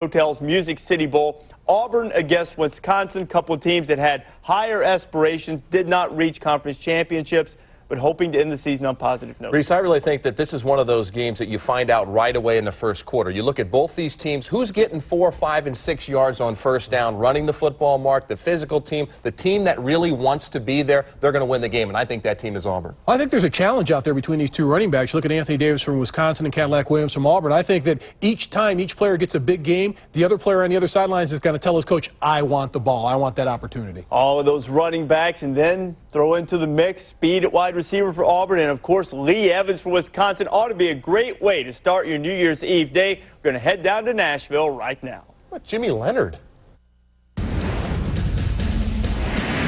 Hotel's Music City Bowl. Auburn against Wisconsin, a couple of teams that had higher aspirations, did not reach conference championships, but hoping to end the season on positive notes. Reese, I really think that this is one of those games that you find out right away in the first quarter. You look at both these teams, who's getting 4, 5, and 6 yards on first down, running the football, Mark, the physical team, the team that really wants to be there, they're going to win the game, and I think that team is Auburn. I think there's a challenge out there between these two running backs. You look at Anthony Davis from Wisconsin and Cadillac Williams from Auburn. I think that each time each player gets a big game, the other player on the other sidelines is going to tell his coach, I want the ball. I want that opportunity. All of those running backs, and then throw into the mix speed at wide receiver for Auburn, and of course Lee Evans for Wisconsin. Ought to be a great way to start your New Year's Eve day. We're going to head down to Nashville right now. What, Jimmy Leonard?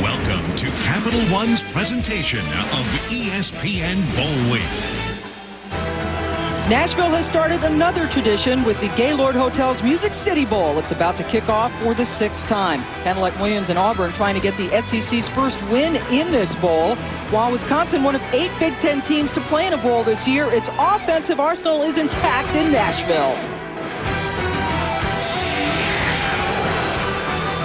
Welcome to Capital One's presentation of ESPN Bowl Week. Nashville has started another tradition with the Gaylord Hotel's Music City Bowl. It's about to kick off for the 6th time. Cadillac Williams and Auburn trying to get the SEC's first win in this bowl. While Wisconsin, one of 8 Big Ten teams to play in a bowl this year, its offensive arsenal is intact in Nashville.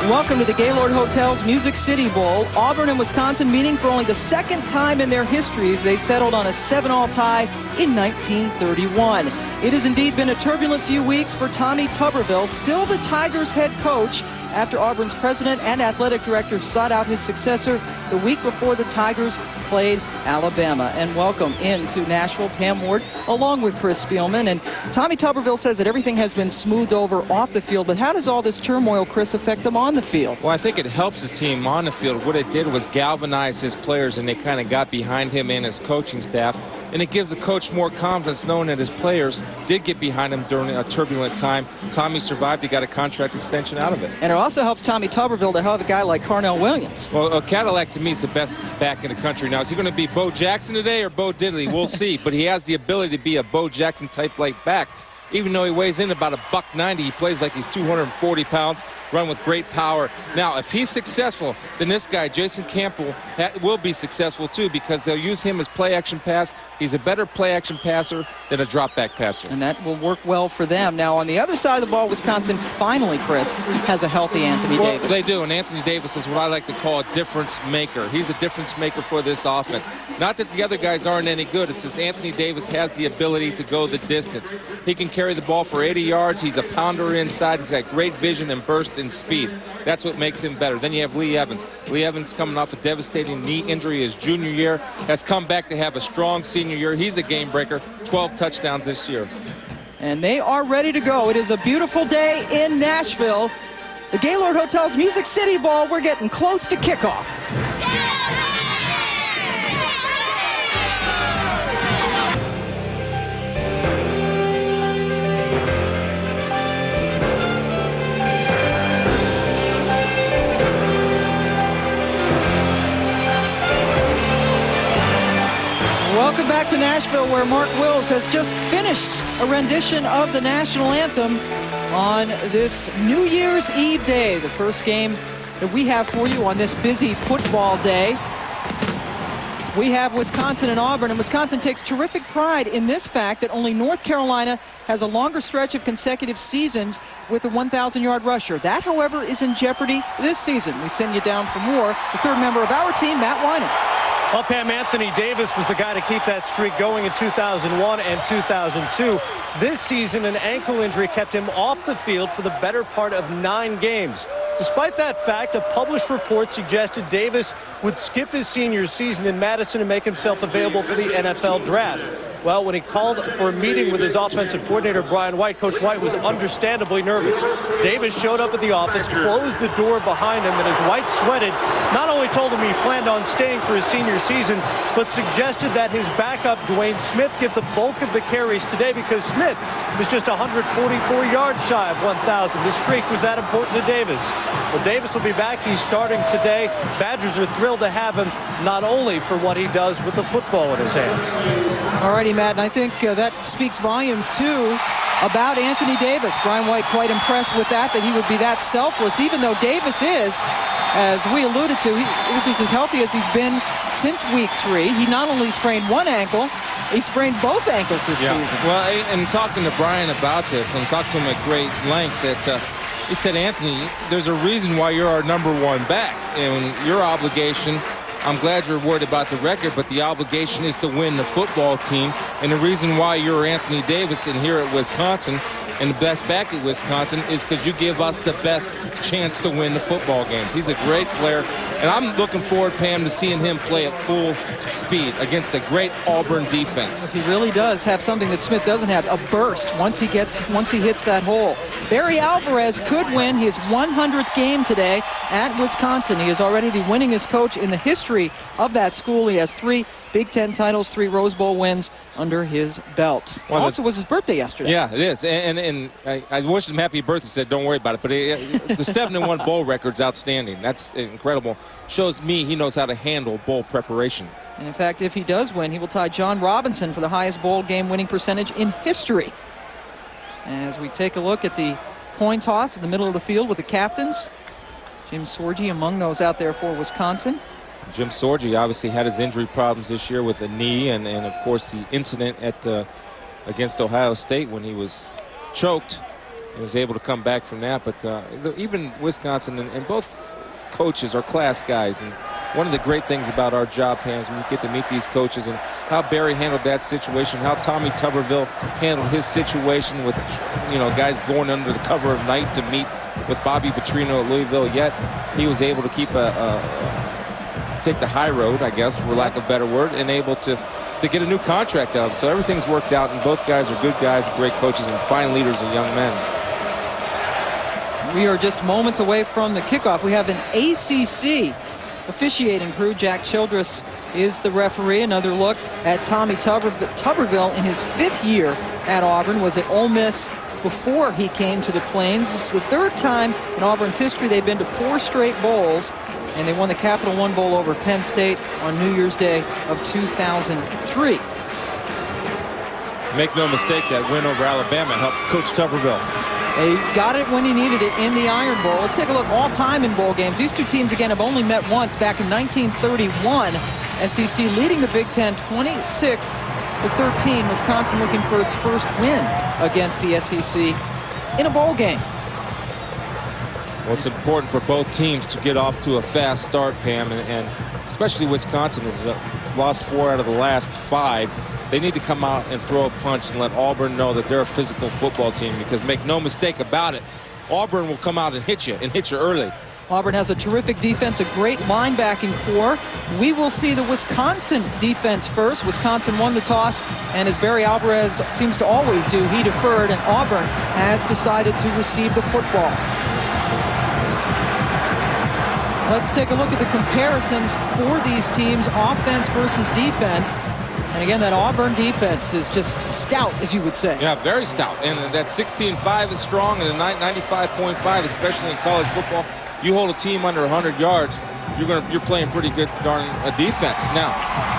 Welcome to the Gaylord Hotel's Music City Bowl. Auburn and Wisconsin meeting for only the 2nd time in their histories. They settled on a 7-all tie in 1931. It has indeed been a turbulent few weeks for Tommy Tuberville, still the Tigers head coach, after Auburn's president and athletic director sought out his successor the week before the Tigers played Alabama. And welcome into Nashville, Pam Ward, along with Chris Spielman. And Tommy Tuberville says that everything has been smoothed over off the field, but how does all this turmoil, Chris, affect them on the field? Well, I think it helps his team on the field. What it did was galvanize his players, and they kind of got behind him and his coaching staff. And it gives the coach more confidence knowing that his players did get behind him during a turbulent time. Tommy survived. He got a contract extension out of it. And it also helps Tommy Tuberville to have a guy like Carnell Williams. Well, Cadillac, to me, is the best back in the country. Now, is he going to be Bo Jackson today or Bo Diddley? We'll see. But he has the ability to be a Bo Jackson type like back. Even though he weighs in about $190, he plays like he's 240 pounds, run with great power. Now, if he's successful, then this guy, Jason Campbell, will be successful too, because they'll use him as play-action pass. He's a better play-action passer than a drop-back passer. And that will work well for them. Now, on the other side of the ball, Wisconsin finally, Chris, has a healthy Anthony Davis. They do, and Anthony Davis is what I like to call a difference maker. He's a difference maker for this offense. Not that the other guys aren't any good. It's just Anthony Davis has the ability to go the distance. He can carry the ball for 80 yards. He's a pounder inside. He's got great vision and burst and speed. That's what makes him better. Then you have Lee Evans. Lee Evans, coming off a devastating knee injury his junior year, has come back to have a strong senior year. He's a game breaker. 12 touchdowns this year. And they are ready to go. It is a beautiful day in Nashville. The Gaylord Hotel's Music City Bowl. We're getting close to kickoff. Welcome back to Nashville, where Mark Wills has just finished a rendition of the national anthem on this New Year's Eve day, the first game that we have for you on this busy football day. We have Wisconsin and Auburn, and Wisconsin takes terrific pride in this fact that only North Carolina has a longer stretch of consecutive seasons with a 1,000-yard rusher. That, however, is in jeopardy this season. We send you down for more. The third member of our team, Matt Weiner. Well, Pam, Anthony Davis was the guy to keep that streak going in 2001 and 2002. This season, an ankle injury kept him off the field for the better part of 9 games. Despite that fact, a published report suggested Davis would skip his senior season in Madison and make himself available for the NFL draft. Well, when he called for a meeting with his offensive coordinator, Brian White, Coach White was understandably nervous. Davis showed up at the office, closed the door behind him, and as White sweated, not only told him he planned on staying for his senior season, but suggested that his backup, Dwayne Smith, get the bulk of the carries today because Smith was just 144 yards shy of 1,000. The streak was that important to Davis. Well, Davis will be back. He's starting today. Badgers are thrilled to have him, not only for what he does with the football in his hands. All righty, Matt, and I think that speaks volumes, too, about Anthony Davis. Brian White quite impressed with that he would be that selfless, even though Davis is, as we alluded to, this is as healthy as he's been since week 3. He not only sprained one ankle, he sprained both ankles this season. Well, and talking to Brian about this, and talked to him at great length, that he said, Anthony, there's a reason why you're our #1 back, and your obligation, I'm glad you're worried about the record, but the obligation is to win the football team. And the reason why you're Anthony Davis and here at Wisconsin and the best back at Wisconsin is because you give us the best chance to win the football games. He's a great player, and I'm looking forward, Pam, to seeing him play at full speed against a great Auburn defense. He really does have something that Smith doesn't have, a burst once he hits that hole. Barry Alvarez could win his 100th game today at Wisconsin. He is already the winningest coach in the history of that school. He has 3 Big Ten titles, 3 Rose Bowl wins under his belt. Well, also was his birthday yesterday. Yeah, it is. And I wished him happy birthday. Said, don't worry about it. But the 7-1 bowl record's outstanding. That's incredible. Shows me he knows how to handle bowl preparation. And in fact, if he does win, he will tie John Robinson for the highest bowl game winning percentage in history. As we take a look at the coin toss in the middle of the field with the captains, Jim Sorgi among those out there for Wisconsin. Jim Sorgi obviously had his injury problems this year with a knee, and of course the incident at against Ohio State when he was choked. He was able to come back from that, but even Wisconsin and both coaches are class guys. And one of the great things about our job, Pam, is we get to meet these coaches and how Barry handled that situation, how Tommy Tuberville handled his situation with, guys going under the cover of night to meet with Bobby Petrino at Louisville. Yet he was able to keep take the high road, I guess, for lack of a better word, and able to get a new contract out. So everything's worked out, and both guys are good guys, great coaches, and fine leaders of young men. We are just moments away from the kickoff. We have an ACC officiating crew. Jack Childress is the referee. Another look at Tommy Tuberville in his 5th year at Auburn. Was at Ole Miss before he came to the Plains. This is the 3rd time in Auburn's history they've been to 4 straight bowls, and they won the Capital One Bowl over Penn State on New Year's Day of 2003. Make no mistake, that win over Alabama helped Coach Tuberville. They got it when he needed it in the Iron Bowl. Let's take a look all time in bowl games. These 2 teams, again, have only met once back in 1931. SEC leading the Big Ten 26-13. Wisconsin looking for its first win against the SEC in a bowl game. Well, it's important for both teams to get off to a fast start, Pam, and especially Wisconsin has lost 4 out of the last 5. They need to come out and throw a punch and let Auburn know that they're a physical football team, because make no mistake about it, Auburn will come out and hit you early. Auburn has a terrific defense, a great linebacking core. We will see the Wisconsin defense first. Wisconsin won the toss, and as Barry Alvarez seems to always do, he deferred, and Auburn has decided to receive the football. Let's take a look at the comparisons for these teams, offense versus defense. And again, that Auburn defense is just stout, as you would say. Yeah, very stout. And that 16.5 is strong, and a 95.5, especially in college football. You hold a team under 100 yards, you're playing pretty good darn defense. Now,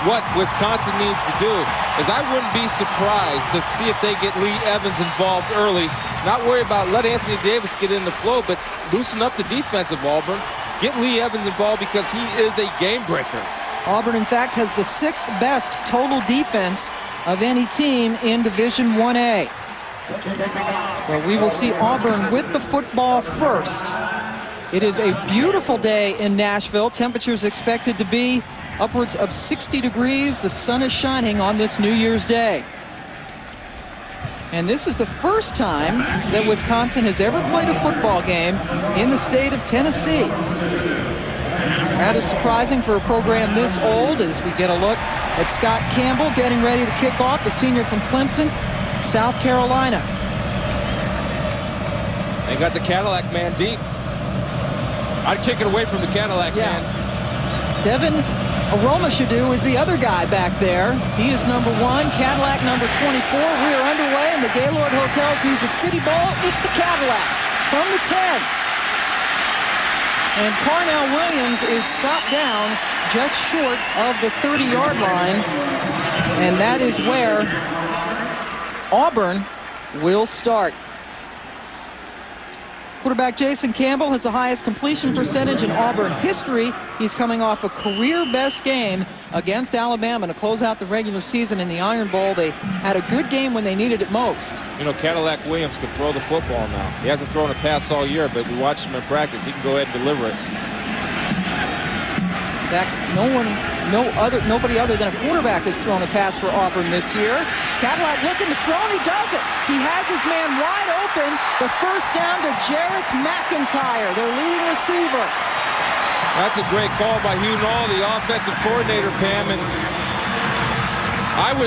what Wisconsin needs to do is, I wouldn't be surprised to see if they get Lee Evans involved early. Not worry about let Anthony Davis get in the flow, but loosen up the defense of Auburn. Get Lee Evans involved, because he is a game breaker. Auburn, in fact, has the 6th best total defense of any team in Division 1A. Well, we will see Auburn with the football first. It is a beautiful day in Nashville. Temperatures expected to be upwards of 60 degrees. The sun is shining on this New Year's Day. And this is the first time that Wisconsin has ever played a football game in the state of Tennessee. Rather surprising for a program this old, as we get a look at Scott Campbell getting ready to kick off, the senior from Clemson, South Carolina. They got the Cadillac man deep. I'd kick it away from the Cadillac man. Devin Aromashadu is the other guy back there. He is number 1, Cadillac number 24. We are underway in the Gaylord Hotels Music City Bowl. It's the Cadillac from the 10. And Carnell Williams is stopped down just short of the 30-yard line. And that is where Auburn will start. Quarterback Jason Campbell has the highest completion percentage in Auburn history. He's coming off a career-best game against Alabama to close out the regular season in the Iron Bowl. They had a good game when they needed it most. You know, Cadillac Williams can throw the football now. He hasn't thrown a pass all year, but we watched him in practice. He can go ahead and deliver it. In fact, nobody other than a quarterback has thrown a pass for Auburn this year. Cadillac looking to throw, and he does it. He has his man wide open. The first down to Jarris McIntyre, their leading receiver. That's a great call by Hugh Nall, the offensive coordinator, Pam. And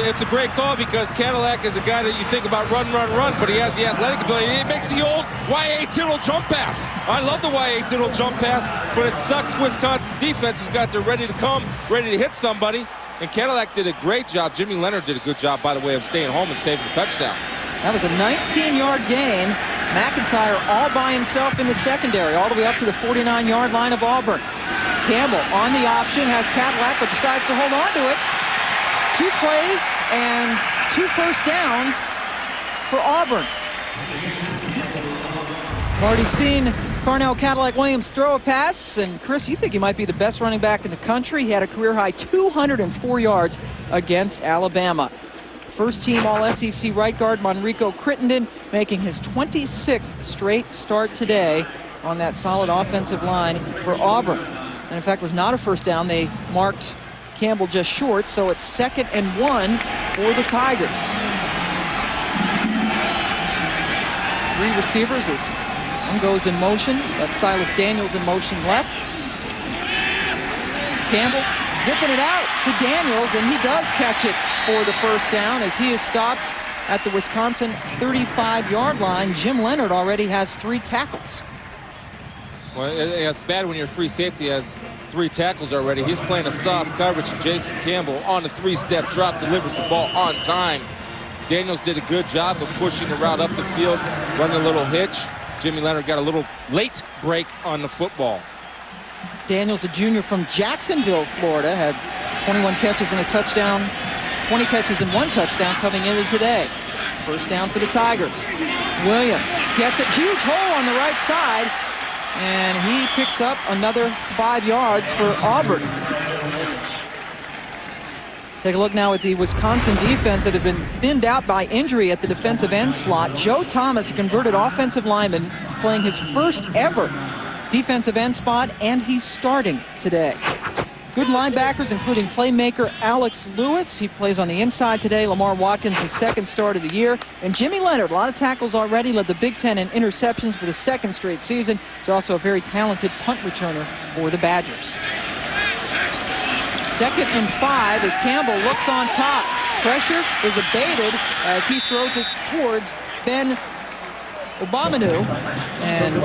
it's a great call because Cadillac is a guy that you think about run, but he has the athletic ability. It makes the old Y.A. Tittle jump pass. I love the Y.A. Tittle jump pass, but it sucks Wisconsin's defense has got there ready to come, ready to hit somebody. And Cadillac did a great job. Jimmy Leonard did a good job, by the way, of staying home and saving the touchdown. That was a 19-yard gain. McIntyre all by himself in the secondary, all the way up to the 49-yard line of Auburn. Campbell on the option, has Cadillac, but decides to hold on to it. 2 plays and 2 first downs for Auburn. We've already seen Carnell Cadillac Williams throw a pass, and Chris, you think he might be the best running back in the country. He had a career-high 204 yards against Alabama. First-team All-SEC right guard Monrico Crittenden making his 26th straight start today on that solid offensive line for Auburn. And in fact, was not a first down. They marked Campbell just short, so it's 2nd and 1 for the Tigers. 3 receivers as one goes in motion. That's Silas Daniels in motion left. Campbell zipping it out to Daniels, and he does catch it for the first down as he is stopped at the Wisconsin 35-yard line. Jim Leonard already has 3 tackles. Well, it's bad when your free safety has 3 tackles already. He's playing a soft coverage, and Jason Campbell on the 3-step drop delivers the ball on time. Daniels did a good job of pushing the route up the field, running a little hitch. Jimmy Leonard got a little late break on the football. Daniels, a junior from Jacksonville, Florida, had 21 catches and a touchdown, 20 catches and 1 touchdown coming into today. First down for the Tigers. Williams gets a huge hole on the right side, and he picks up another 5 yards for Auburn. Take a look now at the Wisconsin defense that had been thinned out by injury at the defensive end slot. Joe Thomas, a converted offensive lineman, playing his first ever defensive end spot, and he's starting today. Good linebackers, including playmaker Alex Lewis. He plays on the inside today. Lamar Watkins, his 2nd start of the year. And Jimmy Leonard, a lot of tackles already, led the Big Ten in interceptions for the 2nd straight season. He's also a very talented punt returner for the Badgers. 2nd and 5 as Campbell looks on top. Pressure is abated as he throws it towards Ben Obamanu, and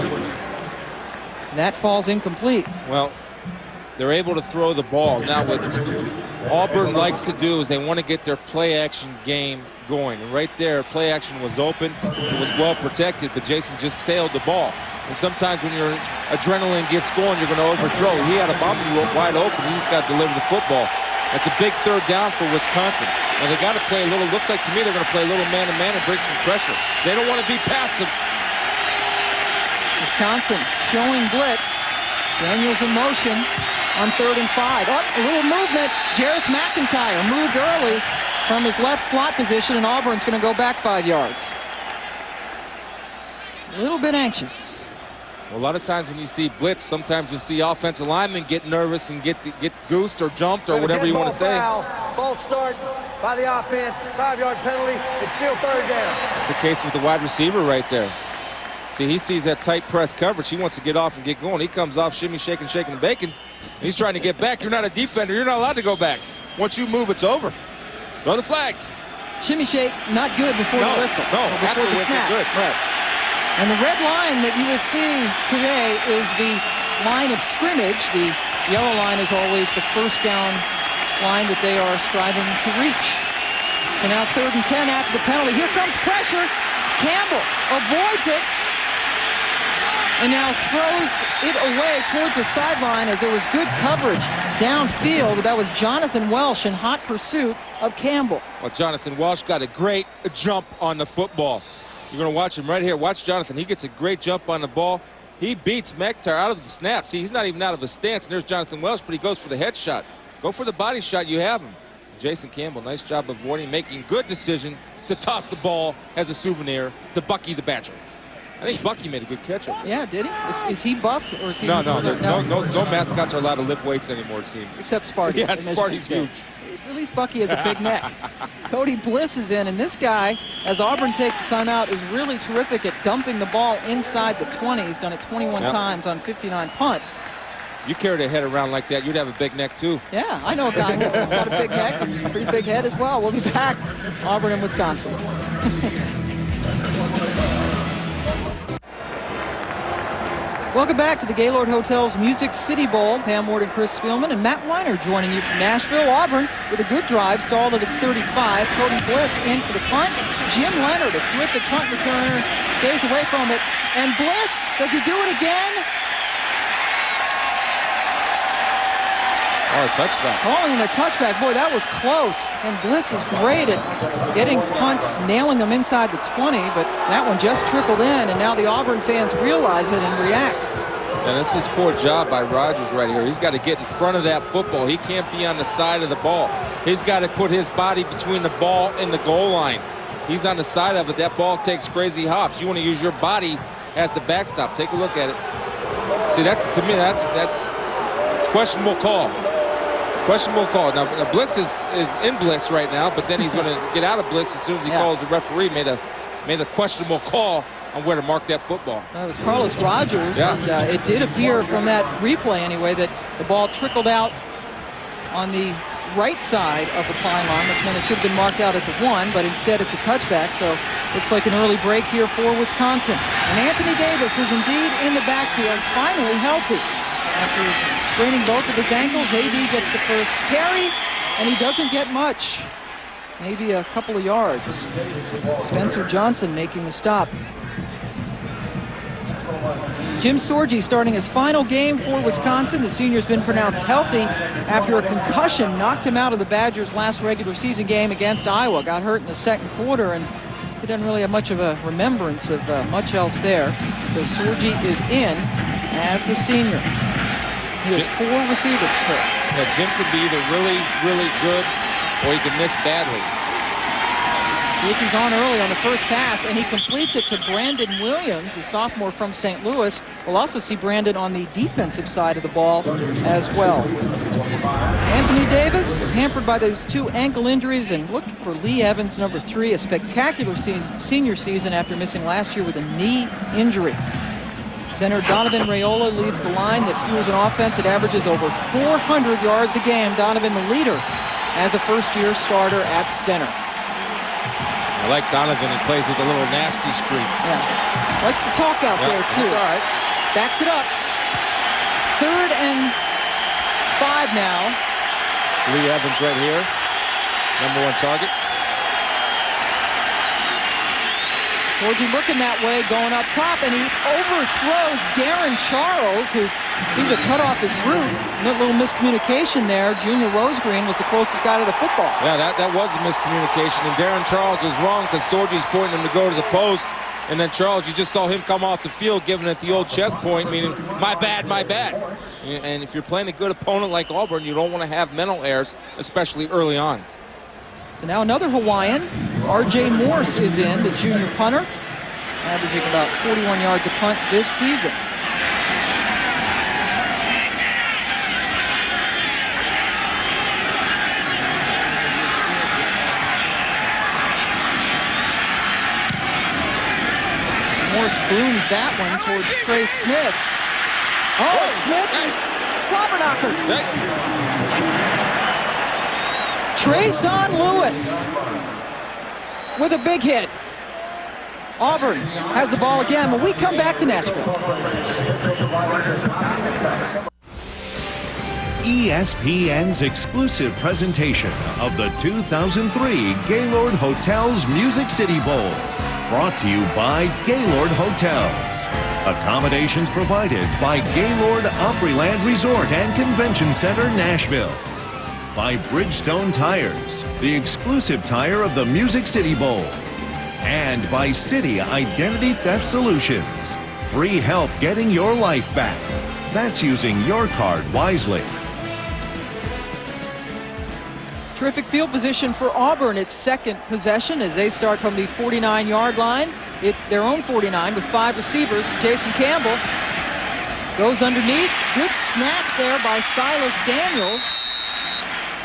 that falls incomplete. Well, they're able to throw the ball. Now what Auburn likes to do is they want to get their play-action game going. And right there, play action was open. It was well protected, but Jason just sailed the ball. And sometimes when your adrenaline gets going, you're going to overthrow. He had a bomb wide open. He just got to deliver the football. That's a big 3rd down for Wisconsin. And they got to play a little, looks like to me they're going to play a little man-to-man and bring some pressure. They don't want to be passive. Wisconsin showing blitz. Daniels in motion on 3rd and 5. Oh, a little movement. Jarris McIntyre moved early from his left slot position, and Auburn's going to go back 5 yards. A little bit anxious. Well, a lot of times when you see blitz, sometimes you see offensive linemen get nervous and get goosed or jumped or whatever you want to say. False start by the offense, 5-yard penalty. It's still 3rd down. It's a case with the wide receiver right there. See, he sees that tight press coverage. He wants to get off and get going. He comes off shimmy, shaking, and bacon. And he's trying to get back. You're not a defender. You're not allowed to go back. Once you move, it's over. Throw the flag. Shimmy shake, not good before the whistle. No, before the whistle, snap. good. Right. And the red line that you will see today is the line of scrimmage. The yellow line is always the first down line that they are striving to reach. So now 3rd and 10 after the penalty. Here comes pressure. Campbell avoids it and now throws it away towards the sideline as there was good coverage downfield. That was Jonathan Welsh in hot pursuit of Campbell. Well, Jonathan Welsh got a great jump on the football. You're going to watch him right here. Watch Jonathan. He gets a great jump on the ball. He beats McIntyre out of the snap. See, he's not even out of his stance. And there's Jonathan Welsh, but he goes for the headshot. Go for the body shot. You have him. Jason Campbell, nice job avoiding, making good decision to toss the ball as a souvenir to Bucky the Badger. I think Bucky made a good catch over there. Yeah, did he? Is he buffed or is he? No mascots are allowed to lift weights anymore, it seems. Except Sparty. Yeah, Sparty's huge. At least Bucky has a big neck. Cody Bliss is in, and this guy, as Auburn takes a timeout, is really terrific at dumping the ball inside the 20. He's done it 21 times on 59 punts. You carried a head around like that, you'd have a big neck too. Yeah, I know a guy who's got a big neck, a pretty big head as well. We'll be back. Auburn and Wisconsin. Welcome back to the Gaylord Hotel's Music City Bowl. Pam Ward and Chris Spielman and Matt Weiner joining you from Nashville. Auburn with a good drive, stalled at its 35. Cody Bliss in for the punt. Jim Leonard, a terrific punt returner, stays away from it. And Bliss, does he do it again? Oh, a touchback. Calling a touchback. Boy, that was close. And Bliss is great at getting punts, nailing them inside the 20, but that one just trickled in, and now the Auburn fans realize it and react. And it's his poor job by Rogers right here. He's got to get in front of that football. He can't be on the side of the ball. He's got to put his body between the ball and the goal line. He's on the side of it. That ball takes crazy hops. You want to use your body as the backstop. Take a look at it. See, that to me, that's questionable call. Questionable call. Now Bliss is in Bliss right now, but then he's going to get out of Bliss as soon as he calls the referee. Made a questionable call on where to mark that football. That was Carlos Rogers, and it did appear from that replay anyway that the ball trickled out on the right side of the pylon, which meant it should have been marked out at the 1, but instead it's a touchback. So looks like an early break here for Wisconsin. And Anthony Davis is indeed in the backfield, finally healthy. After spraining both of his ankles, AD gets the first carry, and he doesn't get much. Maybe a couple of yards. Spencer Johnson making the stop. Jim Sorgi starting his final game for Wisconsin. The senior's been pronounced healthy after a concussion knocked him out of the Badgers' last regular season game against Iowa. Got hurt in the second quarter, and he doesn't really have much of a remembrance of much else there. So Sorgi is in as the senior. He has 4 receivers, Chris. Yeah, Jim could be either really, really good or he could miss badly. See if he's on early on the first pass, and he completes it to Brandon Williams, a sophomore from St. Louis. We'll also see Brandon on the defensive side of the ball as well. Anthony Davis, hampered by those 2 ankle injuries, and looking for Lee Evans, number 3, a spectacular senior season after missing last year with a knee injury. Center Donovan Raiola leads the line that fuels an offense that averages over 400 yards a game. Donovan, the leader, as a first-year starter at center. I like Donovan. He plays with a little nasty streak. Yeah, likes to talk out there, too. That's all right. Backs it up. 3rd and 5 now. Lee Evans right here, number 1 target. Georgie looking that way, going up top, and he overthrows Darren Charles, who seemed to cut off his route. A little miscommunication there. Junior Rosegreen was the closest guy to the football. Yeah, that was a miscommunication, and Darren Charles was wrong because Sorgi's pointing him to go to the post, and then Charles, you just saw him come off the field giving it the old chest point, meaning, my bad, my bad. And if you're playing a good opponent like Auburn, you don't want to have mental errors, especially early on. So now another Hawaiian. R.J. Morse is in, the junior punter, averaging about 41 yards a punt this season. Morse booms that one towards Trey Smith. Oh, Smith is slobber knocker. Trayson Lewis with a big hit. Auburn has the ball again when we come back to Nashville. ESPN's exclusive presentation of the 2003 Gaylord Hotels Music City Bowl. Brought to you by Gaylord Hotels. Accommodations provided by Gaylord Opryland Resort and Convention Center, Nashville. By Bridgestone Tires, the exclusive tire of the Music City Bowl. And by City Identity Theft Solutions. Free help getting your life back. That's using your card wisely. Terrific field position for Auburn. Its second possession as they start from the 49-yard line. Their own 49 with 5 receivers. Jason Campbell goes underneath. Good snatch there by Silas Daniels.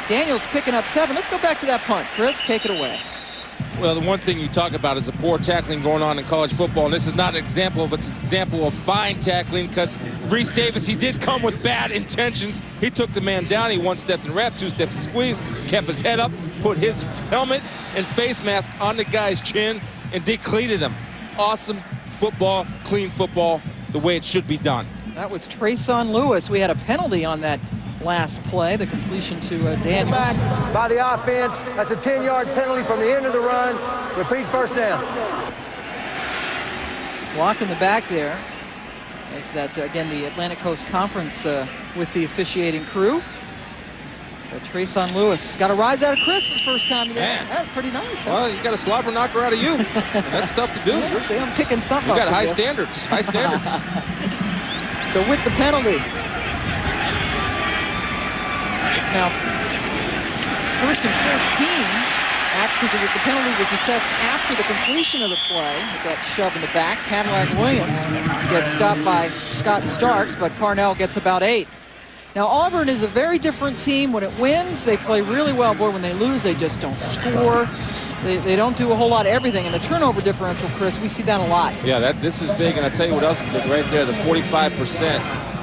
Daniels picking up 7. Let's go back to that punt. Chris, take it away. Well, the one thing you talk about is the poor tackling going on in college football, and this is not an example of it. It's an example of fine tackling because Reese Davis, he did come with bad intentions. He took the man down. He 1-stepped and wrapped, 2 steps and squeezed, kept his head up, put his helmet and face mask on the guy's chin, and decleated him. Awesome football, clean football, the way it should be done. That was Trayson Lewis. We had a penalty on that last play, the completion to Daniels. Back by the offense. That's a 10-yard penalty from the end of the run. Repeat first down. Block in the back there. As that, again, the Atlantic Coast Conference with the officiating crew. But Trayson Lewis got a rise out of Chris for the first time today. Man. That was pretty nice. Huh? Well, you got a slobber knocker out of you. That's tough to do. Yeah, see, I'm picking something You up. got high today. standards, high standards. So with the penalty, it's now 1st and 14. Because the penalty was assessed after the completion of the play. With that shove in the back, Cadillac Williams gets stopped by Scott Starks, but Parnell gets about 8. Now Auburn is a very different team. When it wins, they play really well. Boy, when they lose, they just don't score. They don't do a whole lot of everything. And the turnover differential, Chris, we see that a lot. Yeah, this is big, and I tell you what else is big right there, the 45%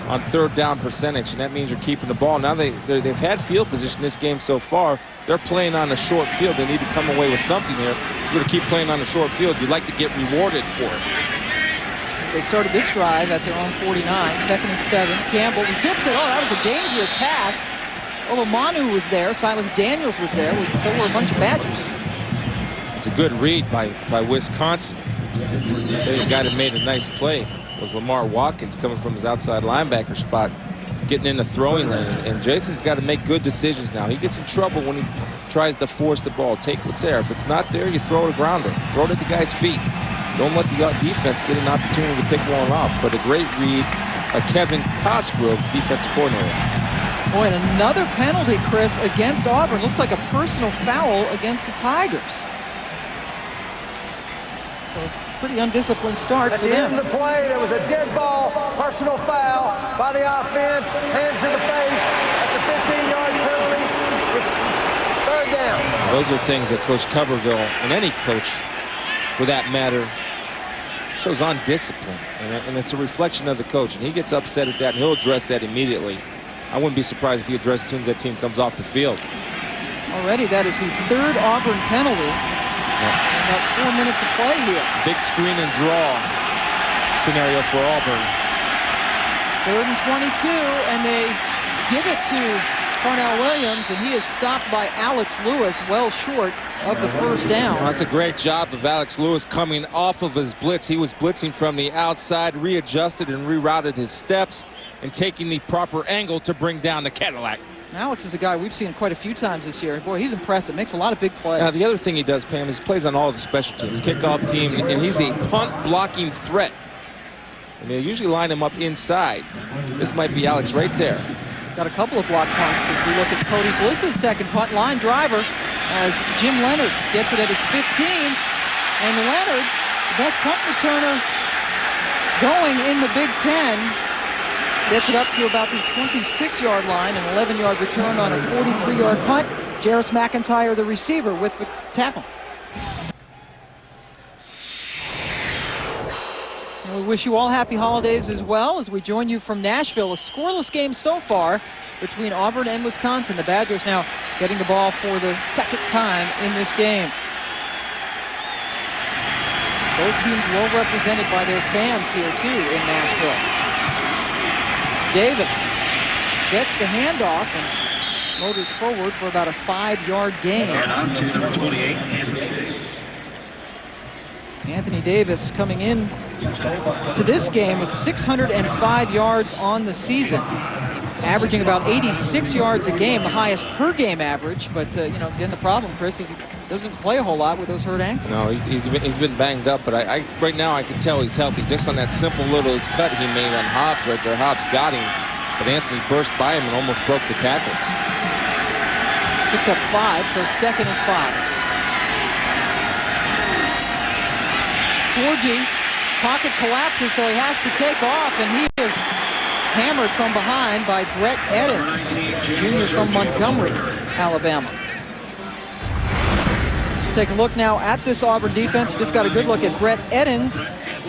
on 3rd down percentage, and that means you're keeping the ball. Now they've had field position this game so far. They're playing on the short field. They need to come away with something here. If you're going to keep playing on the short field, you'd like to get rewarded for it. They started this drive at their own 49, 2nd and 7. Campbell zips it. Oh, that was a dangerous pass. Olomanu was there. Silas Daniels was there. So were a bunch of Badgers. It's a good read by Wisconsin. I'll tell you, a guy that made a nice play was Lamar Watkins coming from his outside linebacker spot, getting in the throwing lane. And Jason's got to make good decisions now. He gets in trouble when he tries to force the ball. Take what's there. If it's not there, you throw it a grounder. Throw it at the guy's feet. Don't let the defense get an opportunity to pick one off. But a great read by Kevin Cosgrove, defensive coordinator. Boy, and another penalty, Chris, against Auburn. Looks like a personal foul against the Tigers. So pretty undisciplined start At for the them. end of the play, there was a dead ball, personal foul by the offense, hands to the face. That's a 15-yard penalty. 3rd down. Those are things that Coach Tuberville, and any coach for that matter, shows undiscipline. And it's a reflection of the coach. And he gets upset at that, and he'll address that immediately. I wouldn't be surprised if he addressed as soon as that team comes off the field. Already, that is the 3rd Auburn penalty. About 4 minutes of play here. Big screen and draw scenario for Auburn. 3rd and 22, and they give it to Parnell Williams, and he is stopped by Alex Lewis, well short of the 1st down. Well, that's a great job of Alex Lewis coming off of his blitz. He was blitzing from the outside, readjusted and rerouted his steps, and taking the proper angle to bring down the Cadillac. Alex is a guy we've seen quite a few times this year. Boy, he's impressive. Makes a lot of big plays. Now, the other thing he does, Pam, is he plays on all of the special teams, kickoff team, and he's a punt blocking threat. And they usually line him up inside. This might be Alex right there. He's got a couple of block punts as we look at Cody Bliss's second punt, line driver, as Jim Leonard gets it at his 15. And Leonard, the best punt returner going in the Big Ten, gets it up to about the 26-yard line, an 11-yard return on a 43-yard punt. Jarris McIntyre, the receiver, with the tackle. And we wish you all happy holidays as well as we join you from Nashville. A scoreless game so far between Auburn and Wisconsin. The Badgers now getting the ball for the 2nd time in this game. Both teams well represented by their fans here, too, in Nashville. Davis gets the handoff and motors forward for about a 5-yard gain. And on to number 28, Anthony Davis. Anthony Davis coming in to this game with 605 yards on the season. averaging about 86 yards a game, the highest per game average. But, you know, again, the problem, Chris, is he doesn't play a whole lot with those hurt ankles. No, he's been banged up, but right now I can tell he's healthy. Just on that simple little cut he made on Hobbs right there. Hobbs got him, but Anthony burst by him and almost broke the tackle. Picked up 5, so 2nd and 5. Sorgi, pocket collapses, so he has to take off, and he is hammered from behind by Brett Edens, junior from Montgomery, Alabama. Let's take a look now at this Auburn defense. Just got a good look at Brett Edens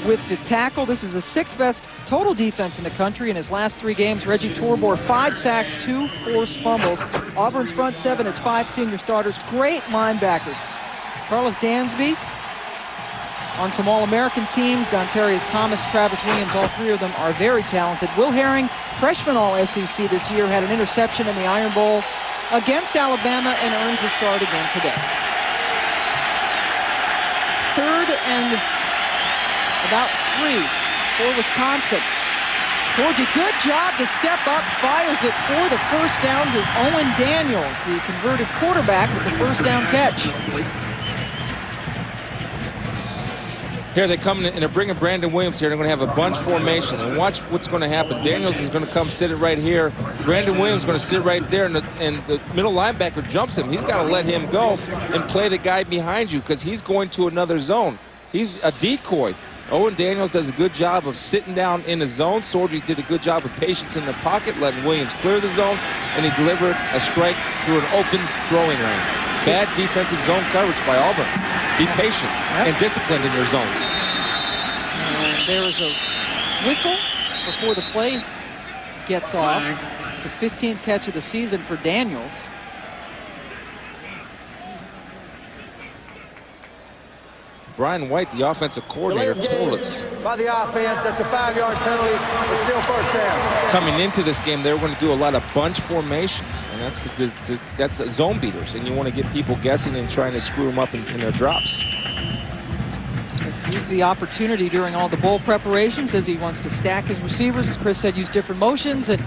with the tackle. This is the 6th best total defense in the country. In his last 3 games, Reggie Torbor, 5 sacks, 2 forced fumbles. Auburn's front 7 has 5 senior starters. Great linebackers. Carlos Dansby on some All-American teams. Dontarius Thomas, Travis Williams, all 3 of them are very talented. Will Herring, freshman All-SEC this year, had an interception in the Iron Bowl against Alabama and earns a start again today. 3rd and about 3 for Wisconsin. Sorgi, good job to step up, fires it for the first down to Owen Daniels, the converted quarterback, with the first down catch. Here they come in and they're bringing Brandon Williams here. They're going to have a bunch formation, and watch what's going to happen. Daniels is going to come sit it right here. Brandon Williams is going to sit right there, and the middle linebacker jumps him. He's got to let him go and play the guy behind you because he's going to another zone. He's a decoy. Owen Daniels does a good job of sitting down in the zone. Sorgi did a good job of patience in the pocket, letting Williams clear the zone, and he delivered a strike through an open throwing lane. Bad defensive zone coverage by Auburn. Be patient and disciplined in your zones. And there is a whistle before the play gets off. It's the 15th catch of the season for Daniels. Brian White, the offensive coordinator, told us by the offense, that's a 5-yard penalty. It's still first down. Coming into this game, they were going to do a lot of bunch formations, and that's zone beaters, and you want to get people guessing and trying to screw them up in their drops. Use the opportunity during all the bowl preparations, as he wants to stack his receivers. As Chris said, use different motions and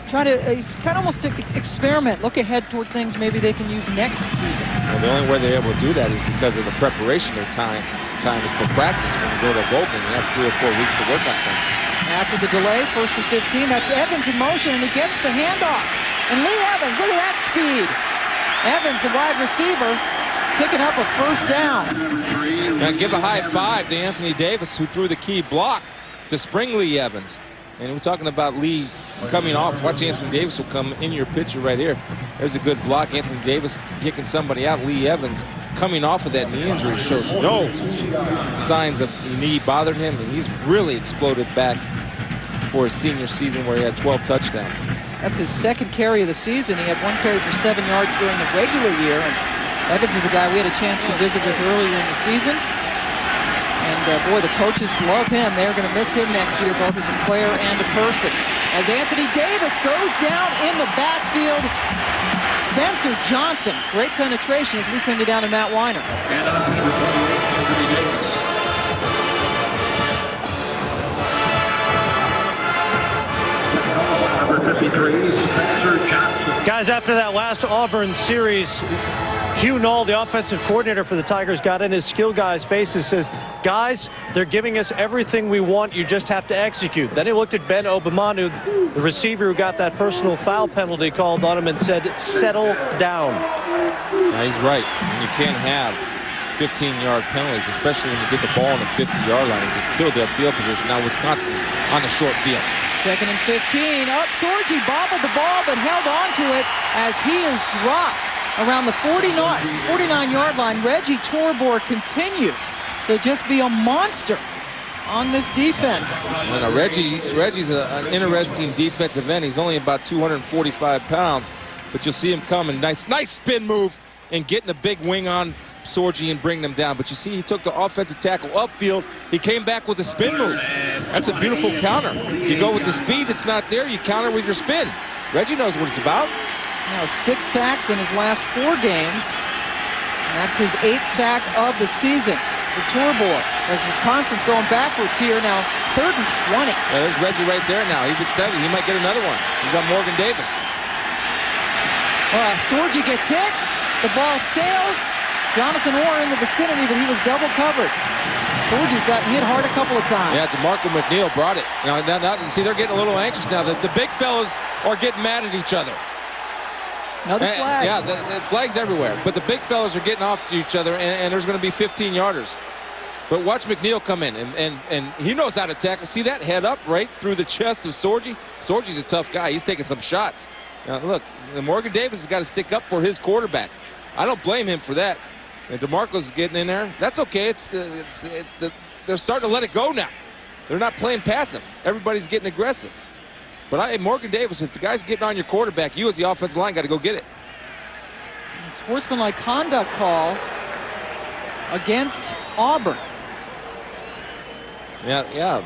try to kind of almost experiment, look ahead toward things maybe they can use next season. Well, the only way they're able to do that is because of the preparation time is for practice. When you go to a bowl game, you have 3 or 4 weeks to work on things. After the delay, 1st and 15, that's Evans in motion, and he gets the handoff. And Lee Evans, look at that speed. Evans, the wide receiver, picking up a first down. Now give a high 5 to Anthony Davis, who threw the key block to spring Lee Evans. And we're talking about Lee coming off. Watch, Anthony Davis will come in your picture right here. There's a good block. Anthony Davis kicking somebody out. Lee Evans coming off of that knee injury shows no signs of knee bothered him, and he's really exploded back for his senior season where he had 12 touchdowns. That's his 2nd carry of the season. He had 1 carry for 7 yards during the regular year. And Evans is a guy we had a chance to visit with earlier in the season. And boy, the coaches love him. They're going to miss him next year, both as a player and a person. As Anthony Davis goes down in the backfield, Spencer Johnson. Great penetration as we send you down to Matt Weiner. Number 53, Spencer Johnson. Guys, after that last Auburn series, Hugh Knoll, the offensive coordinator for the Tigers, got in his skill guys' faces, says, guys, they're giving us everything we want. You just have to execute. Then he looked at Ben Obamanu, the receiver who got that personal foul penalty called on him, and said, settle down. Yeah, he's right. And you can't have 15-yard penalties, especially when you get the ball on the 50-yard line and just kill their field position. Now Wisconsin's on the short field. 2nd and 15. Up, Sorgi bobbled the ball but held on to it as he is dropped around the 49-yard line. Reggie Torbor continues to just be a monster on this defense. Well, Reggie's an interesting defensive end. He's only about 245 pounds, but you'll see him coming. Nice spin move and getting a big wing on Sorgi and bring them down. But you see, he took the offensive tackle upfield. He came back with a spin move. That's a beautiful counter. You go with the speed, it's not there. You counter with your spin. Reggie knows what it's about. Now 6 sacks in his last 4 games. And that's his 8th sack of the season. the tour board as Wisconsin's going backwards here now. 3rd and 20. Yeah, there's Reggie right there now. He's excited. He might get another one. He's on Morgan Davis. Sorgi gets hit. The ball sails. Jonathan Orr in the vicinity, but he was double covered. Sorgi's gotten hit hard a couple of times. Yeah, DeMarco McNeil brought it. Now, see, they're getting a little anxious now. The big fellas are getting mad at each other. Another flag. Yeah, the flags everywhere. But the big fellas are getting off each other, and there's going to be 15-yarders. But watch McNeil come in, and he knows how to tackle. See that head up right through the chest of Sorgi? Sorgi's a tough guy. He's taking some shots. Now, look, Morgan Davis has got to stick up for his quarterback. I don't blame him for that. And DeMarco's getting in there. That's okay. They're starting to let it go now. They're not playing passive. Everybody's getting aggressive. But Morgan Davis, if the guy's getting on your quarterback, you as the offensive line got to go get it. Sportsmanlike conduct call against Auburn. Yeah.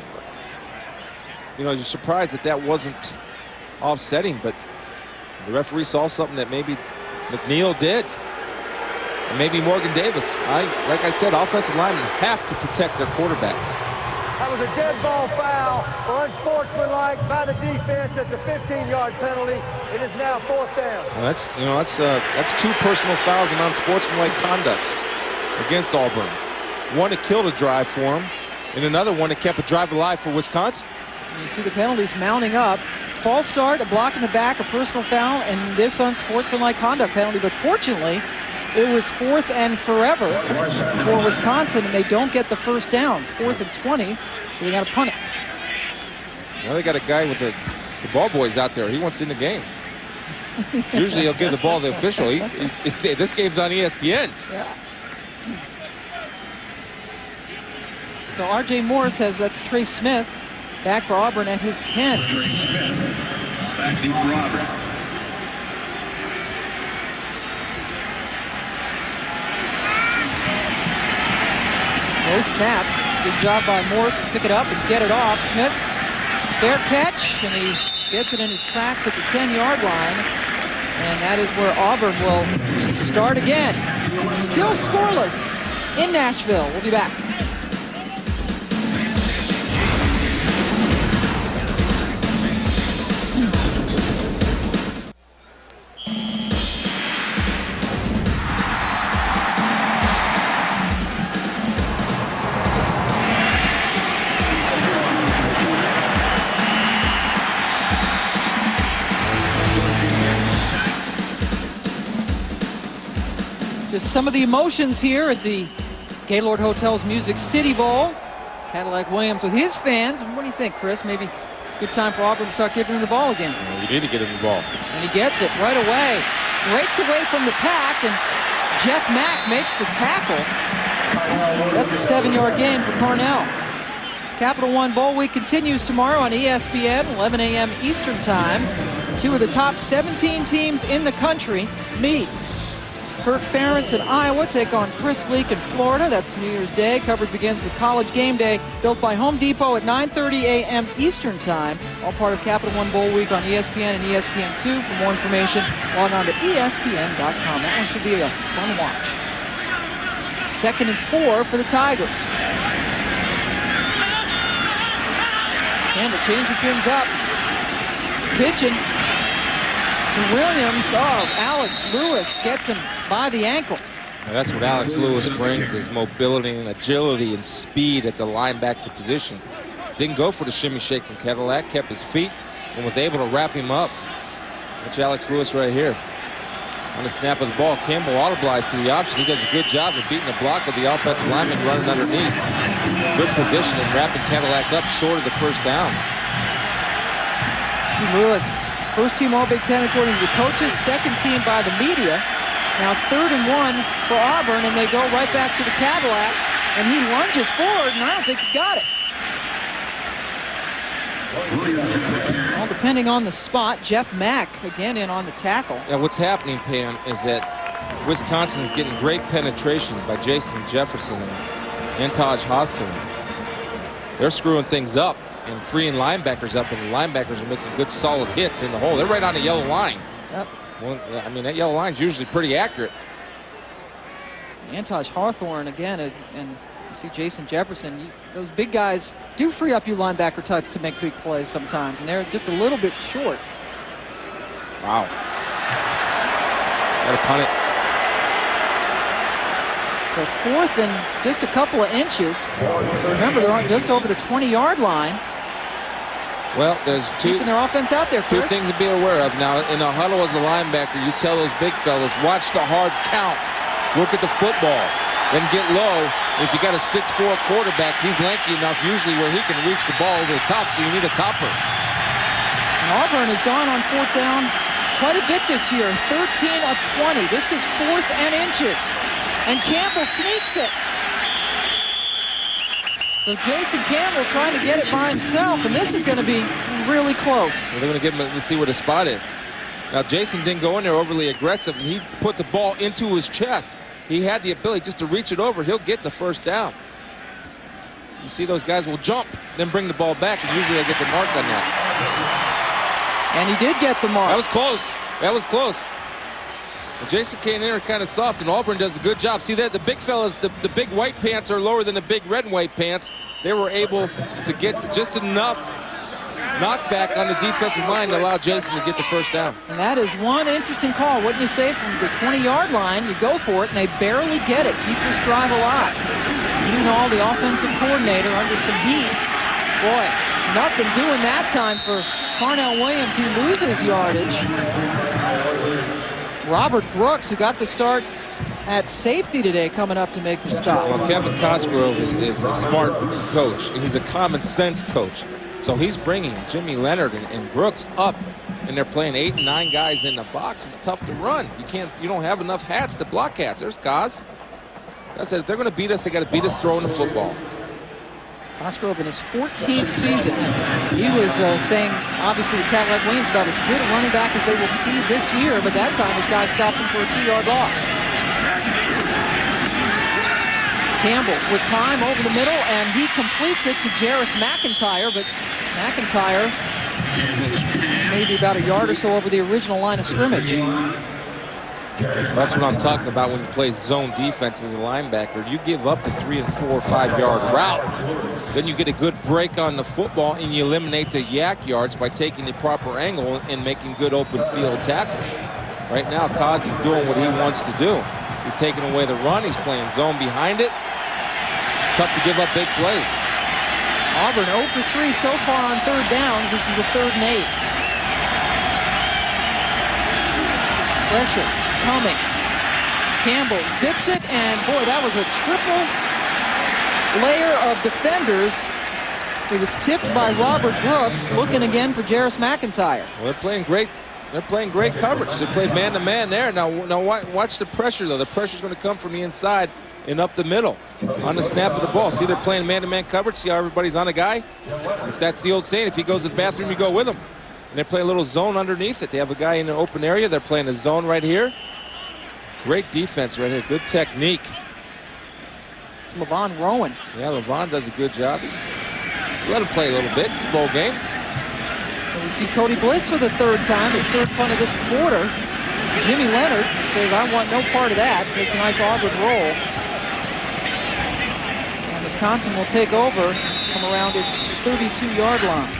You know, you're surprised that wasn't offsetting, but the referee saw something that maybe McNeil did. And maybe Morgan Davis. Like I said, offensive linemen have to protect their quarterbacks. That was a dead ball foul or unsportsmanlike by the defense. It's a 15-yard penalty. It is now 4th down. Well, that's 2 personal fouls and unsportsmanlike conducts against Auburn. One that killed a drive for him, and another one that kept a drive alive for Wisconsin. You see the penalties mounting up. False start, a block in the back, a personal foul, and this unsportsmanlike conduct penalty. But fortunately, it was 4th and forever for Wisconsin, and they don't get the first down. 4th and 20, so they got to punt it. Now they got a guy with the ball boys out there. He wants in the game. Usually he'll give the ball to the official. He say this game's on ESPN. Yeah. So R.J. Moore says that's Trey Smith back for Auburn at his 10. Trey Smith, back deep for Auburn. No snap. Good job by Morris to pick it up and get it off. Smith, fair catch, and he gets it in his tracks at the 10-yard line. And that is where Auburn will start again. Still scoreless in Nashville. We'll be back. Just some of the emotions here at the Gaylord Hotel's Music City Bowl. Cadillac Williams with his fans. What do you think, Chris? Maybe good time for Auburn to start giving him the ball again. Well, you need to get him the ball. And he gets it right away. Breaks away from the pack, and Jeff Mack makes the tackle. That's a 7-yard gain for Cornell. Capital One Bowl Week continues tomorrow on ESPN, 11 a.m. Eastern Time. 2 of the top 17 teams in the country meet. Kirk Ferentz in Iowa take on Chris Leak in Florida. That's New Year's Day. Coverage begins with College Game Day, built by Home Depot at 9:30 a.m. Eastern Time. All part of Capital One Bowl Week on ESPN and ESPN2. For more information, log on to ESPN.com. That one should be a fun watch. 2nd and 4 for the Tigers. Campbell changing things up. Pitching to Williams. Oh, Alex Lewis gets him by the ankle. Now that's what Alex Lewis brings, his mobility and agility and speed at the linebacker position. Didn't go for the shimmy shake from Cadillac, kept his feet and was able to wrap him up. That's Alex Lewis right here. On the snap of the ball, Campbell audibilized to the option. He does a good job of beating the block of the offensive lineman running underneath. Good position and wrapping Cadillac up short of the first down. See Lewis, first team All Big Ten according to the coaches, second team by the media. Now 3rd and 1 for Auburn, and they go right back to the Cadillac, and he lunges forward, and I don't think he got it. All depending on the spot. Jeff Mack again in on the tackle. Yeah, what's happening, Pam, is that Wisconsin's getting great penetration by Jason Jefferson and Taj Hawthorne. They're screwing things up and freeing linebackers up, and the linebackers are making good solid hits in the hole. They're right on the yellow line. Yep. Well, I mean, that yellow line's usually pretty accurate. And Taj Hawthorne again, and You see Jason Jefferson, those big guys do free up you linebacker types to make big plays sometimes, and they're just a little bit short. Wow. Got to punt it. So 4th and just a couple of inches. Remember, they're just over the 20-yard line. Well, there's keeping their offense out there, Chris. 2 things to be aware of. Now, in a huddle as a linebacker, you tell those big fellas, watch the hard count. Look at the football. Then get low. If you got a 6'4" quarterback, he's lanky enough usually where he can reach the ball over the top, so you need a topper. And Auburn has gone on 4th down quite a bit this year. 13 of 20. This is 4th and inches. And Campbell sneaks it. So Jason Campbell trying to get it by himself, and this is going to be really close. Well, they're going to get him to see what his spot is. Now, Jason didn't go in there overly aggressive, and he put the ball into his chest. He had the ability just to reach it over. He'll get the 1st down. You see those guys will jump, then bring the ball back, and usually they get the mark on that. And he did get the mark. That was close. That was close. Well, Jason came in there kind of soft, and Auburn does a good job. See that the big fellas, the big white pants are lower than the big red and white pants. They were able to get just enough knockback on the defensive line to allow Jason to get the 1st down. And that is one interesting call. Wouldn't you say, from the 20-yard line, you go for it, and they barely get it. Keep this drive alive. Dean Hall, the offensive coordinator, under some heat. Boy, nothing doing that time for Carnell Williams. He loses yardage. Robert Brooks, who got the start at safety today, coming up to make the stop. Well, Kevin Cosgrove is a smart coach, and he's a common sense coach. So he's bringing Jimmy Leonard and Brooks up, and they're playing 8 and 9 guys in the box. It's tough to run. You don't have enough hats to block hats. There's Cos. I said, if they're going to beat us, they got to beat us throwing the football. Cosgrove in his 14th season. He was saying, obviously, the Cadillac Williams about as good a running back as they will see this year, but that time his guy stopped him for a 2-yard loss. Campbell with time over the middle, and he completes it to Jarris McIntyre, but McIntyre maybe about a yard or so over the original line of scrimmage. That's what I'm talking about when you play zone defense as a linebacker. You give up the 3- and 4- or 5-yard route. Then you get a good break on the football, and you eliminate the yak yards by taking the proper angle and making good open field tackles. Right now, Cos is doing what he wants to do. He's taking away the run. He's playing zone behind it. Tough to give up big plays. Auburn 0 for 3 so far on 3rd downs. This is a 3rd and 8. Pressure coming. Campbell zips it, and boy, that was a triple layer of defenders. It was tipped by Robert Brooks, looking again for Jarris McIntyre. Well, they're playing great. They're playing great coverage. They played man-to-man there. Now watch the pressure, though. The pressure's going to come from the inside and up the middle on the snap of the ball. See, they're playing man-to-man coverage. See how everybody's on a guy? If that's the old saying, if he goes to the bathroom, you go with him. And they play a little zone underneath it. They have a guy in an open area. They're playing a zone right here. Great defense right here. Good technique. It's LaVon Rowan. Yeah, LaVon does a good job. Let him play a little bit. It's a bowl game. And we see Cody Bliss for the 3rd time, his 3rd punt of this quarter. Jimmy Leonard says, I want no part of that. Takes a nice Auburn roll. And Wisconsin will take over from around its 32-yard line.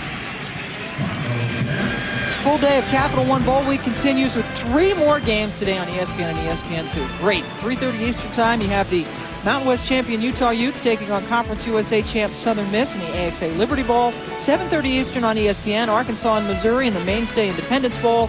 Full day of Capital One Bowl Week continues with 3 more games today on ESPN and ESPN2. Great. 3:30 Eastern Time, you have the Mountain West champion Utah Utes taking on Conference USA champ Southern Miss in the AXA Liberty Bowl. 7:30 Eastern on ESPN, Arkansas and Missouri in the Mainstay Independence Bowl.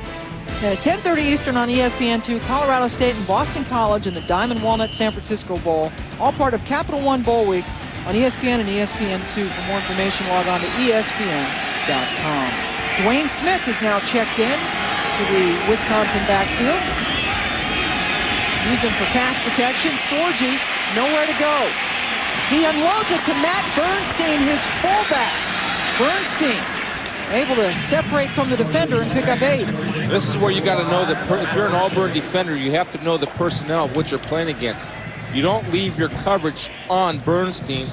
And at 10:30 Eastern on ESPN2, Colorado State and Boston College in the Diamond Walnut San Francisco Bowl. All part of Capital One Bowl Week on ESPN and ESPN2. For more information, log on to ESPN.com. Dwayne Smith is now checked in to the Wisconsin backfield. Using for pass protection. Sorgi, nowhere to go. He unloads it to Matt Bernstein, his fullback. Bernstein able to separate from the defender and pick up 8. This is where you got to know that if you're an Auburn defender, you have to know the personnel of what you're playing against. You don't leave your coverage on Bernstein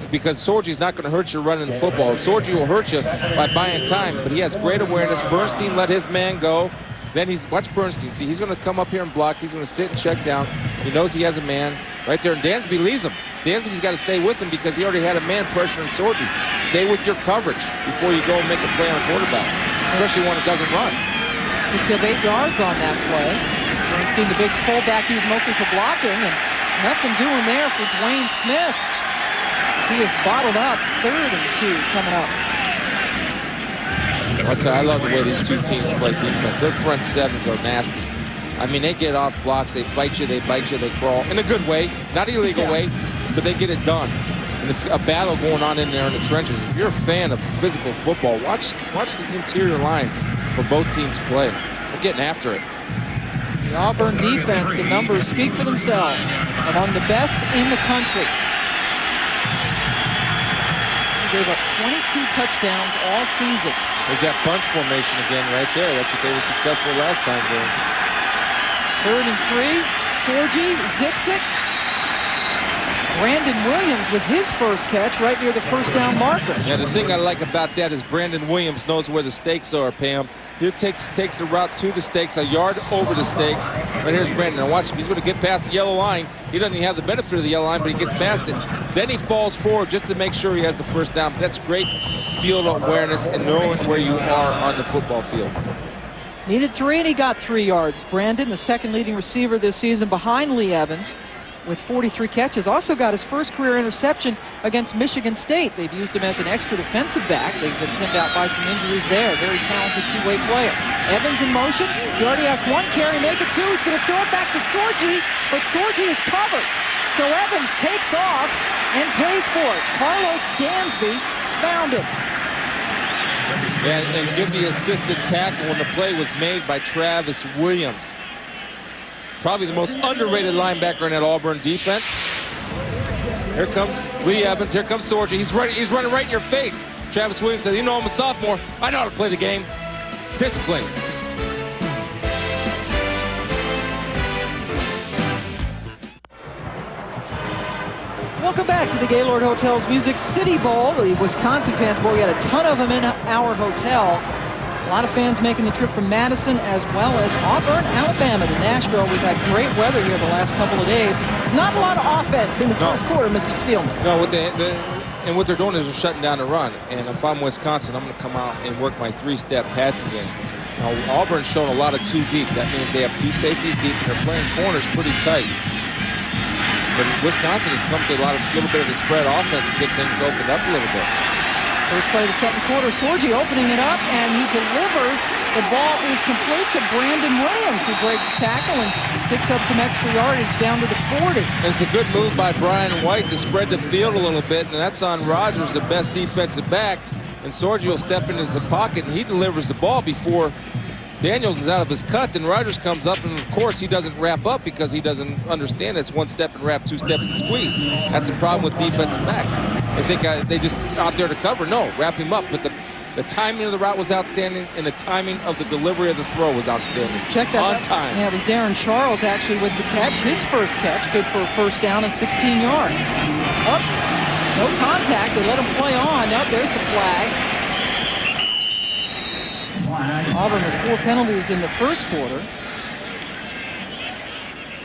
because Sorgi's not going to hurt you running the football. Sorgi will hurt you by buying time, but he has great awareness. Bernstein let his man go. Then watch Bernstein. See, he's going to come up here and block. He's going to sit and check down. He knows he has a man right there, and Dansby leaves him. Dansby's got to stay with him because he already had a man pressuring Sorgi. Stay with your coverage before you go and make a play on a quarterback, especially when it doesn't run. Picked up 8 yards on that play. Bernstein, the big fullback, he was mostly for blocking, and nothing doing there for Dwayne Smith. As he is bottled up, 3rd and 2 coming up. I'll tell you, I love the way these two teams play defense. Their front sevens are nasty. I mean, they get off blocks, they fight you, they bite you, they crawl. In a good way, not illegal way, but they get it done. And it's a battle going on in there in the trenches. If you're a fan of physical football, watch the interior lines for both teams play. They're getting after it. The Auburn defense, the numbers speak for themselves. Among the best in the country. They gave up 22 touchdowns all season. There's that bunch formation again right there. That's what they were successful last time doing. 3rd and 3. Sorgi zips it. Brandon Williams with his first catch right near the first down marker. Yeah, the thing I like about that is Brandon Williams knows where the stakes are, Pam. He takes the route to the stakes, a yard over the stakes. But here's Brandon. Now watch him. He's going to get past the yellow line. He doesn't even have the benefit of the yellow line, but he gets past it. Then he falls forward just to make sure he has the first down. But that's great field awareness and knowing where you are on the football field. Needed 3, and he got 3 yards. Brandon, the second leading receiver this season behind Lee Evans, with 43 catches. Also got his first career interception against Michigan State. They've used him as an extra defensive back. They've been pinned out by some injuries there. Very talented two-way player. Evans in motion. He already has 1 carry, make it 2. He's going to throw it back to Sorgi, but Sorgi is covered. So Evans takes off and pays for it. Carlos Dansby found him. And give the assisted tackle when the play was made by Travis Williams. Probably the most underrated linebacker in that Auburn defense. Here comes Lee Evans. Here comes Sorgi. He's running right in your face. Travis Williams says, you know, I'm a sophomore. I know how to play the game. Discipline. Welcome back to the Gaylord Hotel's Music City Bowl, the Wisconsin Fans Bowl. We had a ton of them in our hotel. A lot of fans making the trip from Madison as well as Auburn, Alabama to Nashville. We've had great weather here the last couple of days. Not a lot of offense in the first quarter, Mr. Spielman. No, and what they're doing is they're shutting down the run. And if I'm Wisconsin, I'm going to come out and work my 3-step passing game. Now, Auburn's shown a lot of 2 deep. That means they have 2 safeties deep, and they're playing corners pretty tight. But Wisconsin has come to a little bit of a spread offense to get things opened up a little bit. First play of the second quarter, Sorgi opening it up, and he delivers. The ball is complete to Brandon Williams, who breaks a tackle and picks up some extra yardage down to the 40. And it's a good move by Brian White to spread the field a little bit, and that's on Rogers, the best defensive back. And Sorgi will step into the pocket, and he delivers the ball before Daniels is out of his cut. Then Rogers comes up, and of course he doesn't wrap up because he doesn't understand it's 1 step and wrap, 2 steps and squeeze. That's a problem with defensive backs. They think they just out there to cover. No, wrap him up. But the timing of the route was outstanding, and the timing of the delivery of the throw was outstanding. Check that on out. time. Yeah, it was Darren Charles actually with the catch. His first catch, good for a first down and 16 yards. Oh, no contact. They let him play on. Oh, there's the flag. Auburn with 4 penalties in the first quarter.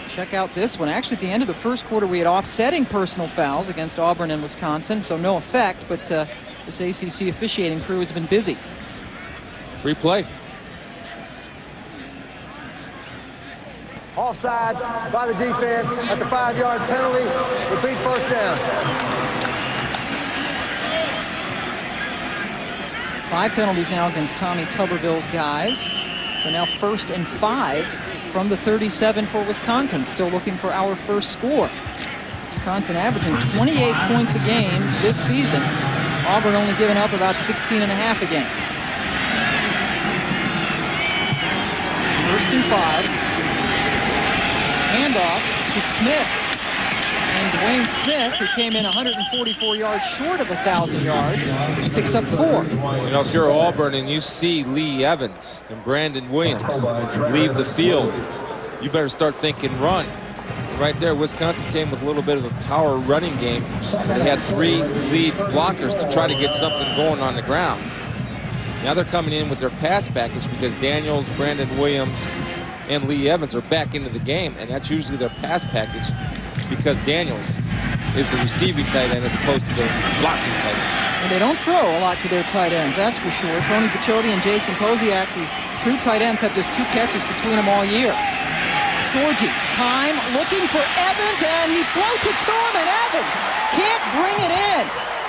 Check out this one. Actually, at the end of the first quarter, we had offsetting personal fouls against Auburn and Wisconsin, so no effect, but this ACC officiating crew has been busy. Free play. Offsides by the defense. That's a 5-yard penalty. Repeat first down. 5 penalties now against Tommy Tuberville's guys. So now 1st and 5 from the 37 for Wisconsin. Still looking for our first score. Wisconsin averaging 28 points a game this season. Auburn only giving up about 16.5 a game. 1st and 5. Handoff to Smith. And Dwayne Smith, who came in 144 yards short of 1,000 yards, picks up 4. You know, if you're Auburn and you see Lee Evans and Brandon Williams leave the field, you better start thinking run. And right there, Wisconsin came with a little bit of a power running game. They had 3 lead blockers to try to get something going on the ground. Now they're coming in with their pass package because Daniels, Brandon Williams, and Lee Evans are back into the game, and that's usually their pass package because Daniels is the receiving tight end as opposed to the blocking tight end. And they don't throw a lot to their tight ends, that's for sure. Tony Piccioti and Jason Posiak, the true tight ends, have just 2 catches between them all year. Sorgi, time, looking for Evans, and he floats it to him, and Evans can't bring it in.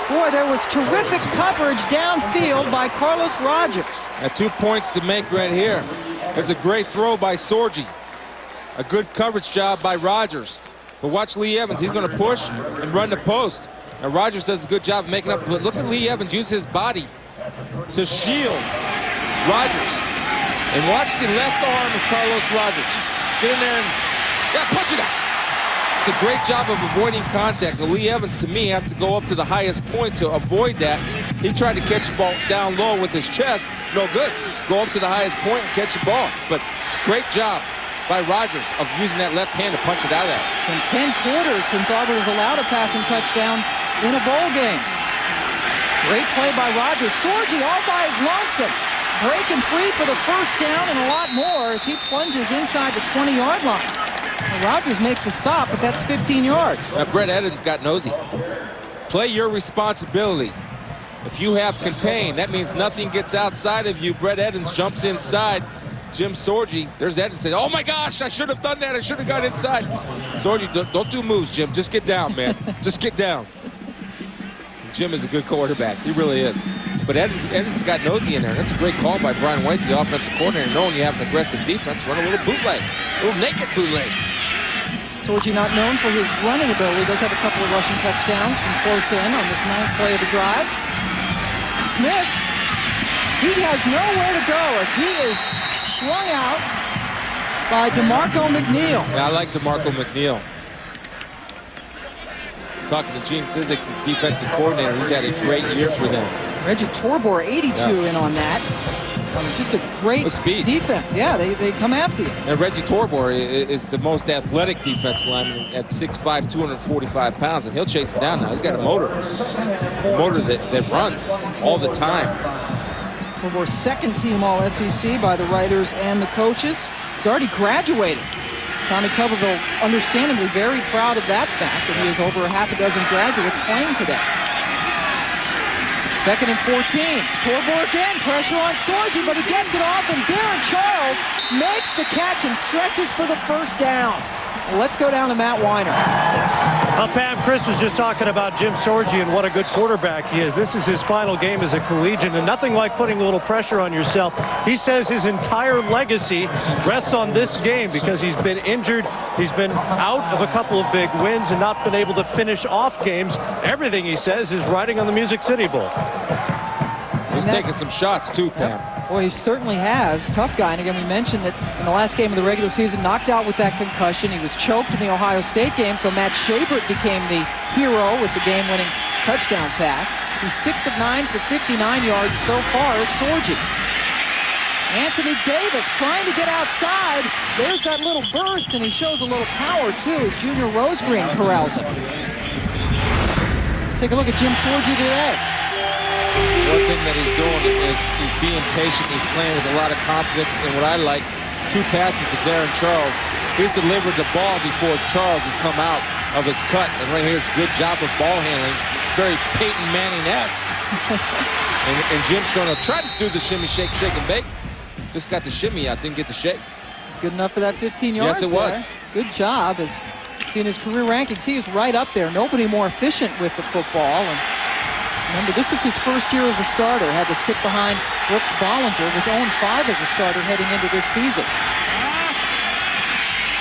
Boy, there was terrific coverage downfield by Carlos Rogers. 2 points to make right here. It's a great throw by Sorgi. A good coverage job by Rogers. But watch Lee Evans. He's going to push and run the post. And Rogers does a good job of making up. But look at Lee Evans use his body to shield Rogers. And watch the left arm of Carlos Rogers. Get in there and, yeah, punch it out. It's a great job of avoiding contact. And Lee Evans, to me, has to go up to the highest point to avoid that. He tried to catch the ball down low with his chest. No good. Go up to the highest point and catch the ball. But great job by Rogers of using that left hand to punch it out of there. In 10 quarters since Auburn was allowed a passing touchdown in a bowl game. Great play by Rogers. Sorgi all by his lonesome. Breaking free for the first down and a lot more as he plunges inside the 20-yard line. Well, Rogers makes a stop, but that's 15 yards. Now, Brett Eddins got nosy. Play your responsibility. If you have contained, that means nothing gets outside of you. Brett Eddins jumps inside. Jim Sorgi, there's Eddins saying, oh my gosh, I should have done that. I should have got inside. Sorgi, don't do moves, Jim. Just get down, man. Just get down. Jim is a good quarterback. He really is. But Eddins got nosy in there. That's a great call by Brian White, the offensive coordinator. Knowing you have an aggressive defense, run a little bootleg, a little naked bootleg. Sorgi, not known for his running ability, does have a couple of rushing touchdowns from close in on this 9th play of the drive. Smith, he has nowhere to go as he is strung out by DeMarco McNeil. Yeah, I like DeMarco McNeil. Talking to Gene Sizik, the defensive coordinator, he's had a great year for them. Reggie Torbor, 82 in on that. Just a great defense. Yeah, they come after you. And Reggie Torbor is the most athletic defensive lineman at 6'5", 245 pounds, and he'll chase it down now. He's got a motor that runs all the time. Torbor, 2nd team All-SEC by the writers and the coaches. He's already graduated. Tommy Tuberville, understandably very proud of that fact that he has over 6 graduates playing today. 2nd and 14. Torbor again, pressure on Sorgi, but he gets it off, and Darren Charles makes the catch and stretches for the first down. Well, let's go down to Matt Weiner. Pam, Chris was just talking about Jim Sorgi and what a good quarterback he is. This is his final game as a collegiate, and nothing like putting a little pressure on yourself. He says his entire legacy rests on this game because he's been injured. He's been out of a couple of big wins and not been able to finish off games. Everything, he says, is riding on the Music City Bowl. He's taking some shots, too, Pam. Well, he certainly has. Tough guy. And again, we mentioned that in the last game of the regular season, knocked out with that concussion. He was choked in the Ohio State game, so Matt Shabert became the hero with the game-winning touchdown pass. He's 6 of 9 for 59 yards so far as Sorgi. Anthony Davis trying to get outside. There's that little burst, and he shows a little power, too, as Junior Rosegreen corrals him. Let's take a look at Jim Sorgi today. One thing that he's doing is he's being patient. He's playing with a lot of confidence. And what I like, 2 passes to Darren Charles. He's delivered the ball before Charles has come out of his cut. And right here's a good job of ball handling. Very Peyton Manning-esque. and Jim's trying to try to do the shimmy, shake, shake, and bake. Just got the shimmy out, didn't get the shake. Good enough for that 15 yards. Yes, it was. Good job. As seeing his career rankings, he is right up there. Nobody more efficient with the football. And remember, this is his first year as a starter. Had to sit behind Brooks Bollinger. Was 0-5 as a starter heading into this season.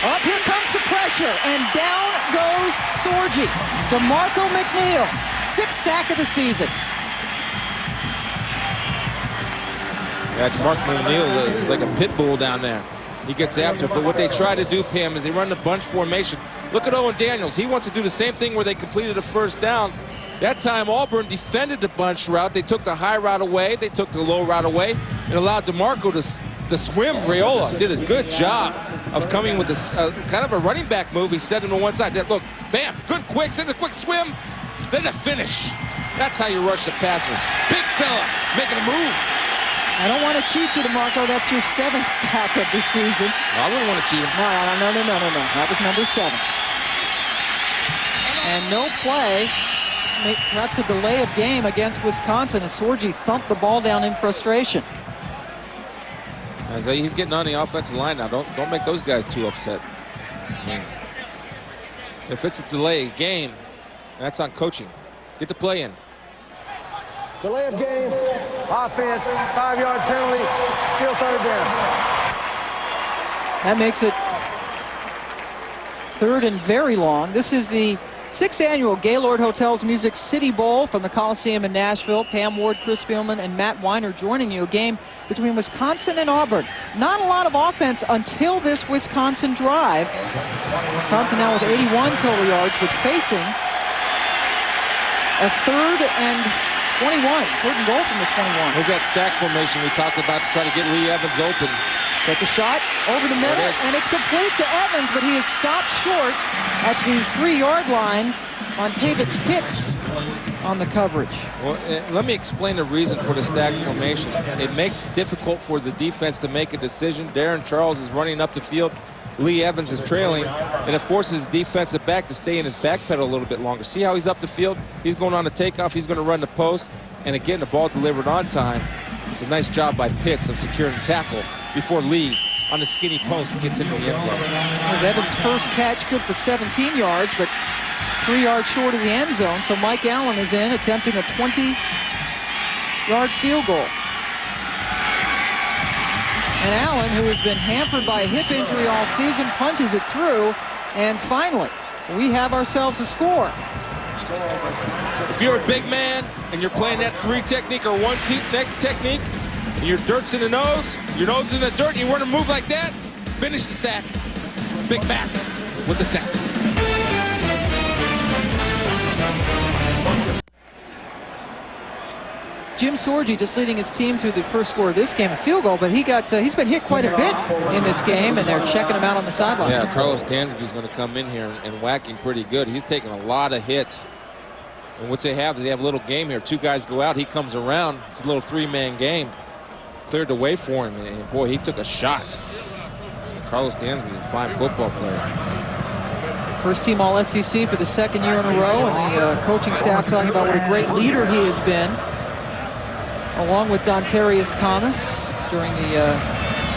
Up, here comes the pressure, and down goes Sorgi. DeMarco McNeil, 6th sack of the season. Yeah, DeMarco McNeil like a pit bull down there. He gets after it, but what they try to do, Pam, is they run the bunch formation. Look at Owen Daniels. He wants to do the same thing where they completed a first down. That time, Auburn defended the bunch route. They took the high route away. They took the low route away and allowed DeMarco to swim. Raiola did a good job of coming with a kind of a running back move. He set him to one side. Look, bam, good quick, send a quick swim, then the finish. That's how you rush the passer. Big fella making a move. I don't want to cheat you, DeMarco. That's your 7th sack of the season. No, I wouldn't want to cheat him. No. That was number 7. And no play, perhaps a delay of game against Wisconsin as Sorgi thumped the ball down in frustration. As he's getting on the offensive line now. Don't make those guys too upset. If it's a delay game, that's on coaching. Get the play in. Delay of game, offense, 5-yard penalty, still third down. That makes it third and very long. This is the 6th annual Gaylord Hotels Music City Bowl from the Coliseum in Nashville. Pam Ward, Chris Spielman, and Matt Weiner joining you. A game between Wisconsin and Auburn. Not a lot of offense until this Wisconsin drive. Wisconsin now with 81 total yards, but facing a 3rd and 21. 3rd and goal from the 21. There's that stack formation we talked about to try to get Lee Evans open. Take a shot over the middle, and it's complete to Evans, but he is stopped short at the 3-yard line on Tavis Pitts on the coverage. Well, let me explain the reason for the stack formation. It makes it difficult for the defense to make a decision. Darren Charles is running up the field. Lee Evans is trailing, and it forces the defensive back to stay in his back pedal a little bit longer. See how he's up the field? He's going on the takeoff. He's going to run the post, and again, the ball delivered on time. It's a nice job by Pitts of securing the tackle before Lee on the skinny post gets into the end zone. That was Evans' first catch, good for 17 yards, but 3 yards short of the end zone. So Mike Allen is in, attempting a 20-yard field goal. And Allen, who has been hampered by a hip injury all season, punches it through. And finally, we have ourselves a score. If you're a big man and you're playing that 3 technique or 1 technique, and your dirt's in the nose, your nose is in the dirt, and you want to move like that, finish the sack. Big Mac with the sack. Jim Sorgi just leading his team to the first score of this game, a field goal, but he's been hit quite a bit in this game, and they're checking him out on the sidelines. Yeah, Carlos Dansby's going to come in here and whack him pretty good. He's taking a lot of hits. And what they have is they have a little game here. 2 guys go out, he comes around. It's a little 3-man game. Cleared the way for him, and boy, he took a shot. Carlos Dansby is a fine football player. First team All-SEC for the 2nd year in a row, and the coaching staff talking about what a great leader he has been, along with Dontarius Thomas during the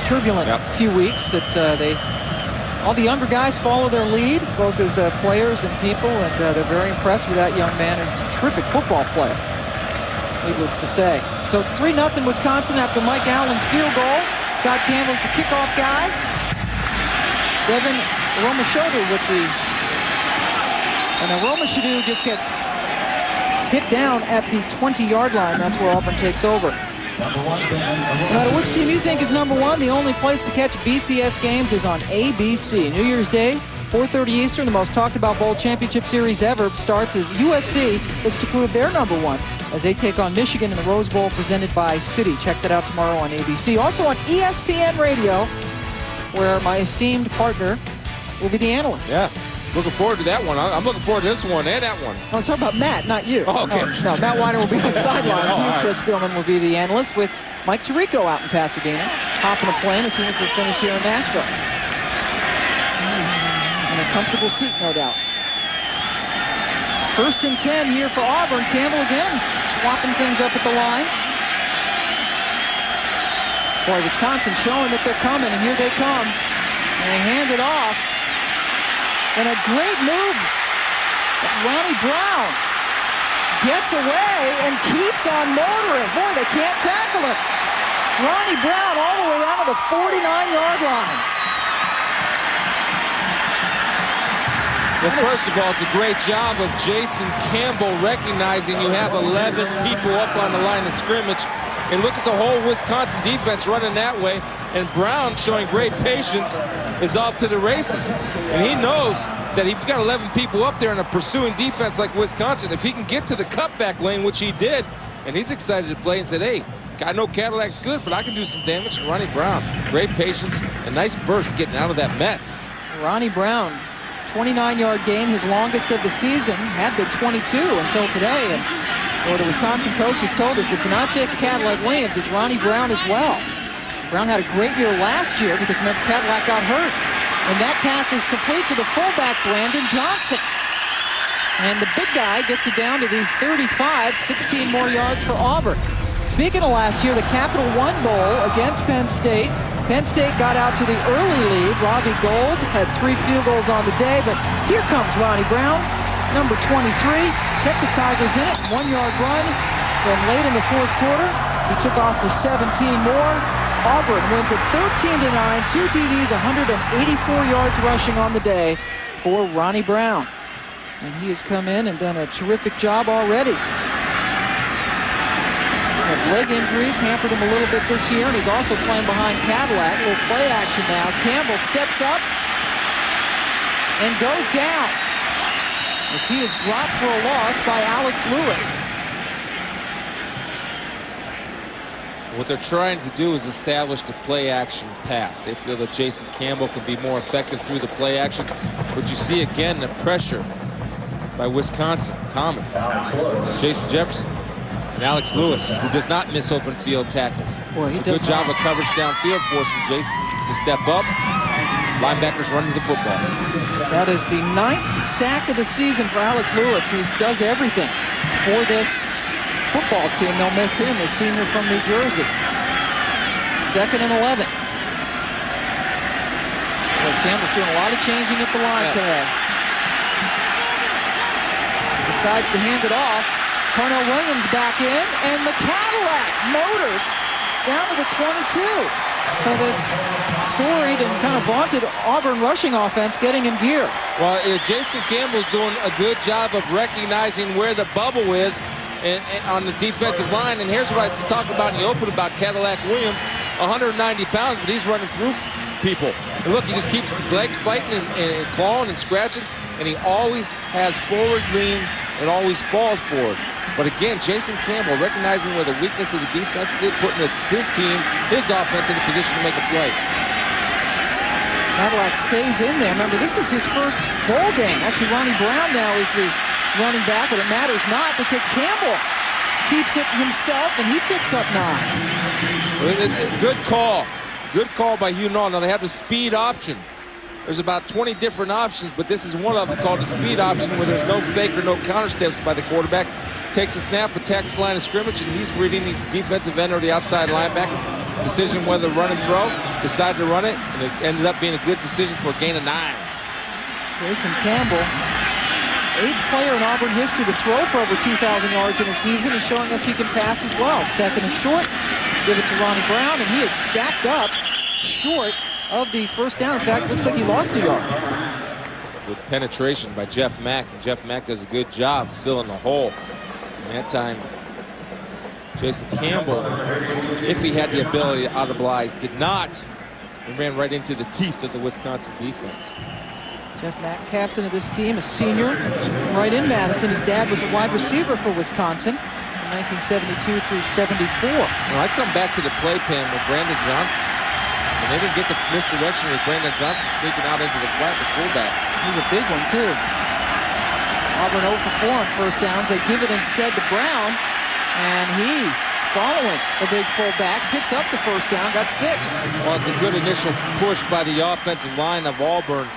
turbulent few weeks that all the younger guys follow their lead, both as players and people, and they're very impressed with that young man, and a terrific football player, needless to say. So it's 3-0 Wisconsin after Mike Allen's field goal. Scott Campbell, the kickoff guy. Devin Aromashodu with the... And Aromashodu just gets hit down at the 20-yard line. That's where Auburn takes over. No matter which team you think is #1, the only place to catch BCS games is on ABC. New Year's Day, 4:30 Eastern, the most talked about bowl championship series ever starts as USC looks to prove they're #1 as they take on Michigan in the Rose Bowl presented by Citi. Check that out tomorrow on ABC. Also on ESPN Radio, where my esteemed partner will be the analyst. Yeah. Looking forward to that one. I'm looking forward to this one and that one. I was talking about Matt, not you. Oh, okay. No, Matt Weiner will be on the sidelines. Oh, You, right. Chris Spielman, will be the analyst with Mike Tirico out in Pasadena, hopping a plane as soon as we finish here in Nashville. In a comfortable seat, no doubt. 1st and 10 here for Auburn. Campbell again swapping things up at the line. Boy, Wisconsin showing that they're coming, and here they come. And they hand it off. And a great move. Ronnie Brown gets away and keeps on motoring. Boy, they can't tackle him. Ronnie Brown all the way out to the 49-yard line. Well, first of all, it's a great job of Jason Campbell recognizing you have 11 people up on the line of scrimmage. And look at the whole Wisconsin defense running that way. And Brown, showing great patience, is off to the races. And he knows that if you've got 11 people up there in a pursuing defense like Wisconsin, if he can get to the cutback lane, which he did, and he's excited to play and said, hey, I know Cadillac's good, but I can do some damage. And Ronnie Brown, great patience, a nice burst getting out of that mess. Ronnie Brown, 29-yard gain, his longest of the season, had been 22 until today. And well, the Wisconsin coach has told us it's not just Cadillac Williams, it's Ronnie Brown as well. Brown had a great year last year because remember Cadillac got hurt. And that pass is complete to the fullback, Brandon Johnson. And the big guy gets it down to the 35, 16 more yards for Auburn. Speaking of last year, the Capital One Bowl against Penn State. Penn State got out to the early lead. Robbie Gould had 3 field goals on the day, but here comes Ronnie Brown, number 23, kept the Tigers in it, 1-yard run. Then late in the fourth quarter, he took off for 17 more. Auburn wins it 13-9, 2 TDs, 184 yards rushing on the day for Ronnie Brown. And he has come in and done a terrific job already. Leg injuries hampered him a little bit this year, and he's also playing behind Cadillac. A little play action now. Campbell steps up and goes down as he is dropped for a loss by Alex Lewis. What they're trying to do is establish the play action pass. They feel that Jason Campbell can be more effective through the play action. But you see again the pressure by Wisconsin. Thomas, Jason Jefferson, and Alex Lewis, who does not miss open field tackles. Boy, it's a good job of coverage downfield, forcing Jason to step up. Linebackers running the football. That is the 9th sack of the season for Alex Lewis. He does everything for this football team. They'll miss him, the senior from New Jersey. 2nd and 11. Boy, Campbell's doing a lot of changing at the line today. Decides to hand it off. Cornell Williams back in, and the Cadillac motors down to the 22. So this storied and kind of vaunted Auburn rushing offense getting in gear. Well, Jason Campbell's doing a good job of recognizing where the bubble is and on the defensive line. And here's what I talked about in the open about Cadillac Williams, 190 pounds, but he's running through people. And look, he just keeps his legs fighting and clawing and scratching, and he always has forward lean and always falls forward. But again, Jason Campbell recognizing where the weakness of the defense is, putting his team, his offense in a position to make a play. Cadillac stays in there. Remember, this is his first bowl game. Actually, Ronnie Brown now is the running back, but it matters not because Campbell keeps it himself, and he picks up 9. Good call. Good call by Hugh Null. Now, they have the speed option. There's about 20 different options, but this is one of them called the speed option, where there's no fake or no counter steps by the quarterback. Takes a snap, attacks the line of scrimmage, and he's reading the defensive end or the outside linebacker. Decision whether to run and throw. Decided to run it, and it ended up being a good decision for a gain of 9. Jason Campbell, 8th player in Auburn history to throw for over 2,000 yards in a season. He's showing us he can pass as well. 2nd and short. Give it to Ronnie Brown, and he is stacked up short of the first down. In fact, looks like he lost a yard. Good penetration by Jeff Mack, and Jeff Mack does a good job filling the hole. And that time, Jason Campbell, if he had the ability to audibilize, did not, and ran right into the teeth of the Wisconsin defense. Jeff Mack, captain of this team, a senior, right in Madison. His dad was a wide receiver for Wisconsin from 1972 through 74. Now, I come back to the play pen with Brandon Johnson, and they didn't get the misdirection with Brandon Johnson sneaking out into the flat, the fullback. He's a big one, too. Auburn 0 for 4 on first downs. They give it instead to Brown, and he, following the big fullback, picks up the first down, got 6. Well, it's a good initial push by the offensive line of Auburn,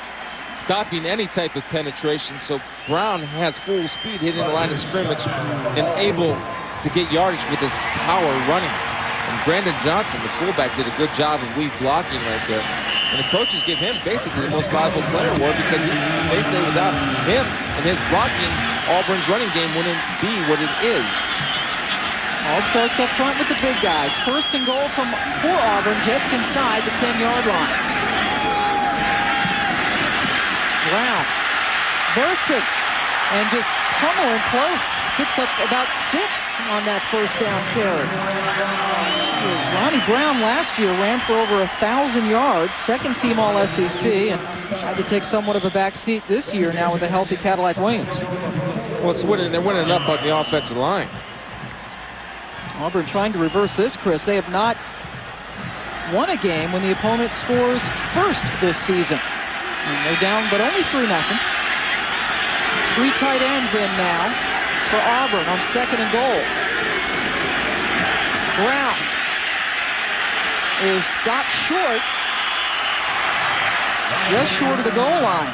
stopping any type of penetration. So Brown has full speed hitting the line of scrimmage and able to get yardage with his power running. And Brandon Johnson, the fullback, did a good job of lead blocking right there. And the coaches give him basically the most valuable player award because they say without him and his blocking, Auburn's running game wouldn't be what it is. All starts up front with the big guys. 1st and goal for Auburn, just inside the 10-yard line. Brown bursting and just pummeling close. Picks up about 6 on that first down carry. Ronnie Brown last year ran for over 1,000 yards, 2nd team All-SEC, and had to take somewhat of a back seat this year now with a healthy Cadillac Williams. Well, it's winning. They're winning up on the offensive line. Auburn trying to reverse this, Chris. They have not won a game when the opponent scores first this season. And they're down, but only 3-0. 3 tight ends in now for Auburn on 2nd and goal. Brown is stopped short, just short of the goal line.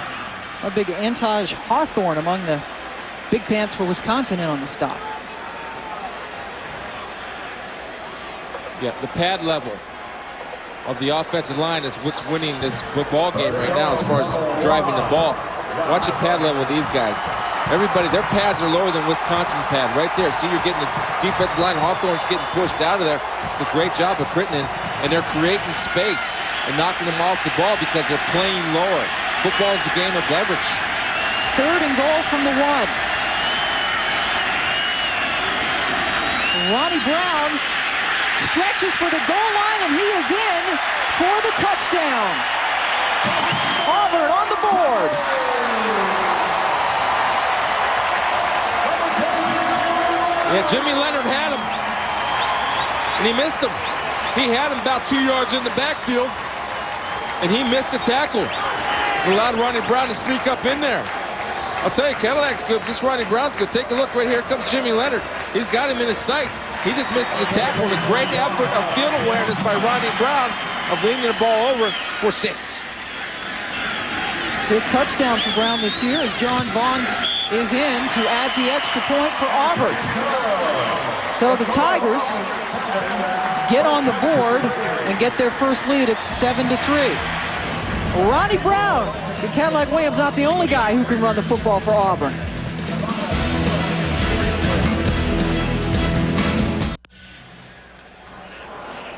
A big Antaj Hawthorne among the Big pants for Wisconsin in on the stop. Yeah, the pad level of the offensive line is what's winning this football game right now as far as driving the ball. Watch the pad level of these guys. Everybody, their pads are lower than Wisconsin's pad right there. See, you're getting the defensive line. Hawthorne's getting pushed out of there. It's a great job of Crittenden, and they're creating space and knocking them off the ball because they're playing lower. Football is a game of leverage. 3rd and goal from the 1. Ronnie Brown stretches for the goal line, and he is in for the touchdown. Auburn on the board. Yeah, Jimmy Leonard had him, and he missed him. He had him about 2 yards in the backfield, and he missed the tackle. It allowed Ronnie Brown to sneak up in there. I'll tell you, Cadillac's good. This Ronnie Brown's good. Take a look right here. Comes Jimmy Leonard. He's got him in his sights. He just misses a tackle, and a great effort of field awareness by Ronnie Brown of leaning the ball over for 6. 5th touchdown for Brown this year as John Vaughn is in to add the extra point for Auburn. So the Tigers get on the board and get their first lead at 7-3. Ronnie Brown. See, Cadillac Williams not the only guy who can run the football for Auburn.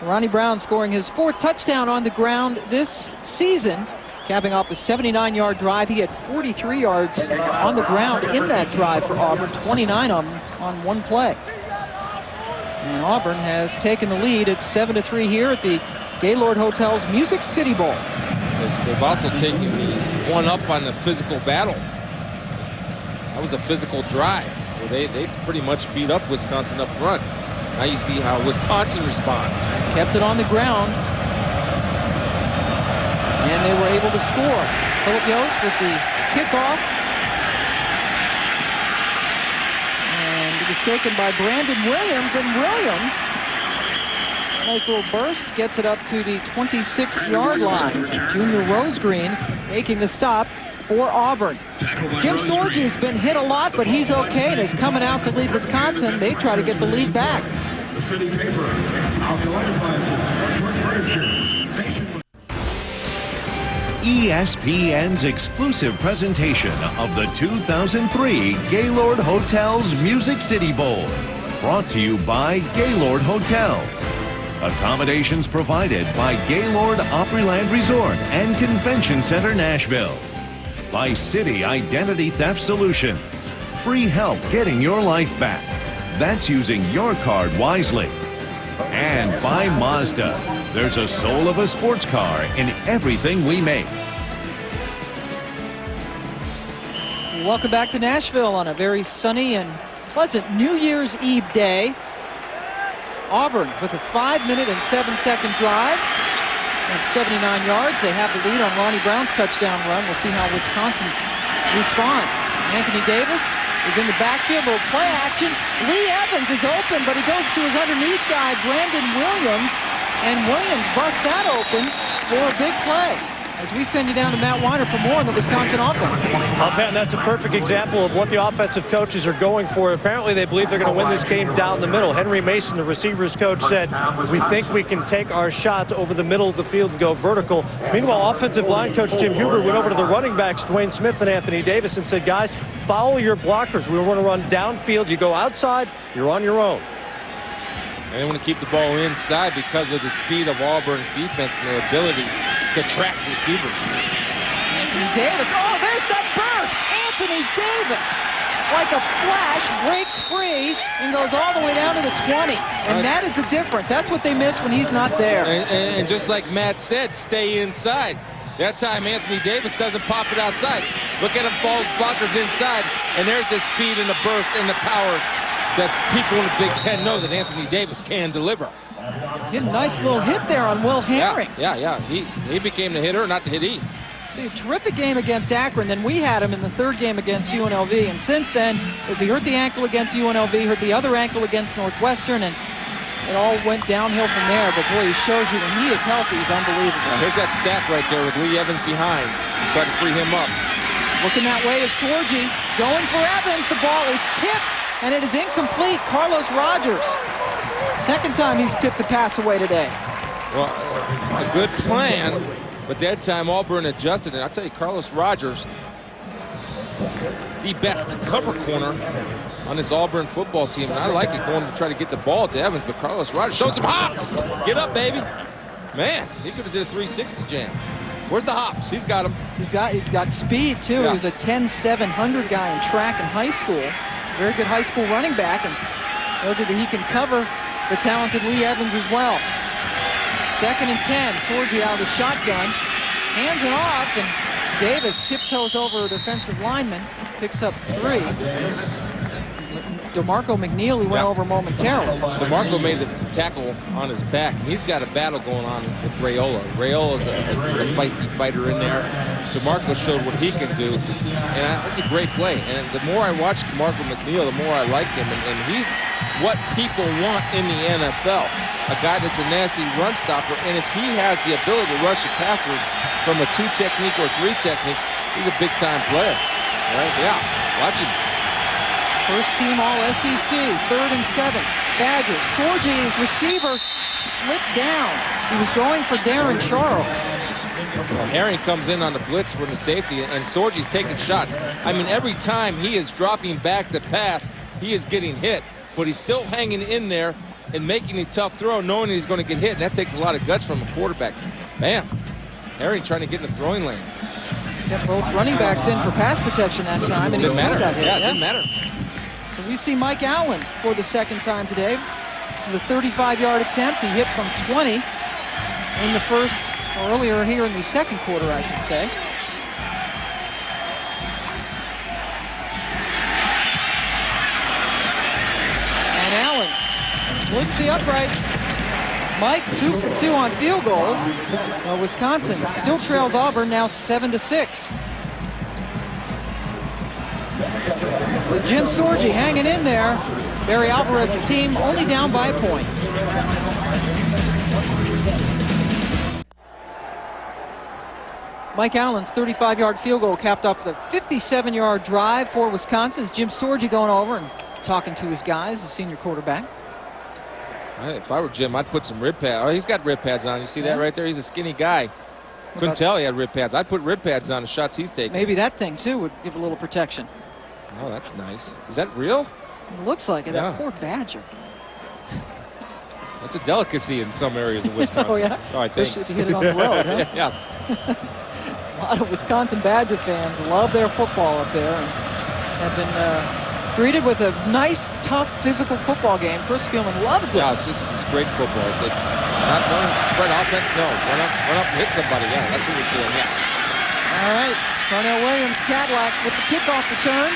Ronnie Brown scoring his 4th touchdown on the ground this season, capping off a 79-yard drive. He had 43 yards on the ground in that drive for Auburn, 29 of them on one play. And Auburn has taken the lead at 7-3 here at the Gaylord Hotel's Music City Bowl. They've also taken the one up on the physical battle. That was a physical drive where they pretty much beat up Wisconsin up front. Now you see how Wisconsin responds. Kept it on the ground, and they were able to score. Philip Yost with the kickoff. And it was taken by Brandon Williams, and Williams, nice little burst, gets it up to the 26-yard line. Junior Rosegreen making the stop for Auburn. Jim Sorgi has been hit a lot, but he's okay and is coming out to lead Wisconsin. They try to get the lead back. The city paper, Alkaline ESPN's exclusive presentation of the 2003 Gaylord Hotels Music City Bowl. Brought to you by Gaylord Hotels. Accommodations provided by Gaylord Opryland Resort and Convention Center, Nashville. By City Identity Theft Solutions. Free help getting your life back. That's using your card wisely. And by Mazda. There's a soul of a sports car in everything we make. Welcome back to Nashville on a very sunny and pleasant New Year's Eve day. Auburn with a 5-minute and 7-second drive and 79 yards. They have the lead on Ronnie Brown's touchdown run. We'll see how Wisconsin responds. Anthony Davis is in the backfield, little play action. Lee Evans is open, but he goes to his underneath guy, Brandon Williams, and Williams busts that open for a big play. As we send you down to Matt Weiner for more on the Wisconsin offense. Pat, that's a perfect example of what the offensive coaches are going for. Apparently, they believe they're going to win this game down the middle. Henry Mason, the receivers coach, said, we think we can take our shots over the middle of the field and go vertical. Meanwhile, offensive line coach Jim Huber went over to the running backs, Dwayne Smith and Anthony Davis, and said, guys, follow your blockers. We want to run downfield. You go outside, you're on your own. And they want to keep the ball inside because of the speed of Auburn's defense and their ability to track receivers. Anthony Davis, oh, there's that burst! Anthony Davis, like a flash, breaks free and goes all the way down to the 20. And that is the difference. That's what they miss when he's not there. And just like Matt said, stay inside. That time, Anthony Davis doesn't pop it outside. Look at him, falls blockers inside, and there's the speed and the burst and the power that people in the Big Ten know that Anthony Davis can deliver. Hit a nice little hit there on Will Herring. Yeah. He became the hitter, not the hittee. See, a terrific game against Akron. Then we had him in the third game against UNLV. And since then, as he hurt the ankle against UNLV, hurt the other ankle against Northwestern, and it all went downhill from there. But boy, he shows you when he is healthy, he's unbelievable. Now, here's that stack right there with Lee Evans behind. Try to free him up. Looking that way is Sorgi. going for Evans. The ball is tipped, and it is incomplete. Carlos Rogers. Second time he's tipped a pass away today. Well, a good plan, but that time Auburn adjusted. And I'll tell you, Carlos Rogers, the best cover corner on this Auburn football team. And I like it going to try to get the ball to Evans, but Carlos Rogers showed some hops. Get up, baby. Man, he could have did a 360 jam. Where's the hops? He's got them. He's got speed, too. Yes. He was a 10-700 guy in track in high school. Very good high school running back, and showed you that he can cover the talented Lee Evans as well. 2nd and 10. Sorgi out of the shotgun. Hands it off, and Davis tiptoes over a defensive lineman. Picks up 3. DeMarco McNeely went over momentarily. DeMarco made a tackle on his back. He's got a battle going on with Raiola. Raiola's a feisty fighter in there. DeMarco showed what he can do, and that's a great play. And the more I watch DeMarco McNeely, the more I like him. And he's what people want in the NFL. A guy that's a nasty run stopper, and if he has the ability to rush a passer from a 2 technique or 3 technique, he's a big-time player. Right? Yeah, watch him. First team All-SEC, 3rd and 7. Badgers. Sorgi's receiver slipped down. He was going for Darren Charles. Well, Herring comes in on the blitz for the safety, and Sorgi's taking shots. I mean, every time he is dropping back to pass, he is getting hit, but he's still hanging in there and making a tough throw, knowing he's going to get hit, and that takes a lot of guts from a quarterback. Bam. Herring trying to get in the throwing lane. Got both running backs in for pass protection that time, and he still got hit. Yeah, it didn't matter. So we see Mike Allen for the 2nd time today. This is a 35-yard attempt. He hit from 20 in the first, or earlier here in the 2nd quarter, I should say. And Allen splits the uprights. Mike 2 for 2 on field goals. Wisconsin still trails Auburn now 7-6. So Jim Sorgi hanging in there. Barry Alvarez's team only down by a point. Mike Allen's 35-yard field goal capped off the 57-yard drive for Wisconsin. It's Jim Sorgi going over and talking to his guys, the senior quarterback. If I were Jim, I'd put some rib pads. Oh, he's got rib pads on. You see that right there? He's a skinny guy. Couldn't tell he had rib pads. I'd put rib pads on the shots he's taking. Maybe that thing, too, would give a little protection. Oh, that's nice. Is that real? It looks like it. Yeah. That poor badger. That's a delicacy in some areas of Wisconsin. Oh, yeah? Oh, I think. Especially if you hit it on the road, huh? Yes. A lot of Wisconsin Badger fans love their football up there and have been greeted with a nice, tough, physical football game. Chris Spielman loves this. Yeah, this is great football. It's not one spread offense, no. Run up and hit somebody. Yeah, that's what we're seeing, yeah. All right, Cornell Williams, Cadillac with the kickoff return.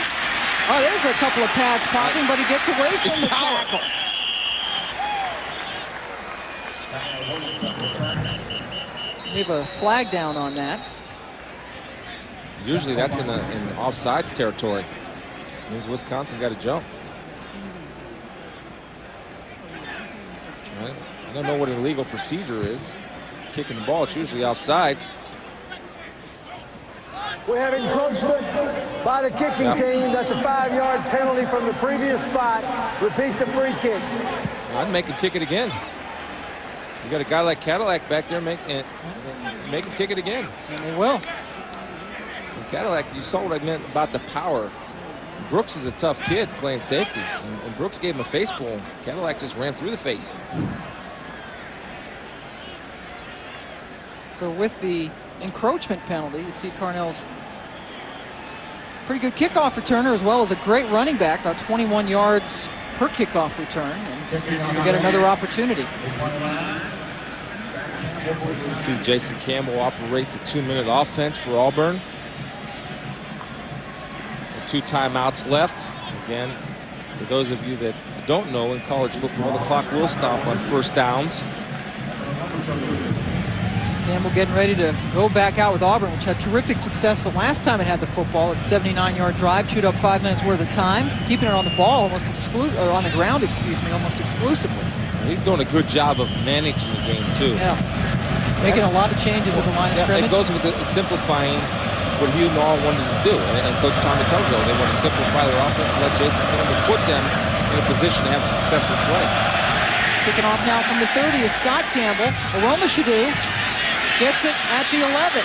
Oh, there's a couple of pads popping, but he gets away from the tackle. We have a flag down on that. Usually that's in offsides territory. Means Wisconsin got to jump. Right. I don't know what an illegal procedure is. Kicking the ball, it's usually offsides. We have encroachment by the kicking team. That's a 5-yard penalty from the previous spot. Repeat the free kick. I'd make him kick it again. You got a guy like Cadillac back there, make him kick it again. And they will. And Cadillac, you saw what I meant about the power. Brooks is a tough kid playing safety, and Brooks gave him a face full. Cadillac just ran through the face. So with the encroachment penalty, you see Carnell's pretty good kickoff returner as well as a great running back, about 21 yards per kickoff return, and you'll get another opportunity. See Jason Campbell operate the 2-minute offense for Auburn. 2 timeouts left. Again, for those of you that don't know, in college football, the clock will stop on first downs. Campbell getting ready to go back out with Auburn, which had terrific success the last time it had the football. It's a 79-yard drive, chewed up 5 minutes worth of time, keeping it on the ball almost on the ground, almost exclusively. He's doing a good job of managing the game too. Yeah, making a lot of changes at the line of scrimmage. It goes with simplifying what Hugh and all wanted to do, and Coach Tommy Tuberville. They want to simplify their offense and let Jason Campbell put them in a position to have a successful play. Kicking off now from the 30 is Scott Campbell. Aroma Shadu gets it at the 11.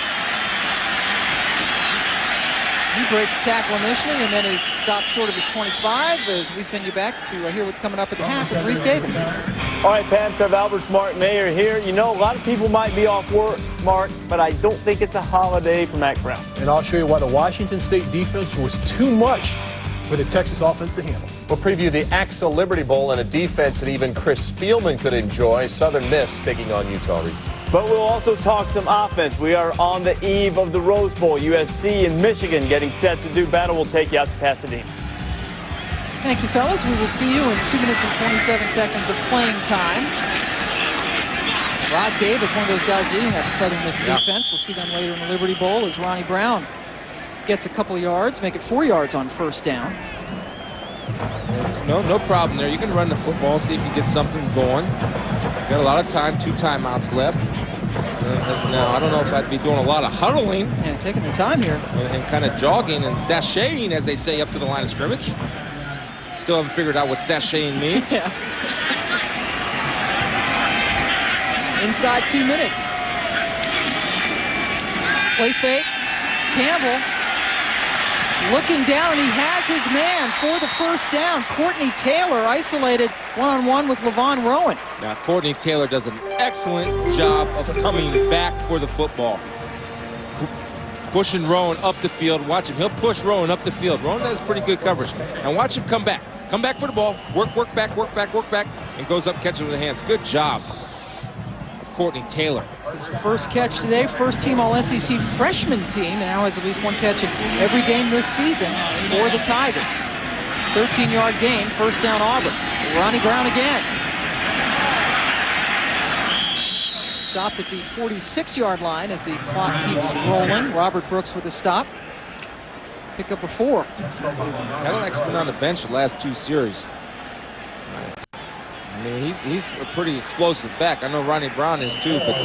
He breaks the tackle initially and then is stopped short of his 25 as we send you back to hear what's coming up at the half with Reese Davis. All right, Pam, Trev Alberts, Mark Mayer here. You know, a lot of people might be off work, Mark, but I don't think it's a holiday for Matt Brown. And I'll show you why the Washington State defense was too much for the Texas offense to handle. We'll preview the AXA Liberty Bowl and a defense that even Chris Spielman could enjoy. Southern Miss taking on Utah. But we'll also talk some offense. We are on the eve of the Rose Bowl. USC and Michigan getting set to do battle. We'll take you out to Pasadena. Thank you, fellas. We will see you in 2 minutes and 27 seconds of playing time. Rod Davis, one of those guys leading that Southern Miss defense. We'll see them later in the Liberty Bowl as Ronnie Brown gets a couple yards, make it 4 yards on first down. No problem there. You can run the football, see if you get something going. Got a lot of time, 2 timeouts left. Now, I don't know if I'd be doing a lot of huddling. Yeah, taking their time here. And kind of jogging and sashaying, as they say, up to the line of scrimmage. Still haven't figured out what sashaying means. Yeah. Inside 2 minutes. Play fake. Campbell looking down, and he has his man for the first down. Courtney Taylor isolated one-on-one with Levon Rowan. Now, Courtney Taylor does an excellent job of coming back for the football. Pushing Rowan up the field. Watch him. He'll push Rowan up the field. Rowan has pretty good coverage. And watch him come back. Come back for the ball. Work back, and goes up, catches it with the hands. Good job of Courtney Taylor. His first catch today, first team All-SEC freshman team, now has at least one catch in every game this season for the Tigers. It's a 13-yard gain, first down Auburn. Ronnie Brown again. Stopped at the 46-yard line as the clock keeps rolling. Robert Brooks with a stop. Pick up a 4. Cadillac's been on the bench the last 2 series. I mean, he's a pretty explosive back. I know Ronnie Brown is too, but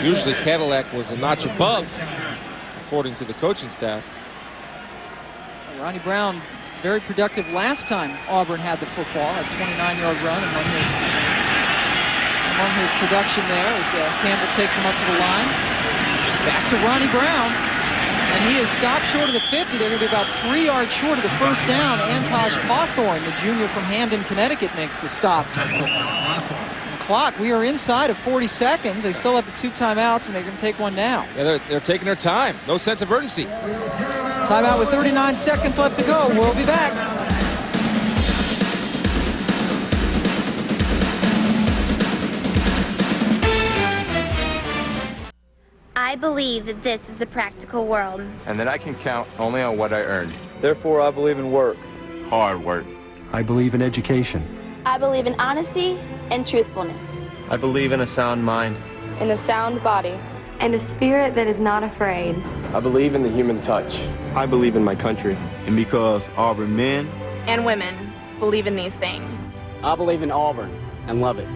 usually Cadillac was a notch above, according to the coaching staff. Ronnie Brown, very productive last time Auburn had the football. A 29-yard run among his production there as Campbell takes him up to the line. Back to Ronnie Brown. And he is stopped short of the 50. They're going to be about 3 yards short of the first down. Antosh Hawthorne, the junior from Hamden, Connecticut, makes the stop. The clock, we are inside of 40 seconds. They still have the 2 timeouts, and they're going to take one now. Yeah, they're taking their time. No sense of urgency. Timeout with 39 seconds left to go. We'll be back. I believe that this is a practical world. And that I can count only on what I earned. Therefore, I believe in work. Hard work. I believe in education. I believe in honesty and truthfulness. I believe in a sound mind. In a sound body. And a spirit that is not afraid. I believe in the human touch. I believe in my country. And because Auburn men and women believe in these things. I believe in Auburn and love it.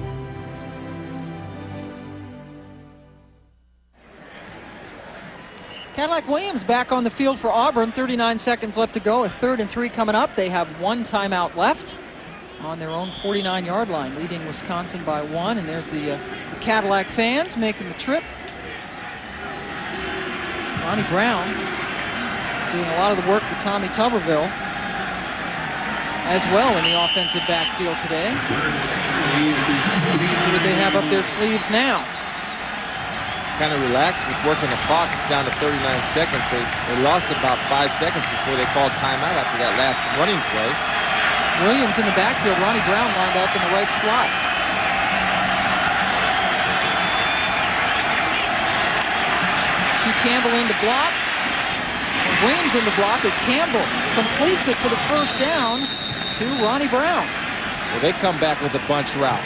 Cadillac Williams back on the field for Auburn. 39 seconds left to go. A 3rd and 3 coming up. They have 1 timeout left on their own 49-yard line, leading Wisconsin by 1. And there's the Cadillac fans making the trip. Ronnie Brown doing a lot of the work for Tommy Tuberville as well in the offensive backfield today. See what they have up their sleeves now. Kind of relaxed with working the clock. It's down to 39 seconds. They lost about 5 seconds before they called timeout after that last running play. Williams in the backfield. Ronnie Brown lined up in the right slot. Hugh Campbell into block. Williams into block as Campbell completes it for the first down to Ronnie Brown. Well, they come back with a bunch route.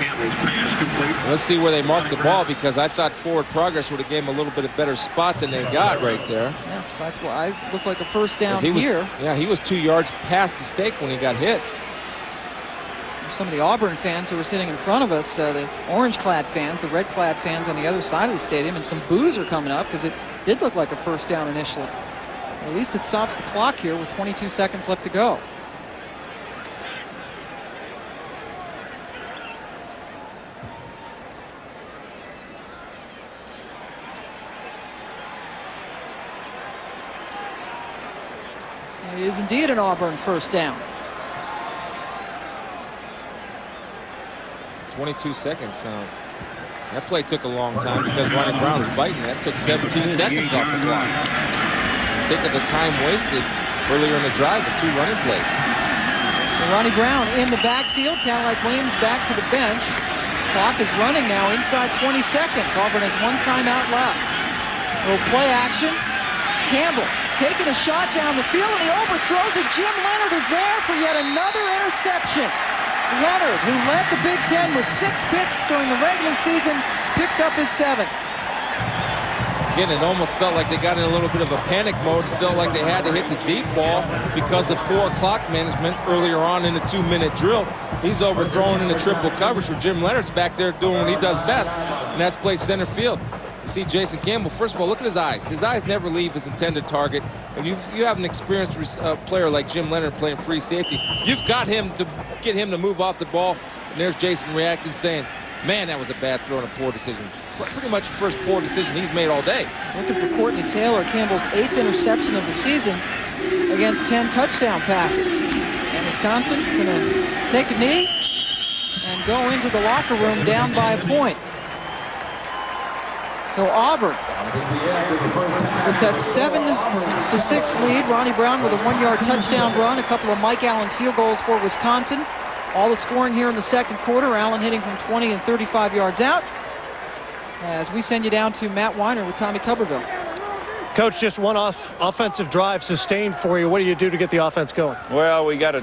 Let's see where they mark the ball, because I thought forward progress would have gave them a little bit of better spot than they got right there. Yes, that's why I look like a first down here. Yeah, he was 2 yards past the stake when he got hit. Some of the Auburn fans who were sitting in front of us, the orange-clad fans, the red-clad fans on the other side of the stadium, and some boos are coming up because it did look like a first down initially. At least it stops the clock here with 22 seconds left to go. It is indeed an Auburn first down. 22 seconds. That play took a long time because Ronnie Brown was fighting. That took 17 seconds off the clock. Think of the time wasted earlier in the drive with 2 running plays. Ronnie Brown in the backfield. Cadillac Williams back to the bench. Clock is running now inside 20 seconds. Auburn has 1 timeout left. Little play action. Campbell taking a shot down the field, and he overthrows it. Jim Leonard is there for yet another interception. Leonard, who led the Big Ten with 6 picks during the regular season, picks up his 7th. Again, it almost felt like they got in a little bit of a panic mode and felt like they had to hit the deep ball because of poor clock management earlier on in the 2-minute drill. He's overthrown in the triple coverage where Jim Leonard's back there doing what he does best, and that's play center field. You see Jason Campbell, first of all, look at his eyes. His eyes never leave his intended target. And you have an experienced player like Jim Leonard playing free safety. You've got him to get him to move off the ball. And there's Jason reacting, saying, man, that was a bad throw and a poor decision. Pretty much the first poor decision he's made all day. Looking for Courtney Taylor, Campbell's 8th interception of the season against 10 touchdown passes. And Wisconsin going to take a knee and go into the locker room down by a point. So Auburn with that 7-6 lead. Ronnie Brown with a 1-yard touchdown run, a couple of Mike Allen field goals for Wisconsin. All the scoring here in the second quarter. Allen hitting from 20 and 35 yards out. As we send you down to Matt Weiner with Tommy Tuberville. Coach, just one offensive drive sustained for you. What do you do to get the offense going? Well, we got to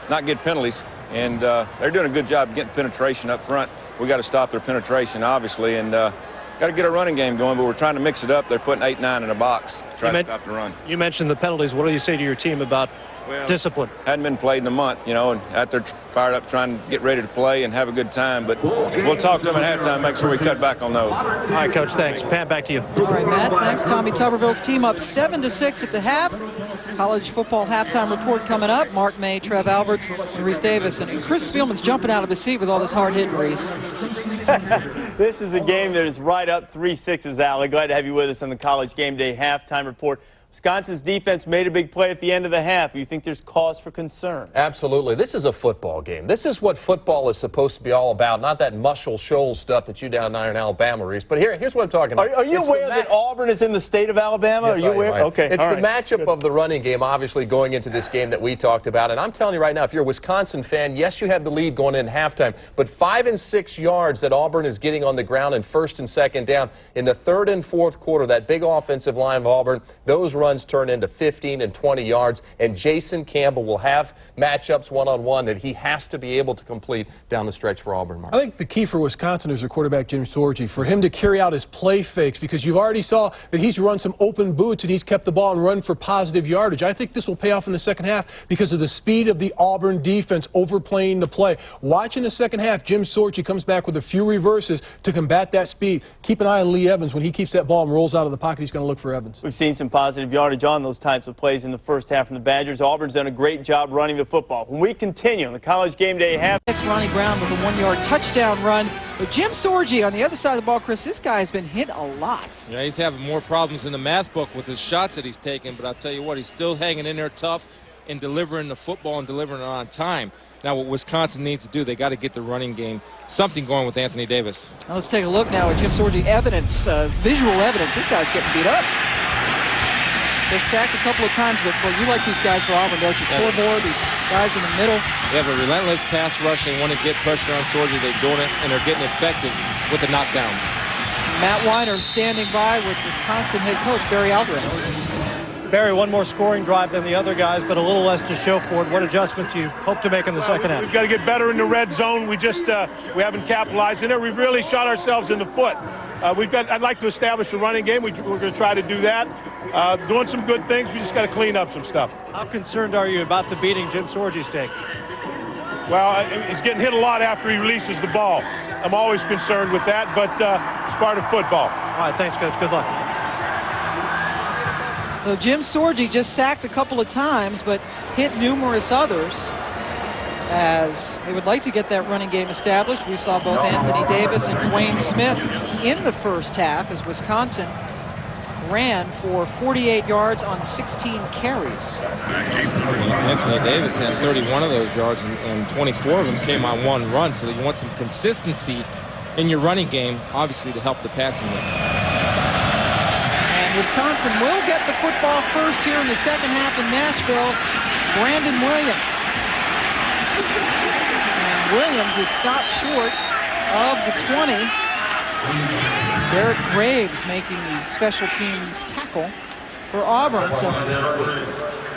not get penalties, and they're doing a good job getting penetration up front. We got to stop their penetration, obviously, and got to get a running game going, but we're trying to mix it up. They're putting 8-9 in a box, trying to stop the run. You mentioned the penalties. What do you say to your team about discipline? Hadn't been played in a month, you know, and out there fired up trying to get ready to play and have a good time. But we'll talk to them at halftime, make sure we cut back on those. All right, Coach, thanks. Pat, back to you. All right, Matt, thanks. Tommy Tuberville's team up 7-6 at the half. College football halftime report coming up. Mark May, Trev Alberts, and Reese Davis. And Chris Spielman's jumping out of his seat with all this hard hitting, Reese. This is a game that is right up 3-6's alley. Glad to have you with us on the College Game Day halftime report. Wisconsin's defense made a big play at the end of the half. You think there's cause for concern? Absolutely. This is a football game. This is what football is supposed to be all about, not that Muscle Shoals stuff that you down there in Alabama, Reese. But here's what I'm talking about. Are you aware that Auburn is in the state of Alabama? Yes, Are you aware? Okay. It's the matchup of the running game, obviously, going into this game that we talked about. And I'm telling you right now, if you're a Wisconsin fan, yes, you have the lead going in halftime. But 5 and 6 yards that Auburn is getting on the ground in first and second down. In the third and fourth quarter, that big offensive line of Auburn, those runs turn into 15 and 20 yards, and Jason Campbell will have matchups one-on-one that he has to be able to complete down the stretch for Auburn. Mark. I think the key for Wisconsin is their quarterback, Jim Sorgi, for him to carry out his play fakes, because you've already saw that he's run some open boots and he's kept the ball and run for positive yardage. I think this will pay off in the second half because of the speed of the Auburn defense overplaying the play. Watch in the second half, Jim Sorgi comes back with a few reverses to combat that speed. Keep an eye on Lee Evans. When he keeps that ball and rolls out of the pocket, he's going to look for Evans. We've seen some positive yardage on those types of plays in the first half from the Badgers. Auburn's done a great job running the football. When we continue on the College Game Day half. Next, Ronnie Brown with a 1-yard touchdown run. But Jim Sorgi on the other side of the ball, Chris, this guy has been hit a lot. Yeah, he's having more problems in the math book with his shots that he's taken, but I'll tell you what, he's still hanging in there tough in delivering the football and delivering it on time. Now what Wisconsin needs to do, they got to get the running game, something going with Anthony Davis. Now let's take a look now at Jim Sorgi evidence, visual evidence. This guy's getting beat up. They sacked a couple of times, but boy, you like these guys for Auburn, don't you? Torbor, these guys in the middle. They have a relentless pass rush. They want to get pressure on Sorgi. They're doing it, and they're getting effective with the knockdowns. Matt Weiner standing by with Wisconsin head coach Barry Alvarez. Barry, one more scoring drive than the other guys, but a little less to show for it. What adjustments do you hope to make in the second half? We've got to get better in the red zone. We haven't capitalized in it. We've really shot ourselves in the foot. I'd like to establish a running game. We're going to try to do that. Doing some good things. We just got to clean up some stuff. How concerned are you about the beating Jim Sorgi's taking? Well, he's getting hit a lot after he releases the ball. I'm always concerned with that, but it's part of football. All right, thanks, Coach. Good luck. So So Jim Sorgi just sacked a couple of times, but hit numerous others, as they would like to get that running game established. We saw both Anthony Davis and Dwayne Smith in the first half as Wisconsin ran for 48 yards on 16 carries. Anthony Davis had 31 of those yards, and 24 of them came on one run, so you want some consistency in your running game, obviously, to help the passing game. And Wisconsin will get the football first here in the second half in Nashville. Brandon Williams. And Williams is stopped short of the 20. Derek Graves making the special teams tackle for Auburn. So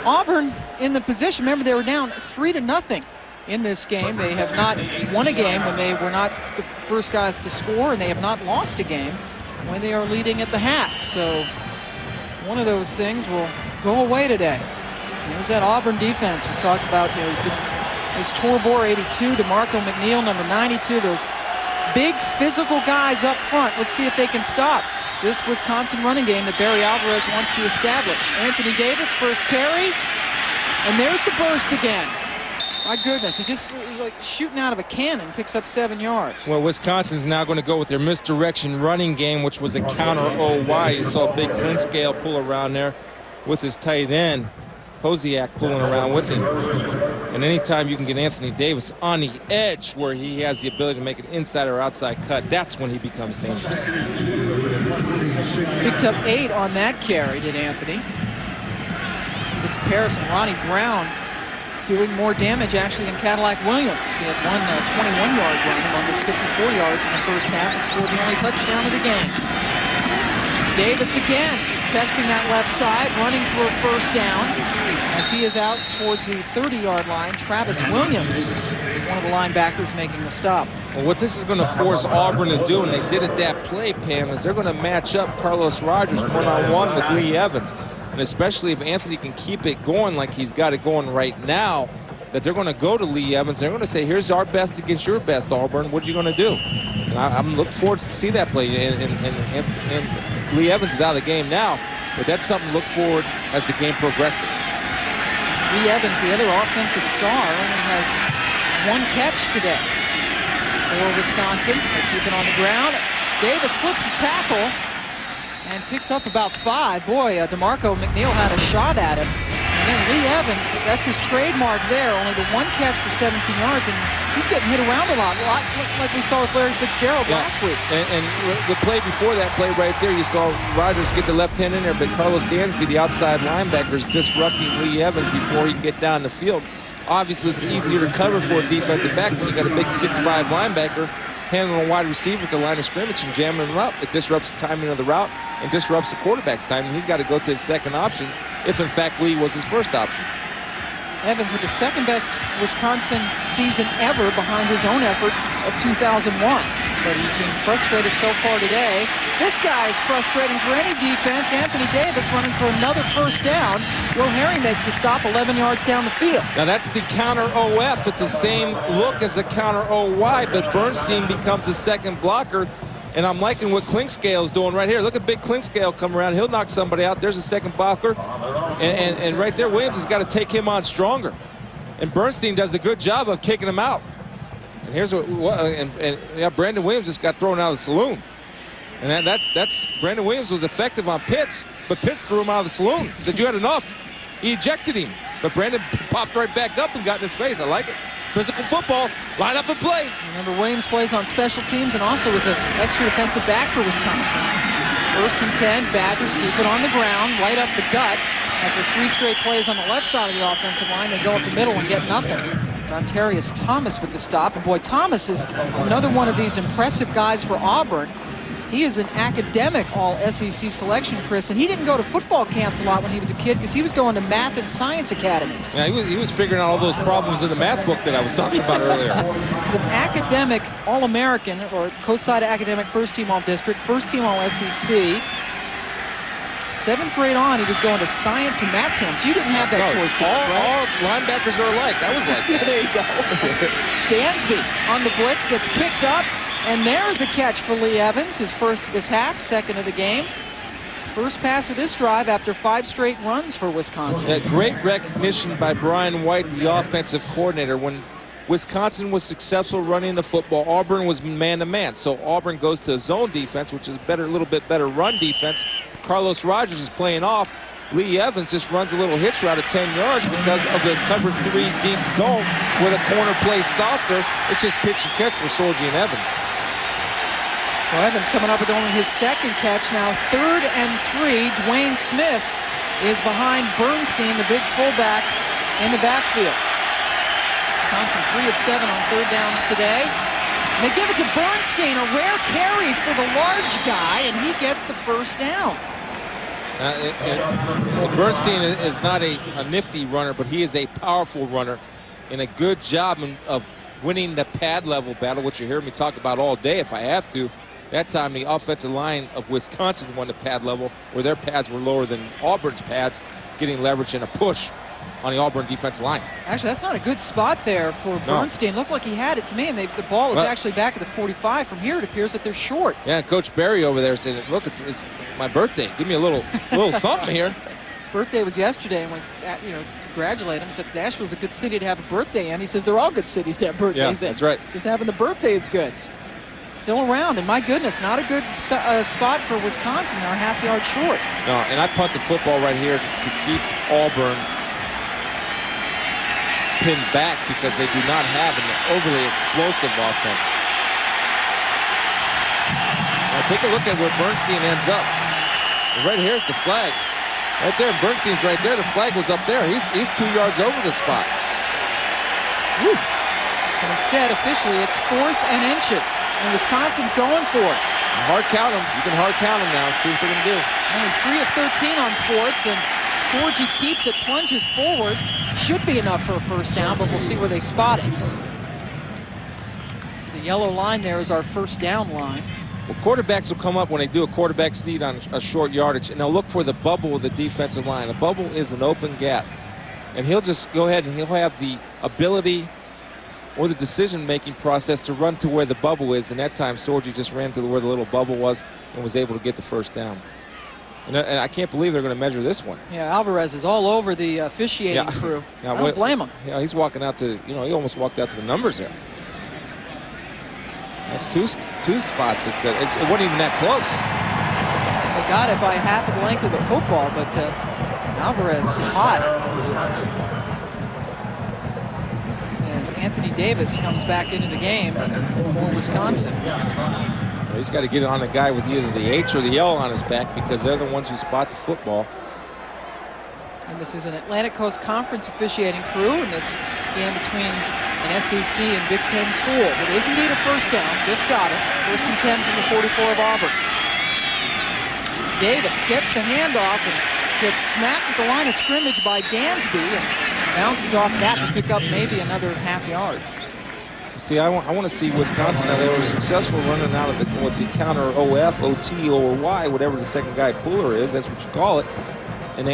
Auburn in the position, remember they were down 3-0 in this game. They have not won a game when they were not the first guys to score, and they have not lost a game when they are leading at the half. So one of those things will go away today. There's that Auburn defense we talked about. You know, there's Torbor, 82, DeMarco McNeil, number 92. Those big physical guys up front. Let's see if they can stop this Wisconsin running game that Barry Alvarez wants to establish. Anthony Davis, first carry, and there's the burst again. My goodness, he just was like shooting out of a cannon, picks up 7 yards. Well, Wisconsin's now going to go with their misdirection running game, which was a counter OY. You saw Big Clinching pull around there with his tight end, Hosiak, pulling around with him. And anytime you can get Anthony Davis on the edge where he has the ability to make an inside or outside cut, that's when he becomes dangerous. Picked up 8 on that carry, did Anthony. For comparison, Ronnie Brown doing more damage actually than Cadillac Williams. He had one 21-yard run among his 54 yards in the first half and scored the only touchdown of the game. Davis again testing that left side, running for a first down as he is out towards the 30-yard line. Travis Williams, one of the linebackers, making the stop. Well, what this is going to force Auburn to do, and they did it that play, Pam, is they're going to match up Carlos Rogers one-on-one with Lee Evans. And especially if Anthony can keep it going like he's got it going right now, that they're going to go to Lee Evans. They're going to say, here's our best against your best, Auburn. What are you going to do? And I'm looking forward to see that play. And Lee Evans is out of the game now, but that's something to look forward as the game progresses. Lee Evans, the other offensive star, only has 1 catch today for Wisconsin. They keep it on the ground. Davis slips a tackle and picks up about 5. Boy, DeMarco McNeil had a shot at him. And then Lee Evans, that's his trademark there. Only the 1 catch for 17 yards, and he's getting hit around a lot like we saw with Larry Fitzgerald last week. And the play before that play right there, you saw Rogers get the left hand in there, but Carlos Dansby, the outside linebacker, is disrupting Lee Evans before he can get down the field. Obviously, it's easier to cover for a defensive back when you got a big 6'5" linebacker handling a wide receiver at the line of scrimmage and jamming him up. It disrupts the timing of the route and disrupts the quarterback's timing. He's got to go to his second option if, in fact, Lee was his first option. Evans with the second best Wisconsin season ever behind his own effort of 2001. But he's being frustrated so far today. This guy is frustrating for any defense. Anthony Davis running for another first down. Will Harry makes the stop 11 yards down the field. Now that's the counter OF. It's the same look as the counter OY, but Bernstein becomes the second blocker. And I'm liking what Clinkscale's doing right here. Look at Big Clinkscale come around. He'll knock somebody out. There's a second blocker. And right there, Williams has got to take him on stronger. And Bernstein does a good job of kicking him out. And here's Brandon Williams just got thrown out of the saloon. And that's Brandon Williams was effective on Pitts, but Pitts threw him out of the saloon. He said, you had enough. He ejected him. But Brandon popped right back up and got in his face. I like it. Physical football, line up and play. Remember, Williams plays on special teams and also is an extra defensive back for Wisconsin. 1st and 10, Badgers keep it on the ground, right up the gut. After 3 straight plays on the left side of the offensive line, they go up the middle and get nothing. Dontarius Thomas with the stop. And boy, Thomas is another one of these impressive guys for Auburn. He is an academic all-SEC selection, Chris, and he didn't go to football camps a lot when he was a kid because he was going to math and science academies. Yeah, he was figuring out all those problems in the math book that I was talking about earlier. He's an academic All-American, or Coastside Academic First-Team All-District, First-Team All-SEC. 7th grade on, he was going to science and math camps. You didn't have that choice to all linebackers are alike. I was like that. There you go. Dansby on the blitz gets picked up. And there's a catch for Lee Evans, his first of this half, second of the game. First pass of this drive after 5 straight runs for Wisconsin. Great recognition by Brian White, the offensive coordinator. When Wisconsin was successful running the football, Auburn was man-to-man. So Auburn goes to zone defense, which is a little bit better run defense. Carlos Rogers is playing off. Lee Evans just runs a little hitch route at 10 yards because of the cover 3 deep zone where the corner plays softer. It's just pitch and catch for Sorgi and Evans. So Evans coming up with only his 2nd catch now. 3rd and 3. Dwayne Smith is behind Bernstein, the big fullback, in the backfield. Wisconsin 3 of 7 on 3rd downs today. And they give it to Bernstein, a rare carry for the large guy, and he gets the first down. Bernstein is not a nifty runner, but he is a powerful runner and a good job of winning the pad level battle, which you hear me talk about all day if I have to. That time the offensive line of Wisconsin won the pad level, where their pads were lower than Auburn's pads, getting leverage and a push on the Auburn defensive line. Actually, that's not a good spot there for Bernstein. Looked like he had it to me, and the ball is actually back at the 45. From here, it appears that they're short. Yeah, and Coach Barry over there said, look, it's my birthday. Give me a little something here. Birthday was yesterday, and congratulate him. Said Nashville's a good city to have a birthday in. He says they're all good cities to have birthdays in. That's right. Just having the birthday is good. Still around, and my goodness, not a good spot for Wisconsin. They're a half-yard short. No, and I punt the football right here to keep Auburn pinned back because they do not have an overly explosive offense. Now take a look at where Bernstein ends up. And right here's the flag. Right there, and Bernstein's right there. The flag was up there. He's 2 yards over the spot. Woo. And instead, officially, it's 4th and inches. And Wisconsin's going for it. Hard count them. You can hard count them now. See what they're going to do. Only 3 of 13 on 4ths, and Sorgi keeps it, plunges forward. Should be enough for a first down, but we'll see where they spot it. So the yellow line there is our first down line. Well, quarterbacks will come up when they do a quarterback sneak on a short yardage, and they'll look for the bubble of the defensive line. The bubble is an open gap. And he'll just go ahead and he'll have the ability or the decision-making process to run to where the bubble is. And that time, Sorgi just ran to where the little bubble was and was able to get the first down. And I can't believe they're going to measure this one. Yeah, Alvarez is all over the officiating crew. Yeah, I don't blame him. Yeah, he's walking out to, he almost walked out to the numbers there. That's two spots. It wasn't even that close. They got it by half of the length of the football, but Alvarez hot. As Anthony Davis comes back into the game for Wisconsin. He's got to get it on the guy with either the H or the L on his back because they're the ones who spot the football. And this is an Atlantic Coast Conference officiating crew in this game between an SEC and Big Ten school. It is indeed a first down. Just got it. 1st and 10 from the 44 of Auburn. Davis gets the handoff and gets smacked at the line of scrimmage by Dansby and bounces off that to pick up maybe another half yard. See, I want to see Wisconsin. Now, they were successful running out of it with the counter OF, OT, or Y, whatever the second guy puller is. That's what you call it. And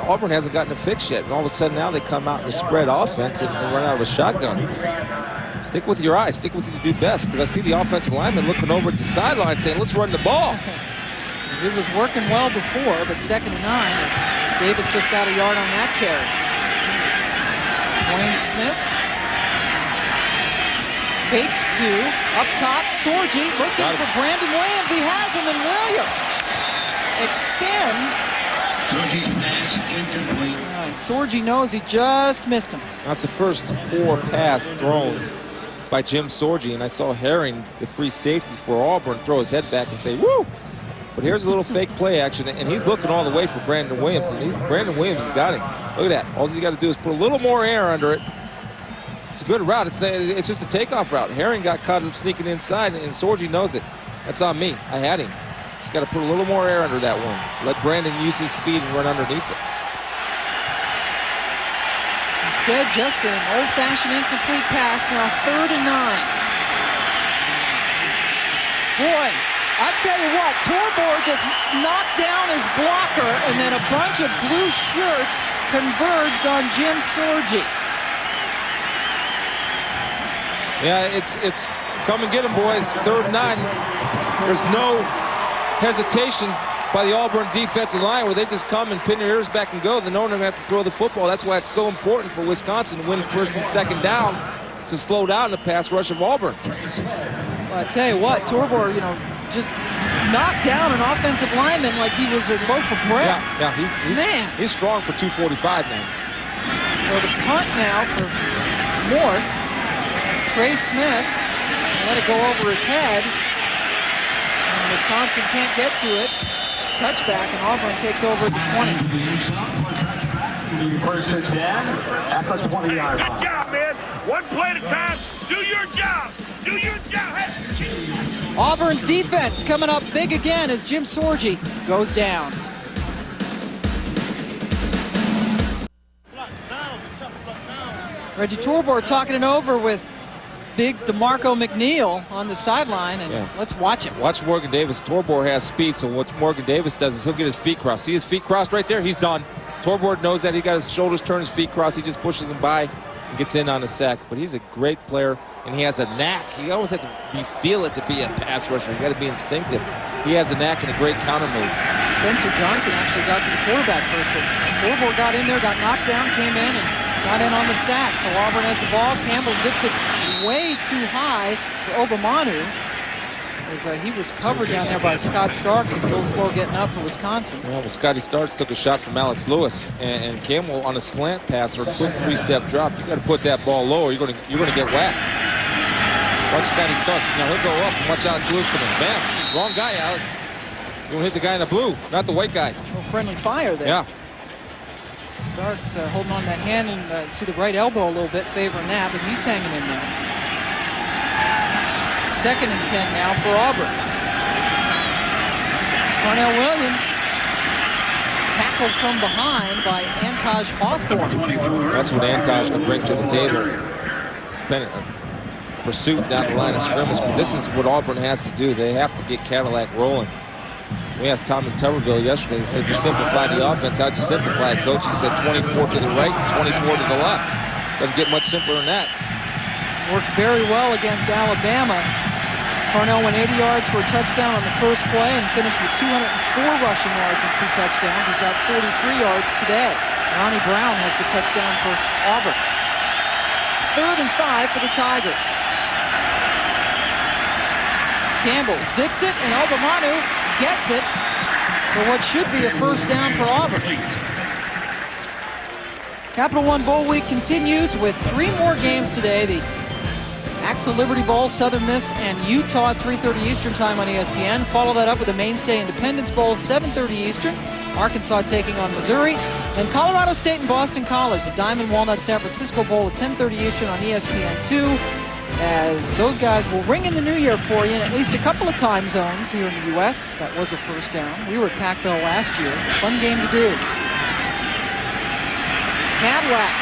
Auburn hasn't gotten it fixed yet. And all of a sudden now they come out in a spread offense and run out of a shotgun. Stick with your eyes. Stick with what you do best. Because I see the offensive lineman looking over at the sideline saying, let's run the ball. It was working well before, but 2nd and 9 as Davis just got a yard on that carry. Dwayne Smith fakes 2, up top, Sorgi looking for Brandon Williams. He has him, and Williams extends. And Sorgi knows he just missed him. That's the first poor pass thrown by Jim Sorgi, and I saw Herring, the free safety for Auburn, throw his head back and say, woo! But here's a little fake play action, and he's looking all the way for Brandon Williams, and Brandon Williams has got him. Look at that. All he's got to do is put a little more air under it. It's a good route. It's just a takeoff route. Herring got caught up sneaking inside, and Sorgi knows it. That's on me. I had him. Just got to put a little more air under that one. Let Brandon use his speed and run underneath it. Instead, just an old-fashioned incomplete pass. Now 3rd and 9. Boy, I tell you what, Torbor just knocked down his blocker, and then a bunch of blue shirts converged on Jim Sorgi. Yeah, it's come and get him, boys. 3rd and 9. There's no hesitation. by the Auburn defensive line, where they just come and pin their ears back and go. Then no one going to have to throw the football. That's why it's so important for Wisconsin to win first and second down, to slow down the pass rush of Auburn. Well, I tell you what, Torbor, you know, just knocked down an offensive lineman like he was a loaf of bread. Yeah, he's strong for 245 now. So the punt now for Morse. Trey Smith let it go over his head. And Wisconsin can't get to it. Touchback, and Auburn takes over at the 20. First and 10 at the 20-yard line. Good job, man. One play at a time. Do your job. Do your job. Hey. Auburn's defense coming up big again as Jim Sorgi goes down. Reggie Torbor talking it over with big DeMarco McNeil on the sideline, and let's watch him. Watch Morgan Davis. Torbor has speed, so what Morgan Davis does is he'll get his feet crossed. See his feet crossed right there? He's done. Torbor knows that. He got his shoulders turned, his feet crossed. He just pushes him by and gets in on the sack. But he's a great player, and he has a knack. He always had to feel it to be a pass rusher. You got to be instinctive. He has a knack and a great counter move. Spencer Johnson actually got to the quarterback first, but Torbor got in there, got knocked down, came in, and got in on the sack. So Auburn has the ball. Campbell zips it way too high for Obamanu, as he was covered down there by Scott Starks. He's a little slow getting up for Wisconsin. Well, Scotty Starks took a shot from Alex Lewis, and Campbell on a slant pass or a quick three-step drop. You got to put that ball lower. You're going to get whacked. Watch Scotty Starks. Now he'll go up and watch Alex Lewis come in. Bam! Wrong guy, Alex. You want to hit the guy in the blue, not the white guy. A little friendly fire there. Yeah. Starks holding on that hand and see the right elbow a little bit, favoring that, but he's hanging in there. 2nd and 10 now for Auburn. Cornell Williams tackled from behind by Antaj Hawthorne. That's what Antaj can bring to the table. It's been a pursuit down the line of scrimmage, but this is what Auburn has to do. They have to get Cadillac rolling. We asked Tommy Tuberville yesterday. He said, you simplify the offense. How'd you simplify it, Coach? He said 24 to the right and 24 to the left. Doesn't get much simpler than that. Worked very well against Alabama. Cornell went 80 yards for a touchdown on the first play and finished with 204 rushing yards and 2 touchdowns. He's got 43 yards today. Ronnie Brown has the touchdown for Auburn. 3rd and 5 for the Tigers. Campbell zips it, and Obamanu gets it for what should be a first down for Auburn. Capital One Bowl Week continues with 3 more games today. The Axel Liberty Bowl, Southern Miss, and Utah at 3:30 Eastern time on ESPN. Follow that up with the Mainstay Independence Bowl, 7:30 Eastern. Arkansas taking on Missouri. And Colorado State and Boston College, the Diamond Walnut San Francisco Bowl at 10:30 Eastern on ESPN2. As those guys will ring in the new year for you in at least a couple of time zones here in the U.S. That was a first down. We were at Pac-Bell last year. Fun game to do. Cadillac,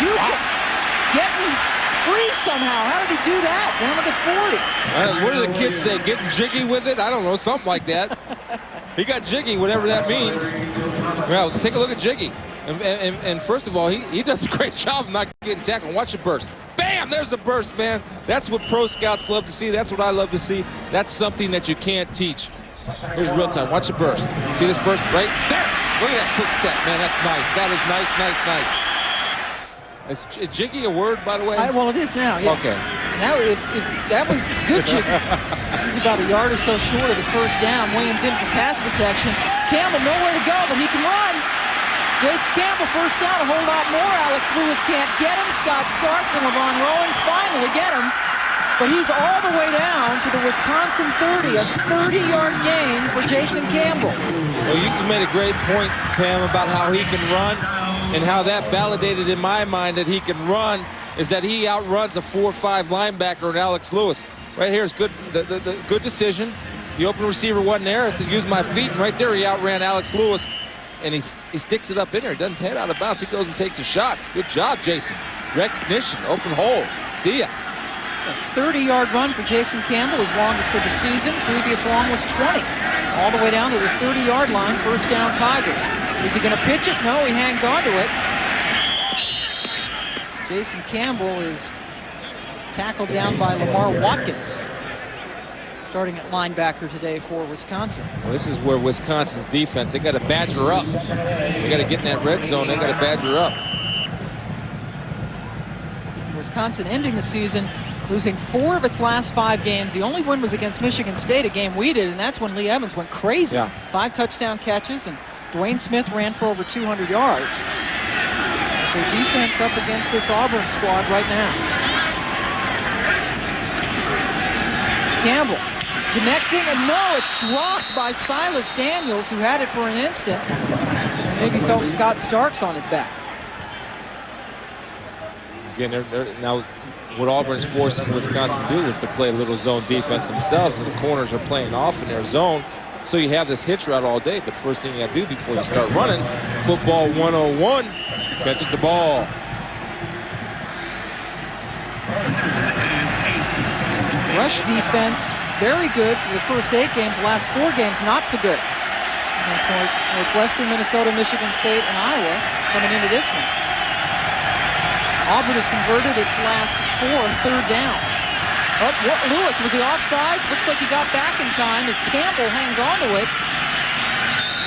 juke, getting free somehow. How did he do that? Down to the 40. What do the kids say? Getting jiggy with it? I don't know, something like that. He got jiggy, whatever that means. Well, take a look at Jiggy. And first of all, he does a great job of not getting tackled. Watch the burst. Bam! There's a burst, man. That's what pro scouts love to see. That's what I love to see. That's something that you can't teach. Here's real time. Watch the burst. See this burst right there? Look at that quick step, man. That's nice. That is nice, nice, nice. Is jiggy a word, by the way? Well, it is now, yeah. Okay. Now, that was good jiggy. He's about a yard or so short of the first down. Williams in for pass protection. Campbell nowhere to go, but he can run. Jason Campbell first down, a whole lot more. Alex Lewis can't get him. Scott Starks and LeVon Rowan finally get him. But he's all the way down to the Wisconsin 30, a 30-yard gain for Jason Campbell. Well, you made a great point, Pam, about how he can run and how that validated in my mind that he can run is that he outruns a 4-5 linebacker in Alex Lewis. Right here is good, the good decision. The open receiver wasn't there. I said, use my feet, and right there he outran Alex Lewis. And he sticks it up in there. He doesn't head out of bounds. He goes and takes his shots. Good job, Jason. Recognition, open hole. See ya. A 30-yard run for Jason Campbell, his longest of the season. Previous long was 20. All the way down to the 30-yard line. First down, Tigers. Is he going to pitch it? No, he hangs on to it. Jason Campbell is tackled down by Lamar Watkins. starting at linebacker today for Wisconsin. Well, this is where Wisconsin's defense, they got to badger up. They got to get in that red zone. They got to badger up. Wisconsin ending the season losing 4 of its last 5 games. The only win was against Michigan State, a game we did, and that's when Lee Evans went crazy. Yeah. 5 touchdown catches, and Dwayne Smith ran for over 200 yards. Their defense up against this Auburn squad right now. Campbell connecting, and no, it's dropped by Silas Daniels, who had it for an instant, and maybe felt Scott Starks on his back. Again, now what Auburn's forcing Wisconsin to do is to play a little zone defense themselves, and the corners are playing off in their zone. So you have this hitch route all day, but first thing you got to do before you start running, football 101, catch the ball. Rush defense, very good for the first 8 games. The last 4 games, not so good. Against Northwestern, Minnesota, Michigan State, and Iowa coming into this one. Auburn has converted its last 4 third downs. Oh, Lewis, was he offsides? Looks like he got back in time as Campbell hangs on to it.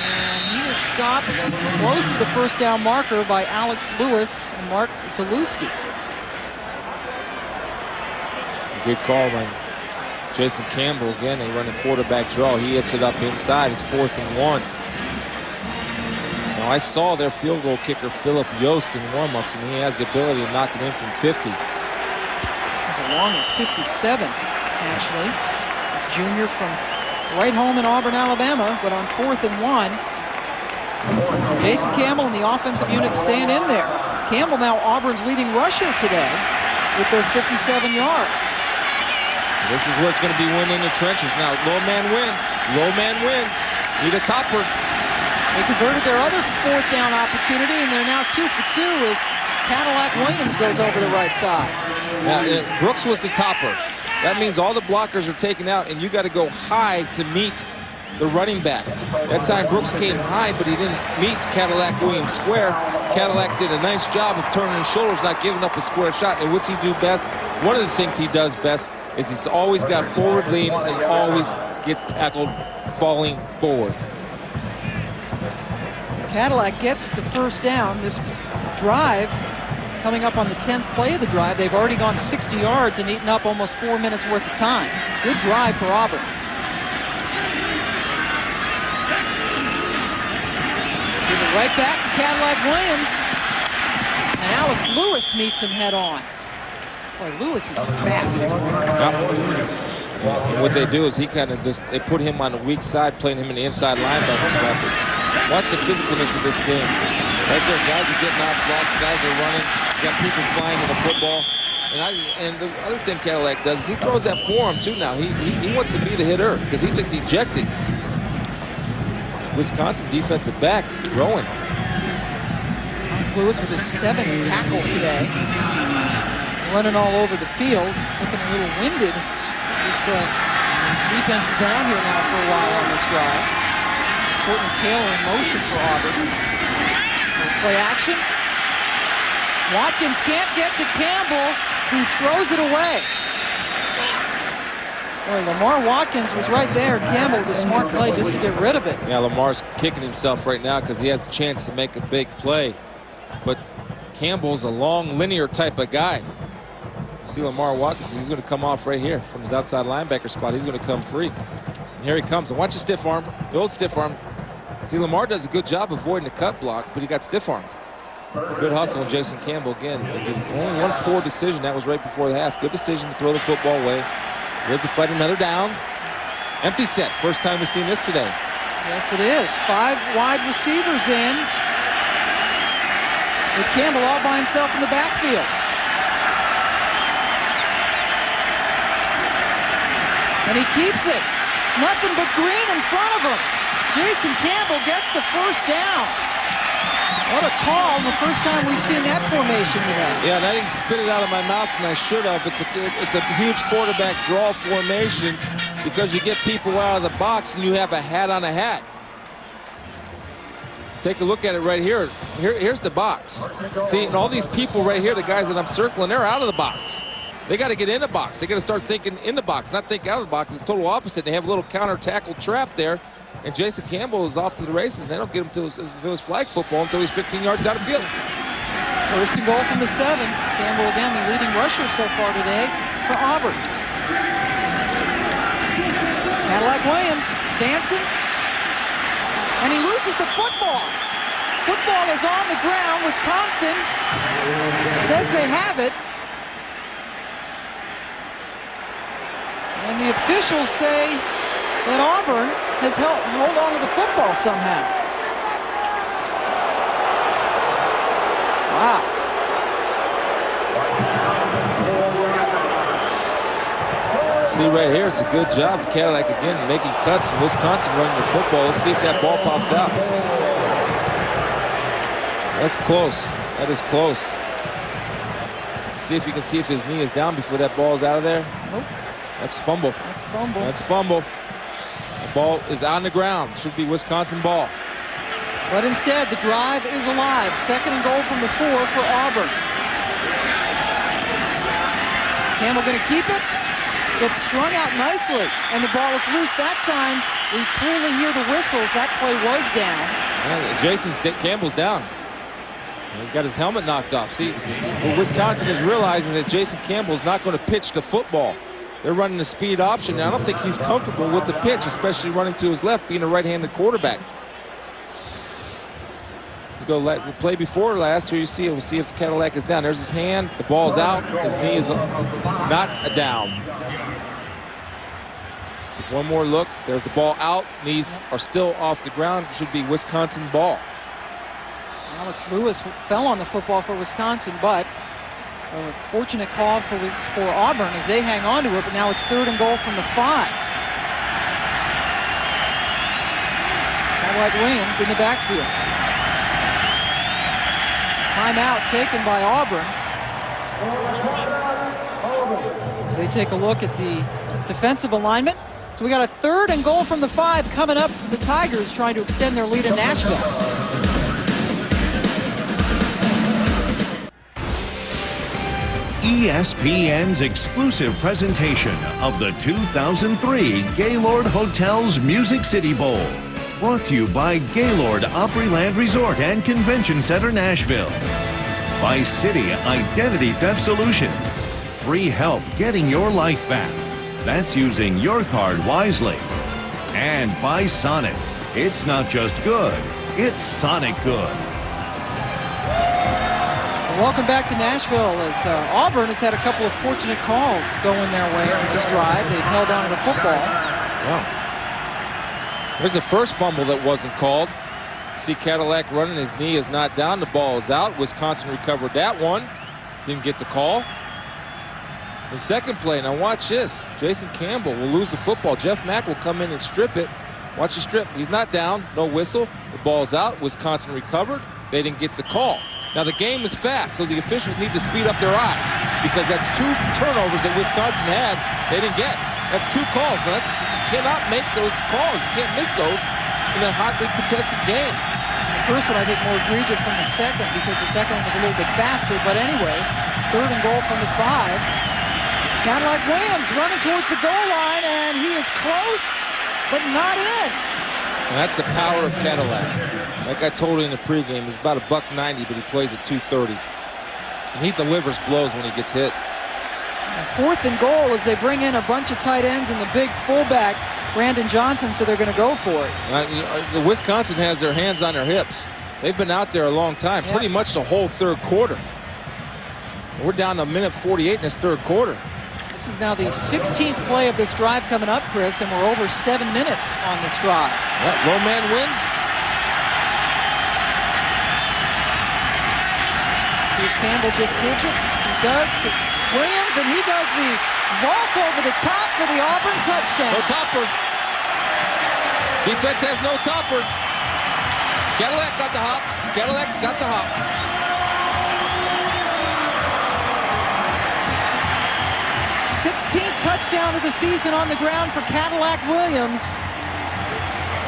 And he is stopped close to the first down marker by Alex Lewis and Mark Zalewski. Good call by Jason Campbell. Again, they run a quarterback draw. He hits it up inside. It's 4th and 1. Now, I saw their field goal kicker, Philip Yost, in warm-ups, and he has the ability to knock it in from 50. He's a long of 57, actually. Junior from right home in Auburn, Alabama, but on 4th and 1. Jason Campbell and the offensive unit staying in there. Campbell now Auburn's leading rusher today with those 57 yards. This is where it's going to be winning in the trenches. Now, low man wins. Low man wins. Need a topper. They converted their other 4th down opportunity, and they're now 2 for 2 as Cadillac Williams goes over the right side. Now, Brooks was the topper. That means all the blockers are taken out, and you got to go high to meet the running back. That time Brooks came high, but he didn't meet Cadillac Williams square. Cadillac did a nice job of turning his shoulders, not giving up a square shot. And what's he do best? One of the things he does best is he's always got forward lean and always gets tackled falling forward. Cadillac gets the first down. This drive coming up on the 10th play of the drive. They've already gone 60 yards and eaten up almost 4 minutes worth of time. Good drive for Auburn. Give it right back to Cadillac Williams. And Alex Lewis meets him head on. Boy, Lewis is fast. And what they do is he kind of they put him on the weak side, playing him in the inside linebacker spot. But watch the physicalness of this game. Right there, guys are getting off blocks, guys are running, got people flying with the football. And the other thing Cadillac does is he throws that forearm too now. He wants to be the hitter because he just ejected. Wisconsin defensive back growing. Alex Lewis with his 7th tackle today. Running all over the field, looking a little winded. This defense has been out here now for a while on this drive. Important Taylor in motion for Auburn. Play action. Watkins can't get to Campbell, who throws it away. Boy, Lamar Watkins was right there. Campbell with a smart play just to get rid of it. Yeah, Lamar's kicking himself right now because he has a chance to make a big play. But Campbell's a long, linear type of guy. See Lamar Watkins, he's going to come off right here from his outside linebacker spot. He's going to come free. And here he comes. And watch the stiff arm, the old stiff arm. See, Lamar does a good job avoiding the cut block, but he got stiff arm. Good hustle, and Jason Campbell again. Only one poor decision. That was right before the half. Good decision to throw the football away. Live to fight another down. Empty set. First time we've seen this today. Yes, it is. 5 wide receivers in, with Campbell all by himself in the backfield. And he keeps it. Nothing but green in front of him. Jason Campbell gets the first down. What a call. The first time we've seen that formation today. Yeah, and I didn't spit it out of my mouth, and I should have. It's a huge quarterback draw formation because you get people out of the box and you have a hat on a hat. Take a look at it right here. Here's the box. See, and all these people right here, the guys that I'm circling, they're out of the box. They got to get in the box. They got to start thinking in the box, not think out of the box. It's total opposite. They have a little counter tackle trap there, and Jason Campbell is off to the races. They don't get him to his flag football until he's 15 yards down the field. First and goal from the 7. Campbell again the leading rusher so far today for Auburn. Cadillac Williams dancing, and he loses the football. Football is on the ground. Wisconsin says they have it. And the officials say that Auburn has hold on to the football somehow. Wow. See right here, it's a good job of Cadillac again making cuts, and Wisconsin running the football. Let's see if that ball pops out. That's close. That is close. See if you can see if his knee is down before that ball is out of there. Nope. That's fumble. That's fumble. That's fumble. The ball is on the ground. Should be Wisconsin ball. But instead, the drive is alive. Second and goal from the 4 for Auburn. Campbell going to keep it. Gets strung out nicely, and the ball is loose that time. We clearly hear the whistles. That play was down. Yeah, Jason Campbell's down. He's got his helmet knocked off. See, well, Wisconsin is realizing that Jason Campbell's not going to pitch the football. They're running the speed option. And I don't think he's comfortable with the pitch, especially running to his left, being a right-handed quarterback. You go the play before last. Here you see it. We'll see if Cadillac is down. There's his hand. The ball's out. His knee is not down. One more look. There's the ball out. Knees are still off the ground. It should be Wisconsin ball. Alex Lewis fell on the football for Wisconsin, but a fortunate call for Auburn as they hang on to it, but now it's third and goal from the 5. Cadillac Williams in the backfield. Timeout taken by Auburn. As they take a look at the defensive alignment. So we got a third and goal from the 5 coming up. The Tigers trying to extend their lead in Nashville. ESPN's exclusive presentation of the 2003 Gaylord Hotels Music City Bowl. Brought to you by Gaylord Opryland Resort and Convention Center, Nashville. By City Identity Theft Solutions. Free help getting your life back. That's using your card wisely. And by Sonic. It's not just good, it's Sonic good. Welcome back to Nashville as Auburn has had a couple of fortunate calls going their way on this drive. They've held on to the football. Wow. There's the first fumble that wasn't called. See Cadillac running, his knee is not down, the ball is out. Wisconsin recovered that one. Didn't get the call. The second play, now watch this. Jason Campbell will lose the football. Jeff Mack will come in and strip it. Watch the strip. He's not down, no whistle. The ball's out. Wisconsin recovered. They didn't get the call. Now the game is fast, so the officials need to speed up their eyes because that's 2 turnovers that Wisconsin had they didn't get. That's 2 calls. Now you cannot make those calls. You can't miss those in a hotly contested game. The first one I think more egregious than the second because the second one was a little bit faster, but anyway, it's third and goal from the 5. Cadillac Williams running towards the goal line, and he is close, but not in. And that's the power of Cadillac. Like I told you in the pregame, he's about $190, but he plays at 230. And he delivers blows when he gets hit. And fourth and goal as they bring in a bunch of tight ends and the big fullback, Brandon Johnson, so they're going to go for it. The Wisconsin has their hands on their hips. They've been out there a long time, pretty much the whole third quarter. We're down to 1:48 in this third quarter. This is now the 16th play of this drive coming up, Chris, and we're over 7 minutes on this drive. Yeah, low man wins. See if Campbell just gives it. He does to Williams, and he does the vault over the top for the Auburn touchdown. No topper. Defense has no topper. Cadillac got the hops. Cadillac's got the hops. 16th touchdown of the season on the ground for Cadillac Williams.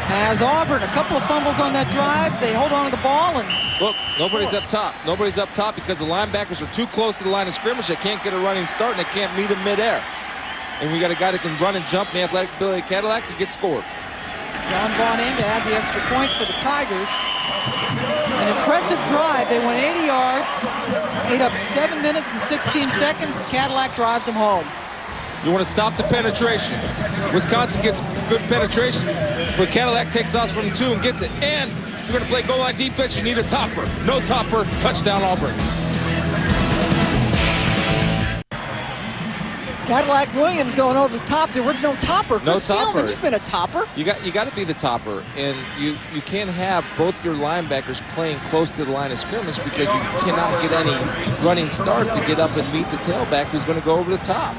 Has Auburn. A couple of fumbles on that drive. They hold on to the ball and look, nobody's up top. Nobody's up top because the linebackers are too close to the line of scrimmage. They can't get a running start and they can't meet him midair. And we got a guy that can run and jump in the athletic ability of Cadillac to get scored. John Vaughn in to add the extra point for the Tigers. An impressive drive. They went 80 yards, ate up 7 minutes and 16 seconds. Cadillac drives them home. You want to stop the penetration. Wisconsin gets good penetration, but Cadillac takes off from 2 and gets it. And if you're going to play goal line defense, you need a topper. No topper, touchdown Auburn. Cadillac Williams going over the top. There was no topper. No Chris topper. Spielman, you've been a topper. You got to be the topper, and you can't have both your linebackers playing close to the line of scrimmage because you cannot get any running start to get up and meet the tailback who's going to go over the top.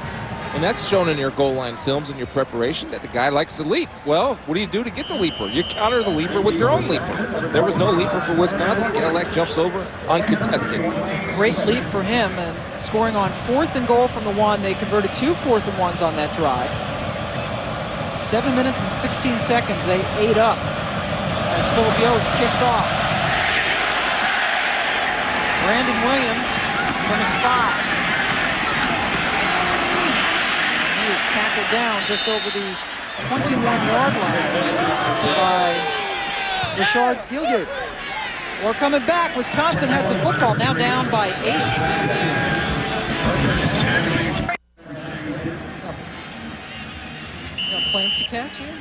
And that's shown in your goal line films and your preparation that the guy likes to leap. Well, what do you do to get the leaper? You counter the leaper with your own leaper. There was no leaper for Wisconsin. Cadillac jumps over uncontested. Great leap for him, and scoring on 4th and goal from the 1. They converted 2 4th and 1s on that drive. 7 minutes and 16 seconds. They ate up as Phillip Yost kicks off. Brandon Williams from his 5. He is tackled down just over the 21-yard line by Richard Gilliard. We're coming back. Wisconsin has the football, now down by 8. You got plans to catch here?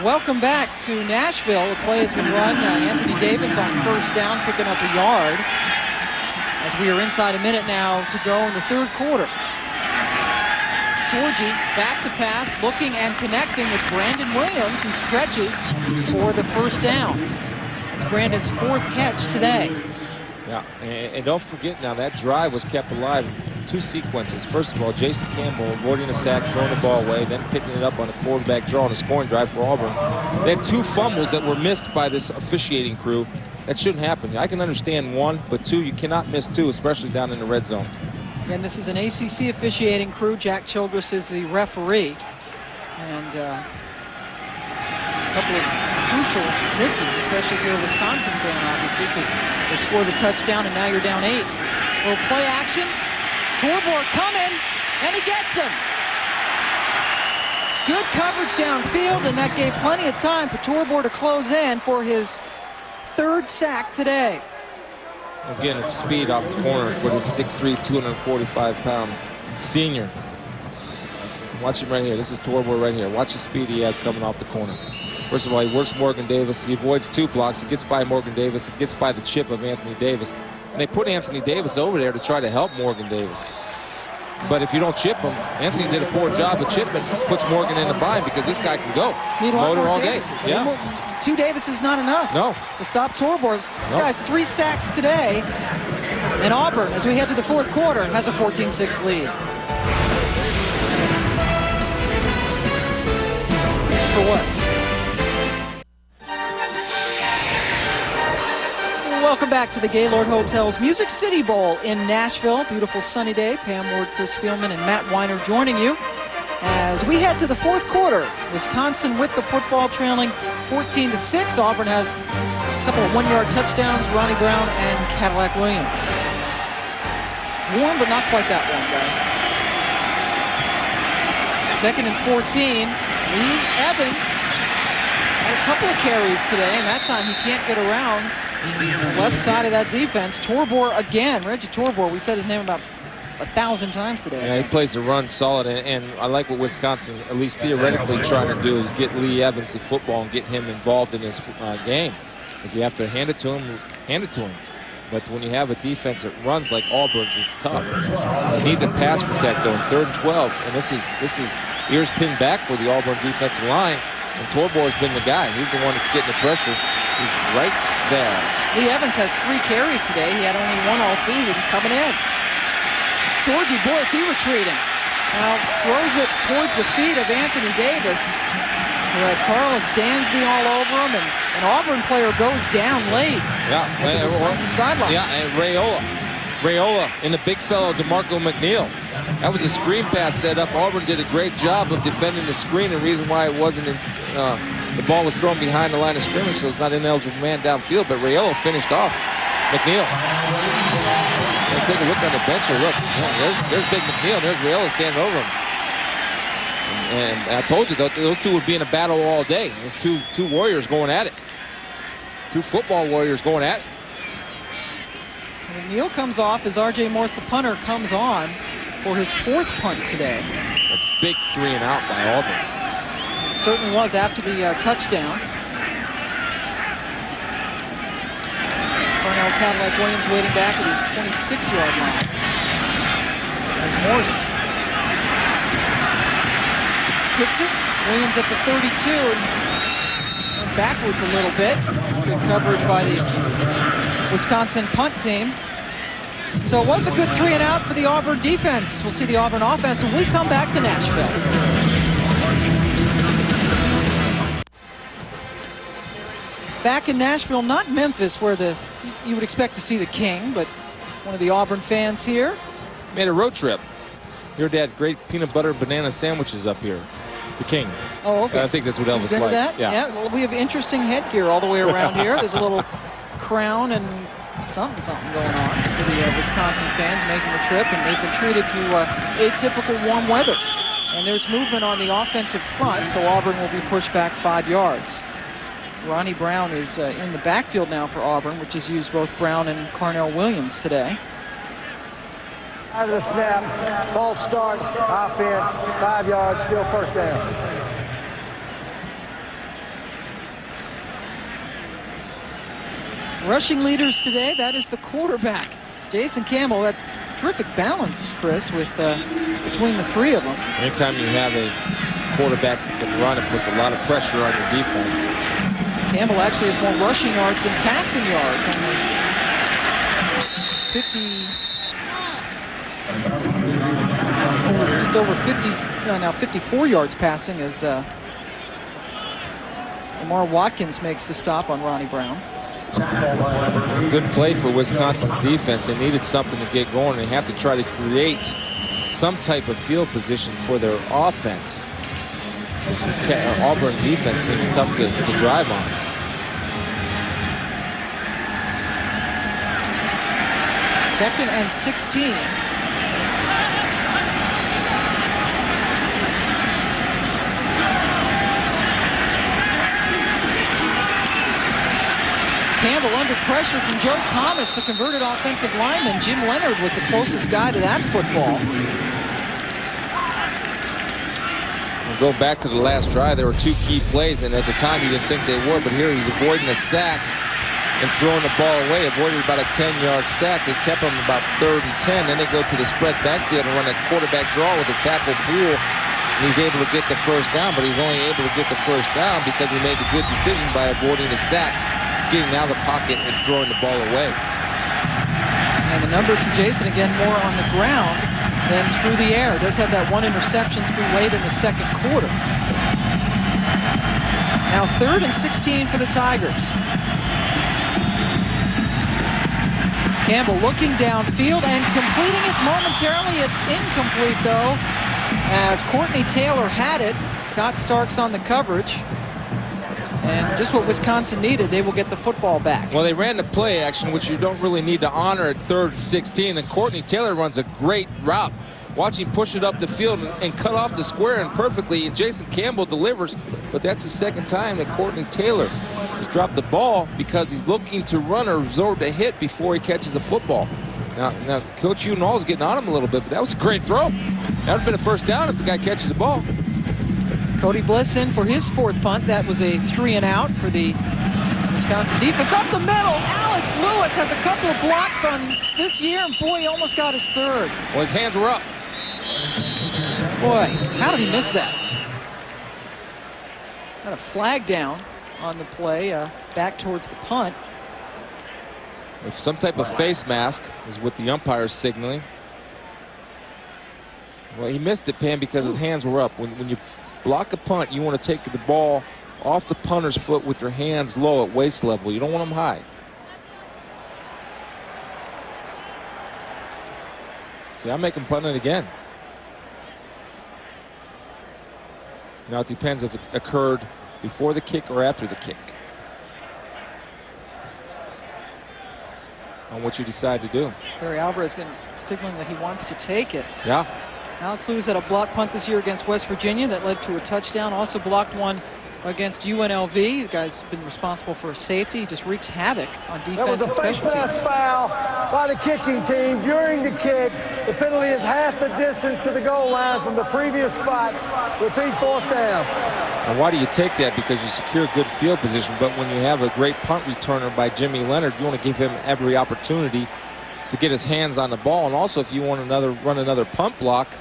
Welcome back to Nashville. The play has been run. Anthony Davis on 1st down, picking up a yard. As we are inside a minute now to go in the 3rd quarter. Sorgi back to pass, looking and connecting with Brandon Williams, who stretches for the 1st down. It's Brandon's 4th catch today. Yeah, and don't forget now, that drive was kept alive in 2 sequences. First of all, Jason Campbell avoiding a sack, throwing the ball away, then picking it up on a quarterback draw on a scoring drive for Auburn. Then 2 fumbles that were missed by this officiating crew. That shouldn't happen. I can understand 1, but 2, you cannot miss 2, especially down in the red zone. Again, this is an ACC officiating crew. Jack Childress is the referee. And a couple of crucial misses, especially if you're a Wisconsin fan, obviously, because they score the touchdown and now you're down 8. Little play action. Torbor coming, and he gets him. Good coverage downfield, and that gave plenty of time for Torbor to close in for his 3rd sack today. Again, it's speed off the corner for this 6'3", 245-pound senior. Watch him right here. This is Torbor right here. Watch the speed he has coming off the corner. First of all, he works Morgan Davis. He avoids 2 blocks. He gets by Morgan Davis. He gets by the chip of Anthony Davis. And they put Anthony Davis over there to try to help Morgan Davis. But if you don't chip him, Anthony did a poor job of chipping, puts Morgan in the bind because this guy can go. Motor all day. Yeah. 2 Davis is not enough to stop Torbor. This guy's 3 sacks today. And Auburn, as we head to the 4th quarter, has a 14-6 lead. For what? Welcome back to the Gaylord Hotel's Music City Bowl in Nashville. Beautiful sunny day. Pam Ward, Chris Spielman, and Matt Weiner joining you as we head to the 4th quarter. Wisconsin with the football, trailing 14-6. Auburn has a couple of 1-yard touchdowns, Ronnie Brown and Cadillac Williams. It's warm, but not quite that warm, guys. 2nd and 14. Lee Evans had a couple of carries today, and that time he can't get around the left side of that defense. Torbor again. Reggie Torbor, we said his name about 1,000 times today. Yeah, he plays the run solid, and I like what Wisconsin's at least theoretically trying to do is get Lee Evans the football and get him involved in this game. If you have to hand it to him, hand it to him. But when you have a defense that runs like Auburn's, it's tough. They need to pass protect though in 3rd and 12, and this is ears pinned back for the Auburn defensive line. And Torbor's been the guy. He's the one that's getting the pressure. He's right there. Lee Evans has 3 carries today. He had only 1 all season coming in. Sorgi, boy, is he retreating. Now throws it towards the feet of Anthony Davis, who had Carlos Dansby all over him, and an Auburn player goes down late. Yeah, at the Wisconsin sideline. Yeah, and Rayola in the big fellow DeMarco McNeil. That was a screen pass set up. Auburn did a great job of defending the screen, and the reason why it wasn't in, the ball was thrown behind the line of scrimmage, so it's not an eligible man downfield, but Rayola finished off McNeil. Take a look on the bench here. Look, there's big McNeil, and there's Rayola standing over him. And I told you, those two would be in a battle all day. There's two warriors going at it. Two football warriors going at it. And McNeil comes off as R.J. Morse, the punter, comes on for his 4th punt today. A big 3-and-out by Auburn. It certainly was after the touchdown. Cornell Cadillac Williams waiting back at his 26-yard line. As Morse kicks it, Williams at the 32 and went backwards a little bit. Good coverage by the Wisconsin punt team. So it was a good 3-and-out for the Auburn defense. We'll see the Auburn offense when we come back to Nashville. Back in Nashville, not Memphis, where you would expect to see the King, but one of the Auburn fans here. Made a road trip. Your dad, great peanut butter banana sandwiches up here. The King. Oh, okay. I think that's what Elvis liked. That? Yeah. Well, we have interesting headgear all the way around here. There's a little crown and something going on for the Wisconsin fans making the trip, and they've been treated to atypical warm weather. And there's movement on the offensive front, so Auburn will be pushed back 5 yards. Ronnie Brown is in the backfield now for Auburn, which has used both Brown and Carnell Williams today. Out of the snap, false start, offense, 5 yards, still first down. Rushing leaders today, that is the quarterback, Jason Campbell. That's terrific balance, Chris, with between the 3 of them. Anytime you have a quarterback that can run, it puts a lot of pressure on your defense. Campbell actually has more rushing yards than passing yards. Only 50, just over 50, now 54 yards passing as Lamar Watkins makes the stop on Ronnie Brown. It was a good play for Wisconsin's defense. They needed something to get going. They have to try to create some type of field position for their offense. This Auburn defense seems tough to drive on. Second and 16. Campbell under pressure from Joe Thomas, the converted offensive lineman. Jim Leonard was the closest guy to that football. We'll go back to the last drive. There were 2 key plays, and at the time you didn't think they were, but here he's avoiding a sack and throwing the ball away. Avoided about a 10-yard sack. It kept him about 3rd and 10. Then they go to the spread backfield and run a quarterback draw with a tackle pool. And he's able to get the first down, but he's only able to get the first down because he made a good decision by avoiding a sack, getting out of the pocket and throwing the ball away. And the numbers for Jason, again, more on the ground than through the air. Does have that 1 interception through late in the 2nd quarter. Now 3rd and 16 for the Tigers. Campbell looking downfield and completing it momentarily. It's incomplete, though, as Courtney Taylor had it. Scott Starks on the coverage. And just what Wisconsin needed, they will get the football back. Well, they ran the play action, which you don't really need to honor at 3rd and 16. And Courtney Taylor runs a great route. Watch him push it up the field and cut off the square and perfectly. And Jason Campbell delivers. But that's the 2nd time that Courtney Taylor has dropped the ball because he's looking to run or absorb a hit before he catches the football. Now Coach Unall is getting on him a little bit, but that was a great throw. That would have been a first down if the guy catches the ball. Cody Bliss in for his 4th punt. That was a 3-and-out for the Wisconsin defense. Up the middle, Alex Lewis has a couple of blocks on this year, and boy, he almost got his 3rd. Well, his hands were up. Boy, how did he miss that? Got a flag down on the play, back towards the punt. If some type of face mask is what the umpire is signaling. Well, he missed it, Pam, because his hands were up. When you block a punt, you want to take the ball off the punter's foot with your hands low at waist level. You don't want them high. See, I make him punt it again. Now it depends if it occurred before the kick or after the kick on what you decide to do. Barry Alvarez signaling that he wants to take it. Yeah. Alex Lewis had a block punt this year against West Virginia that led to a touchdown. Also blocked one against UNLV. The guy's been responsible for a safety. He just wreaks havoc on defense and special teams. That was a fake pass foul by the kicking team during the kick. The penalty is half the distance to the goal line from the previous spot. Repeat, 4th down. And why do you take that? Because you secure good field position. But when you have a great punt returner by Jimmy Leonard, you want to give him every opportunity to get his hands on the ball. And also, if you want run another punt block,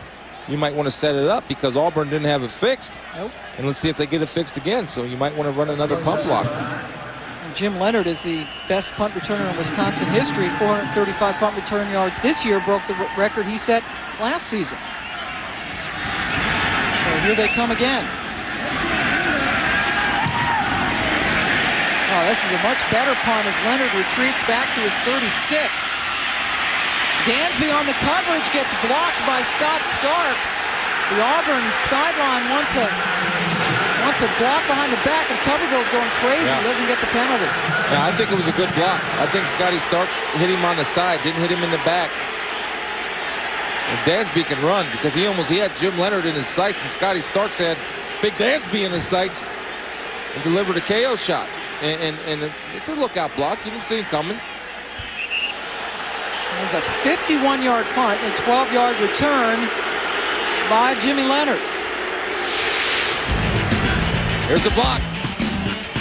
you might want to set it up because Auburn didn't have it fixed. Nope. And let's see if they get it fixed again. So you might want to run another punt block. And Jim Leonard is the best punt returner in Wisconsin history. 435 punt return yards this year, broke the record he set last season. So here they come again. Oh, this is a much better punt as Leonard retreats back to his 36. Dansby on the coverage gets blocked by Scott Starks. The Auburn sideline wants a block behind the back, and Tuberville's going crazy. Yeah. He doesn't get the penalty. Yeah, I think it was a good block. I think Scotty Starks hit him on the side, didn't hit him in the back. And Dansby can run because he had Jim Leonard in his sights, and Scotty Starks had Big Dansby in his sights and delivered a KO shot. And it's a lookout block. You didn't see him coming. It was a 51-yard punt and 12-yard return by Jimmy Leonard. Here's the block.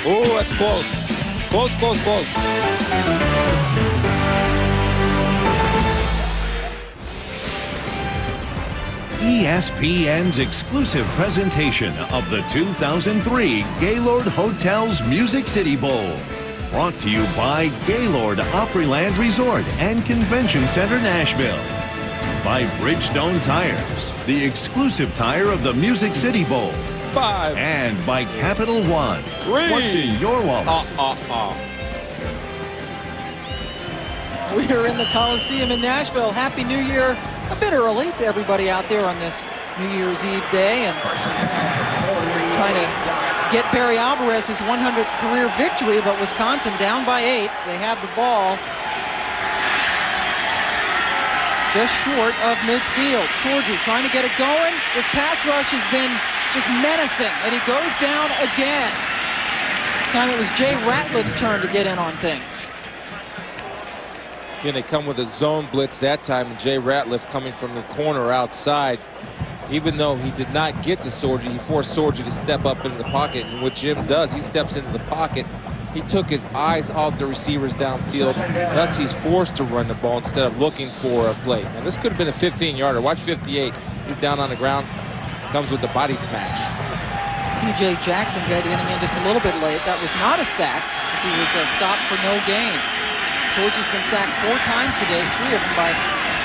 Oh, that's close. Close, close, close. ESPN's exclusive presentation of the 2003 Gaylord Hotels Music City Bowl. Brought to you by Gaylord Opryland Resort and Convention Center, Nashville. By Bridgestone Tires, the exclusive tire of the Music City Bowl. 5. And by Capital One. 3. What's in your wallet? We are in the Coliseum in Nashville. Happy New Year. A bit early to everybody out there on this New Year's Eve day, and trying to get Barry Alvarez's 100th career victory, but Wisconsin down by 8. They have the ball just short of midfield. Sorgi trying to get it going. This pass rush has been just menacing, and he goes down again. This time it was Jay Ratliff's turn to get in on things. Again, they come with a zone blitz that time, and Jay Ratliff coming from the corner outside. Even though he did not get to Sorgi, he forced Sorgi to step up into the pocket. And what Jim does, he steps into the pocket. He took his eyes off the receivers downfield. Thus, he's forced to run the ball instead of looking for a play. Now, this could have been a 15-yarder. Watch 58. He's down on the ground. Comes with the body smash. It's T.J. Jackson getting in just a little bit late. That was not a sack, as he was stopped for no gain. Sorgi's been sacked 4 times today, 3 of them by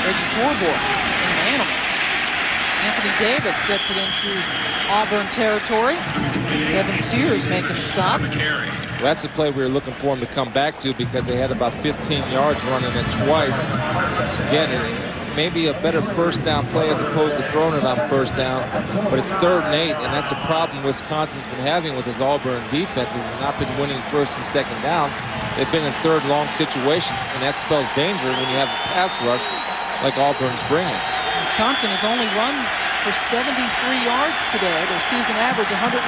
Reggie Torbor. An animal. Anthony Davis gets it into Auburn territory. Evan Sears making the stop. Well, that's the play we were looking for him to come back to because they had about 15 yards running it twice. Again, maybe a better first down play as opposed to throwing it on first down, but it's 3rd and 8, and that's a problem Wisconsin's been having with his Auburn defense. They've not been winning first and second downs. They've been in 3rd long situations, and that spells danger when you have a pass rush like Auburn's bringing. Wisconsin has only run for 73 yards today. Their season average 187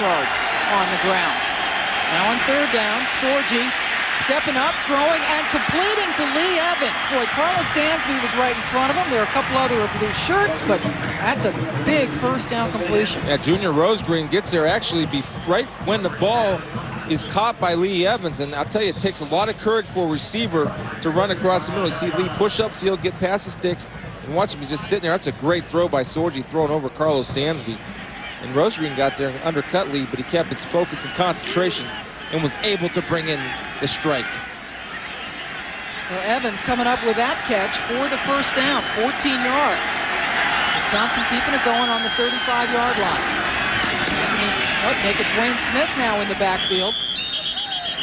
yards on the ground. Now on 3rd down, Sorgi stepping up, throwing, and completing to Lee Evans. Boy, Carlos Dansby was right in front of him. There are a couple other blue shirts, but that's a big first down completion. Yeah, Junior Rosegreen gets there actually right when the ball is caught by Lee Evans, and I'll tell you, it takes a lot of courage for a receiver to run across the middle. You see Lee push up field, get past the sticks, and watch him. He's just sitting there. That's a great throw by Sorgi, throwing over Carlos Dansby. And Rosegreen got there and undercut Lee, but he kept his focus and concentration and was able to bring in the strike. So Evans coming up with that catch for the first down, 14 yards. Wisconsin keeping it going on the 35-yard line. Make it Dwayne Smith now in the backfield.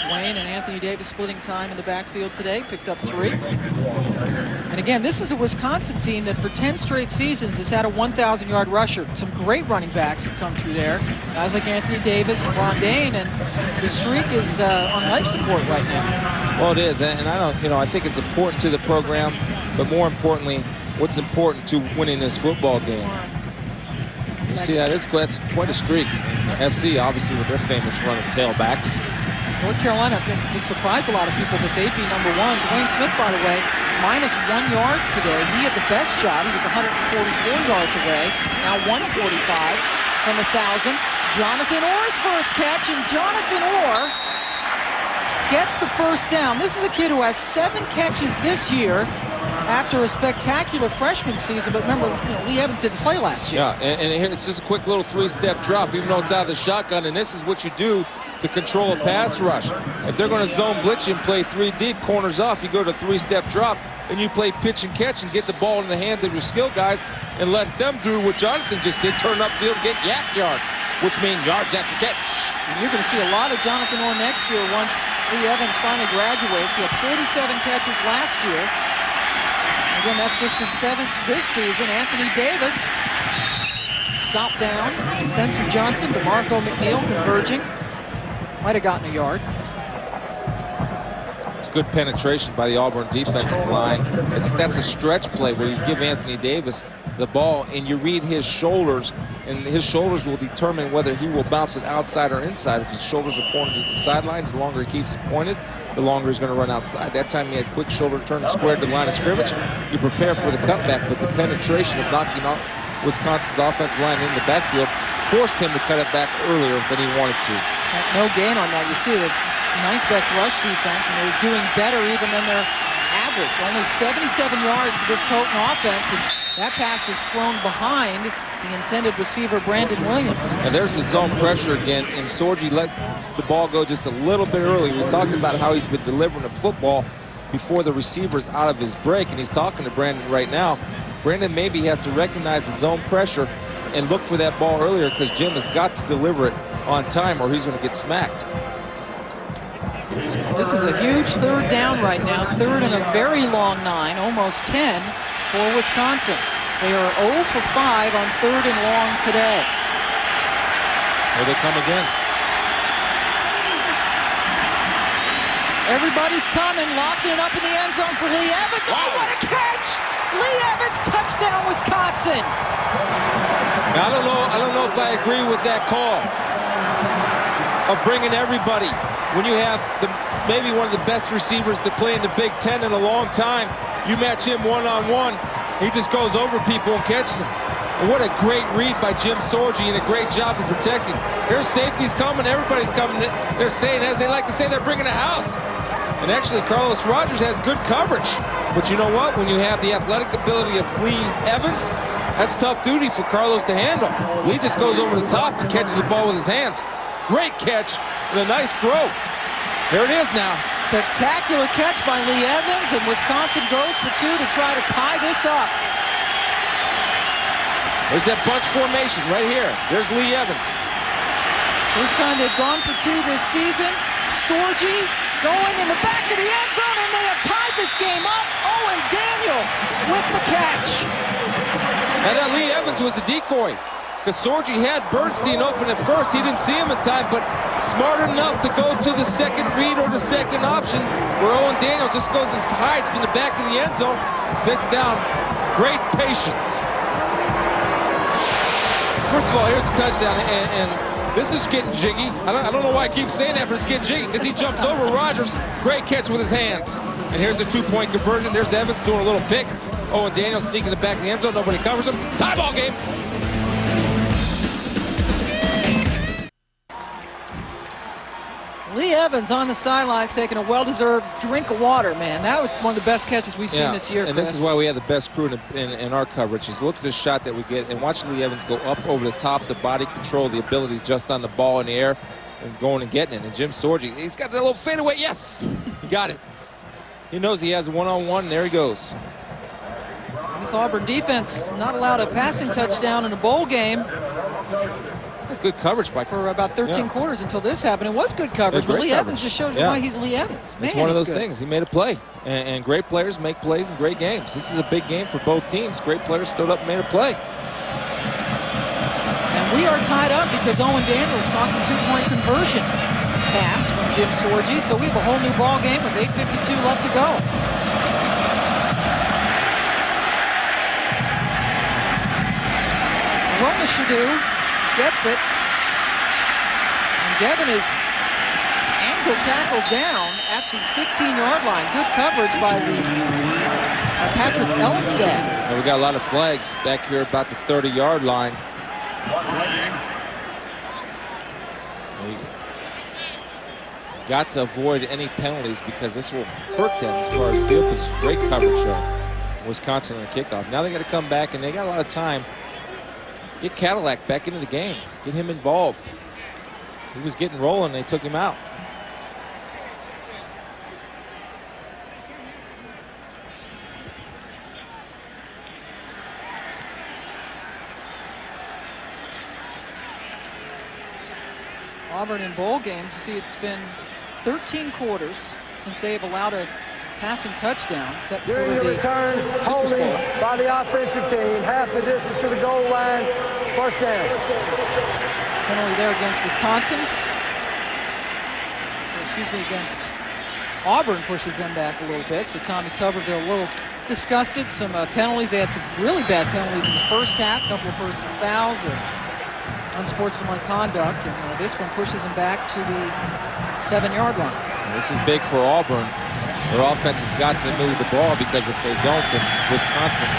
Dwayne and Anthony Davis splitting time in the backfield today, picked up 3. And again, this is a Wisconsin team that for 10 straight seasons has had a 1,000-yard rusher. Some great running backs have come through there. Guys like Anthony Davis and Ron Dane, and the streak is on life support right now. Well, it is, and I think it's important to the program, but more importantly, what's important to winning this football game. You see that's quite a streak. SC, obviously, with their famous run of tailbacks. North Carolina, I think, would surprise a lot of people that they'd be number 1. Dwayne Smith, by the way, minus 1 yards today. He had the best shot. He was 144 yards away. Now 145 from 1,000. Jonathan Orr's first catch, and Jonathan Orr gets the first down. This is a kid who has 7 catches this year after a spectacular freshman season. But remember, Lee Evans didn't play last year. Yeah, and here it's just a quick little 3-step drop, even though it's out of the shotgun. And this is what you do to control a pass rush. If they're going to zone blitz you and play 3 deep, corners off, you go to 3-step drop, and you play pitch and catch and get the ball in the hands of your skill guys and let them do what Jonathan just did, turn upfield and get yak yards, which means yards after catch. And you're going to see a lot of Jonathan Orr next year once Lee Evans finally graduates. He had 47 catches last year. Again, that's just his 7th this season. Anthony Davis stopped down. Spencer Johnson, DeMarco McNeil converging. Might have gotten a yard. It's good penetration by the Auburn defensive line. That's a stretch play where you give Anthony Davis the ball and you read his shoulders, and his shoulders will determine whether he will bounce it outside or inside. If his shoulders are pointed to the sidelines, the longer he keeps it pointed, the longer he's going to run outside. That time he had quick shoulder turn squared to the line of scrimmage. You prepare for the cutback, but the penetration of knocking out Wisconsin's offensive line in the backfield forced him to cut it back earlier than he wanted to. No gain on that. You see the 9th best rush defense, and they're doing better even than their average. Only 77 yards to this potent offense, and that pass is thrown behind the intended receiver, Brandon Williams. And there's the zone pressure again, and Sorgi let the ball go just a little bit early. We talked about how he's been delivering the football before the receiver's out of his break, and he's talking to Brandon right now. Brandon maybe has to recognize the zone pressure and look for that ball earlier, because Jim has got to deliver it on time or he's going to get smacked. This is a huge 3rd down right now. 3rd and a very long 9, almost 10 for Wisconsin. They are 0 for 5 on 3rd and long today. Here they come again. Everybody's coming, lofting it up in the end zone for Lee Evans. Oh, what a catch! Lee Evans, touchdown, Wisconsin. Now, I don't know if I agree with that call of bringing everybody. When you have maybe one of the best receivers to play in the Big Ten in a long time, you match him one-on-one, he just goes over people and catches them. And what a great read by Jim Sorgi and a great job of protecting. There's safeties coming, everybody's coming. They're saying, as they like to say, they're bringing a house. And actually, Carlos Rogers has good coverage. But you know what? When you have the athletic ability of Lee Evans, that's tough duty for Carlos to handle. Lee just goes over the top and catches the ball with his hands. Great catch and a nice throw. There it is now. Spectacular catch by Lee Evans, and Wisconsin goes for 2 to try to tie this up. There's that bunch formation right here. There's Lee Evans. First time they've gone for 2 this season. Sorgi going in the back of the end zone, and they have tied this game up. Owen Daniels with the catch. And that Lee Evans was a decoy, because Sorgi had Bernstein open at first. He didn't see him in time, but smart enough to go to the second read or the second option, where Owen Daniels just goes and hides from the back of the end zone, sits down. Great patience. First of all, here's the touchdown, and this is getting jiggy. I don't know why I keep saying that, but it's getting jiggy because he jumps over Rogers. Great catch with his hands. And here's the 2-point conversion. There's Evans doing a little pick. Owen Daniels sneaking the back of the end zone. Nobody covers him. Tie ball game. Lee Evans on the sidelines taking a well-deserved drink of water, man. That was one of the best catches we've seen this year, and Chris. this is why we have the best crew in our coverage. Is look at this shot that we get and watch Lee Evans go up over the top, the body control, the ability just on the ball in the air and going and getting it. And Jim Sorgi, he's got that little fadeaway. Yes, he got it. He knows he has a one-on-one, and there he goes. This Auburn defense not allowed a passing touchdown in a bowl game. good coverage by for about 13 quarters until this happened. It was good coverage, but Lee Evans just shows you why he's Lee Evans. Man, it's one of those good. things. He made a play, and great players make plays in great games. This is a big game for both teams. Great players stood up and made a play. And we are tied up because Owen Daniels caught the two-point conversion pass from Jim Sorgi, so we have a whole new ball game with 8:52 left to go. Romashadu gets it. And Devin is ankle tackled down at the 15-yard line. Good coverage by the Patrick Elstad. And we got a lot of flags back here about the 30-yard line. We got to avoid any penalties because this will hurt them as far as field position. Great coverage show. Wisconsin on the kickoff. Now they got to come back, and they got a lot of time. Get Cadillac back into the game. Get him involved. He was getting rolling, and they took him out. Auburn in bowl games, you see it's been 13 quarters since they have allowed a passing touchdown. During the return, holding by the offensive team, half the distance to the goal line, first down. Penalty there against Wisconsin. Excuse me, against Auburn pushes them back a little bit. So Tommy Tuberville a little disgusted. Some penalties. They had some really bad penalties in the first half. A couple of personal fouls, unsportsmanlike conduct, and this one pushes them back to the 7-yard line. And this is big for Auburn. Their offense has got to move the ball because if they don't, then Wisconsin,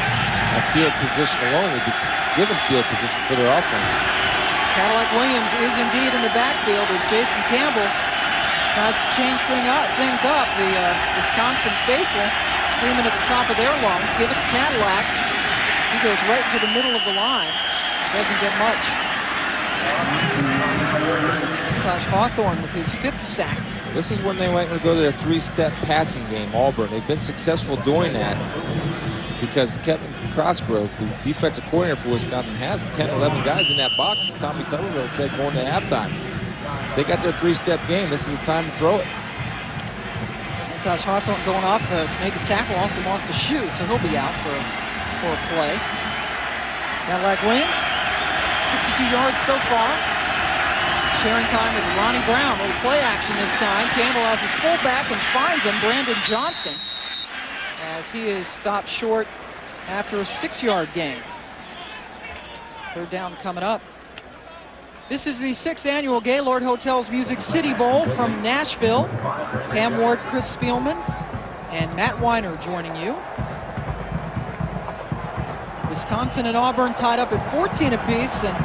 field position alone will be given field position for their offense. Cadillac Williams is indeed in the backfield as Jason Campbell tries to change things up. The Wisconsin faithful screaming at the top of their lungs, give it to Cadillac. He goes right into the middle of the line. Doesn't get much. Tosh Hawthorne with his 5th sack. This is when they went to go to their 3-step passing game, Auburn. They've been successful doing that because Kevin Crossgrove, the defensive coordinator for Wisconsin, has 10, 11 guys in that box, as Tommy Tuberville said going to halftime. They got their 3-step game. This is the time to throw it. Tosh Hawthorne going off, made the tackle, also lost a shoe, so he'll be out for a play. Cadillac Williams, 62 yards so far. Sharing time with Ronnie Brown. A little play action this time. Campbell has his fullback and finds him, Brandon Johnson, as he is stopped short after a 6-yard gain. 3rd down coming up. This is the 6th annual Gaylord Hotels Music City Bowl from Nashville. Pam Ward, Chris Spielman, and Matt Weiner joining you. Wisconsin and Auburn tied up at 14 apiece, and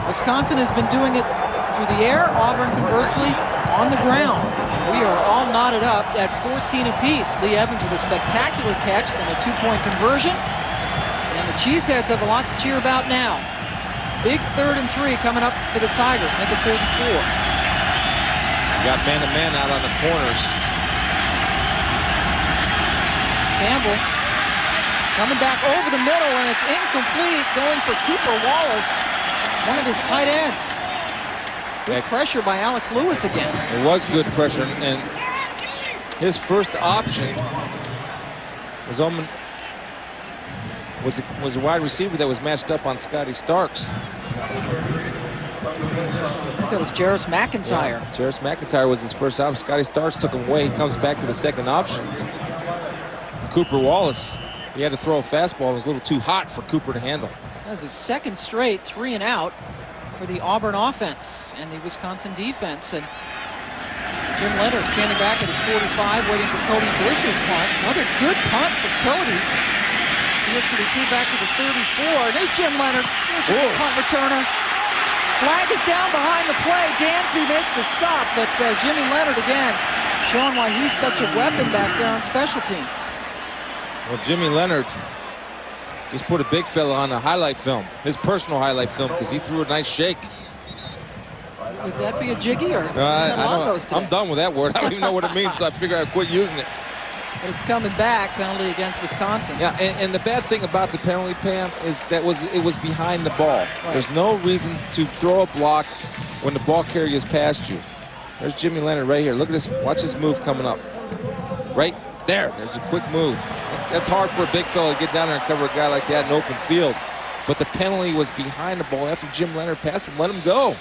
Wisconsin has been doing it through the air, Auburn conversely on the ground. We are all knotted up at 14 apiece. Lee Evans with a spectacular catch, then a 2-point conversion. And the Cheeseheads have a lot to cheer about now. Big 3rd and 3 coming up for the Tigers. Make it 3rd and 4. You got man-to-man out on the corners. Campbell coming back over the middle, and it's incomplete, going for Cooper Wallace, one of his tight ends. Good pressure by Alex Lewis again. It was good pressure, and his first option was a wide receiver that was matched up on Scotty Starks. That was Jarris McIntyre. Yeah, Jarris McIntyre was his first option. Scotty Starks took him away. He comes back to the 2nd option. Cooper Wallace, he had to throw a fastball. It was a little too hot for Cooper to handle. That was his 2nd straight 3 and out for the Auburn offense and the Wisconsin defense. And Jim Leonard standing back at his 45, waiting for Cody Bliss's punt. Another good punt for Cody. So he has to retrieve back to the 34. There's Jim Leonard. There's your punt returner. Flag is down behind the play. Dansby makes the stop, but Jimmy Leonard again showing why he's such a weapon back there on special teams. Well, Jimmy Leonard just put a big fella on the highlight film, his personal highlight film, because he threw a nice shake. Would that be a jiggy or I'm done with that word. I don't even know what it means, so I figure I'd quit using it. But it's coming back, penalty against Wisconsin. Yeah, and the bad thing about the penalty, Pam, is that it was behind the ball. Right. There's no reason to throw a block when the ball carrier is past you. There's Jimmy Leonard right here. Look at this. Watch this move coming up. Right there. There's a quick move. That's hard for a big fella to get down there and cover a guy like that in open field. But the penalty was behind the ball after Jim Leonard passed him. Let him go.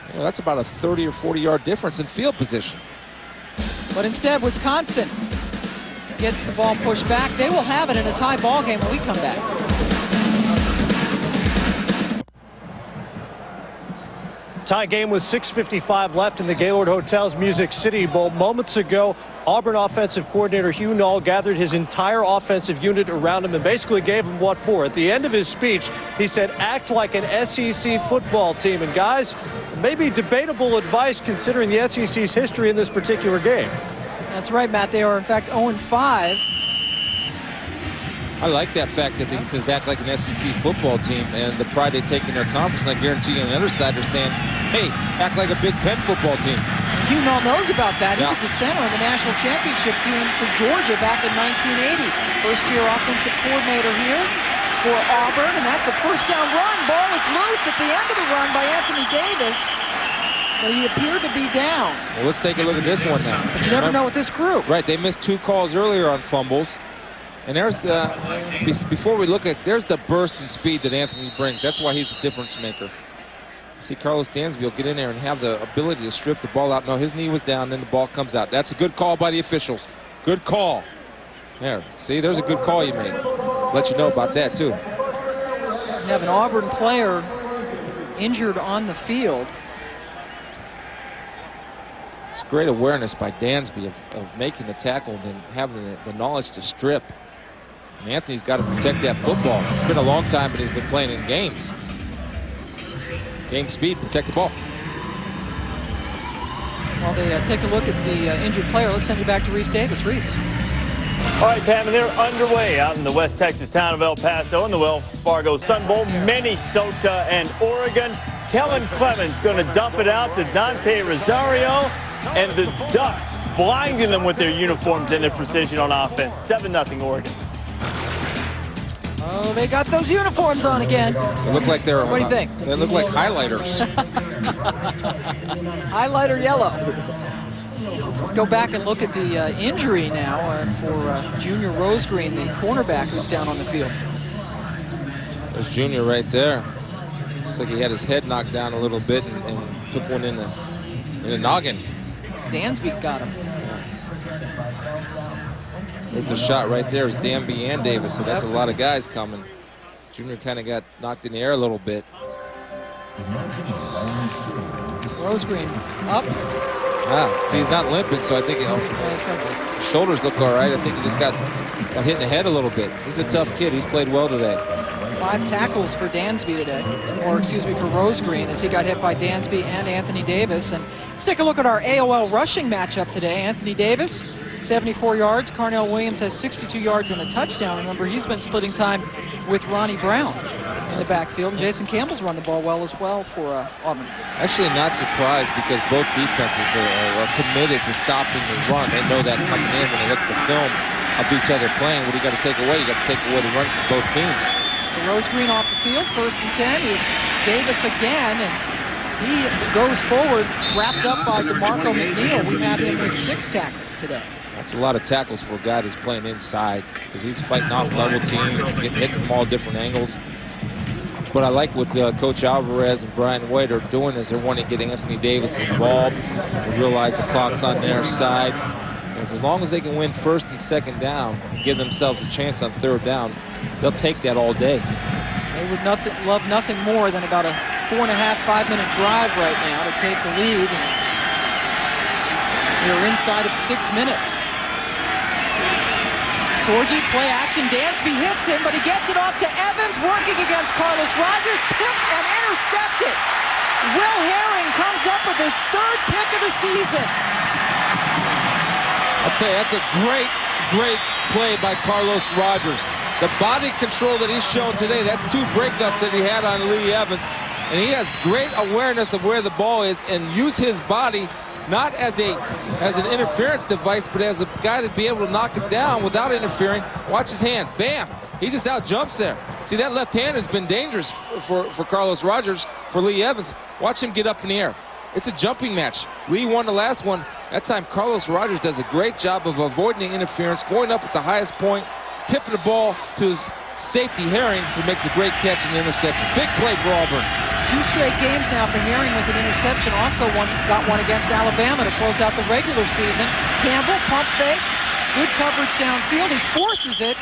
You know, that's about a 30 or 40-yard difference in field position. But instead, Wisconsin gets the ball pushed back. They will have it in a tie ball game when we come back. Tie game with 6:55 left in the Gaylord Hotels Music City Bowl. Moments ago, Auburn offensive coordinator Hugh Null gathered his entire offensive unit around him and basically gave him what for. At the end of his speech, he said, act like an SEC football team. And guys, maybe debatable advice considering the SEC's history in this particular game. That's right, Matt. They are, in fact, 0-5. I like that fact that he says act like an SEC football team and the pride they take in their conference. And I guarantee you on the other side they're saying, hey, act like a Big Ten football team. Hugh Null knows about that. Yeah. He was the center of the national championship team for Georgia back in 1980. First-year offensive coordinator here for Auburn, and that's a first-down run. Ball is loose at the end of the run by Anthony Davis, but he appeared to be down. Well, let's take a look at this one now. But you never know with this crew. Right, they missed 2 calls earlier on fumbles. And there's the, before we look at, there's the burst and speed that Anthony brings. That's why he's a difference maker. See Carlos Dansby will get in there and have the ability to strip the ball out. No, his knee was down, then the ball comes out. That's a good call by the officials. Good call. There, see, there's a good call you made. Let you know about that, too. You have an Auburn player injured on the field. It's great awareness by Dansby of making the tackle and then having the knowledge to strip. And Anthony's got to protect that football. It's been a long time, but he's been playing in games. Game speed, protect the ball. While they take a look at the injured player, let's send you back to Reese Davis. Reese. All right, Pam, and they're underway out in the West Texas town of El Paso in the Wells Fargo Sun Bowl. Minnesota and Oregon. Kellen Clemens going to dump it out to Dante Rosario, and the Ducks blinding them with their uniforms and their precision on offense. 7-0 Oregon. Oh, they got those uniforms on again. They look like they're. What do you think? They look like highlighters. Highlighter yellow. Let's go back and look at the injury now for Junior Rosegreen, the cornerback who's down on the field. There's Junior right there. Looks like he had his head knocked down a little bit and took one in the noggin. Dansby got him. There's the shot right there. It's Danby and Davis, so that's a lot of guys coming. Junior kind of got knocked in the air a little bit. Rosegreen up. See, he's not limping, so I think his shoulders look all right. I think he just got hit in the head a little bit. He's a tough kid. He's played well today. 5 tackles for Dansby today, or excuse me, for Rosegreen, as he got hit by Dansby and Anthony Davis. And let's take a look at our AOL rushing matchup today. Anthony Davis, 74 yards. Carnell Williams has 62 yards and a touchdown. Remember, he's been splitting time with Ronnie Brown in the backfield. And Jason Campbell's run the ball well as well for Auburn. Actually not surprised because both defenses are committed to stopping the run. They know that coming in when they look at the film of each other playing. What do you got to take away? You got to take away the run from both teams. Rosegreen off the field, 1st and 10. Here's Davis again, and he goes forward, wrapped up by DeMarco McNeil. We have him with 6 tackles today. That's a lot of tackles for a guy that's playing inside because he's fighting off double teams, getting hit from all different angles. But I like what Coach Alvarez and Brian White are doing is they're wanting to get Anthony Davis involved. They realize the clock's on their side. And as long as they can win 1st and 2nd down and give themselves a chance on 3rd down, they'll take that all day. They would love nothing more than about a 4.5-5-minute drive right now to take the lead. We're inside of 6 minutes. Sorgi, play action. Dansby hits him, but he gets it off to Evans, working against Carlos Rogers, tipped and intercepted. Will Herring comes up with his 3rd pick of the season. I'll tell you, that's a great play by Carlos Rogers. The body control that he's shown today, that's 2 breakups that he had on Lee Evans. And he has great awareness of where the ball is and use his body not as an interference device, but as a guy to be able to knock it down without interfering. Watch his hand. Bam! He just out jumps there. See, that left hand has been dangerous for Carlos Rogers, for Lee Evans. Watch him get up in the air. It's a jumping match. Lee won the last one. That time, Carlos Rogers does a great job of avoiding the interference, going up at the highest point, tipping the ball to his safety, Herring, who makes a great catch and interception. Big play for Auburn. 2 straight games now for Herring with an interception. Also got one against Alabama to close out the regular season. Campbell, pump fake, good coverage downfield. He forces it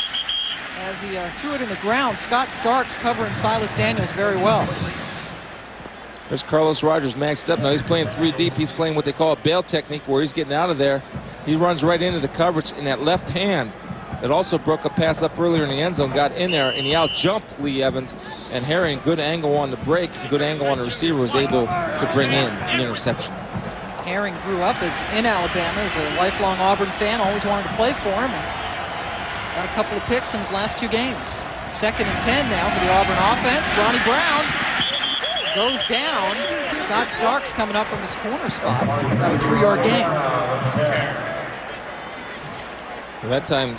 as he threw it in the ground. Scott Starks covering Silas Daniels very well. There's Carlos Rogers maxed up. Now he's playing 3 deep. He's playing what they call a bail technique, where he's getting out of there. He runs right into the coverage, and that left hand that also broke a pass up earlier in the end zone got in there, and he out-jumped Lee Evans. And Herring, good angle on the break, good angle on the receiver, was able to bring in the interception. Herring grew up in Alabama as a lifelong Auburn fan, always wanted to play for him. Got a couple of picks in his last 2 games. 2nd and 10 now for the Auburn offense. Ronnie Brown goes down. Scott Starks coming up from his corner spot. Got a 3-yard gain. Well, that time,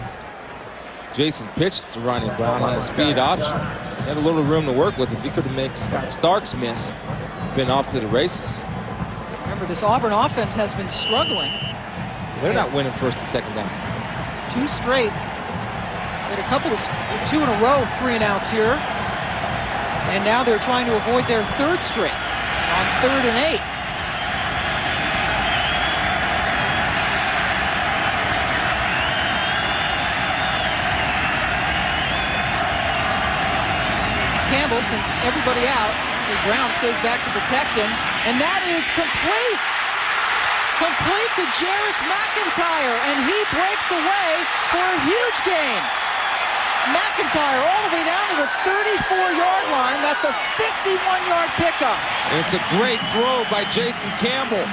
Jason pitched to Ronnie Brown on a speed option. He had a little room to work with. If he could have made Scott Starks miss, been off to the races. Remember, this Auburn offense has been struggling. They're not winning 1st and 2nd down. 2 straight. They had a couple of 2 in a row, 3 and outs here. And now they're trying to avoid their 3rd straight on 3rd and 8. Campbell, since everybody out, Brown stays back to protect him, and that is complete. Complete to Jarris McIntyre, and he breaks away for a huge gain. McIntyre all the way down to the 34-yard line. That's a 51-yard pickup. And it's a great throw by Jason Campbell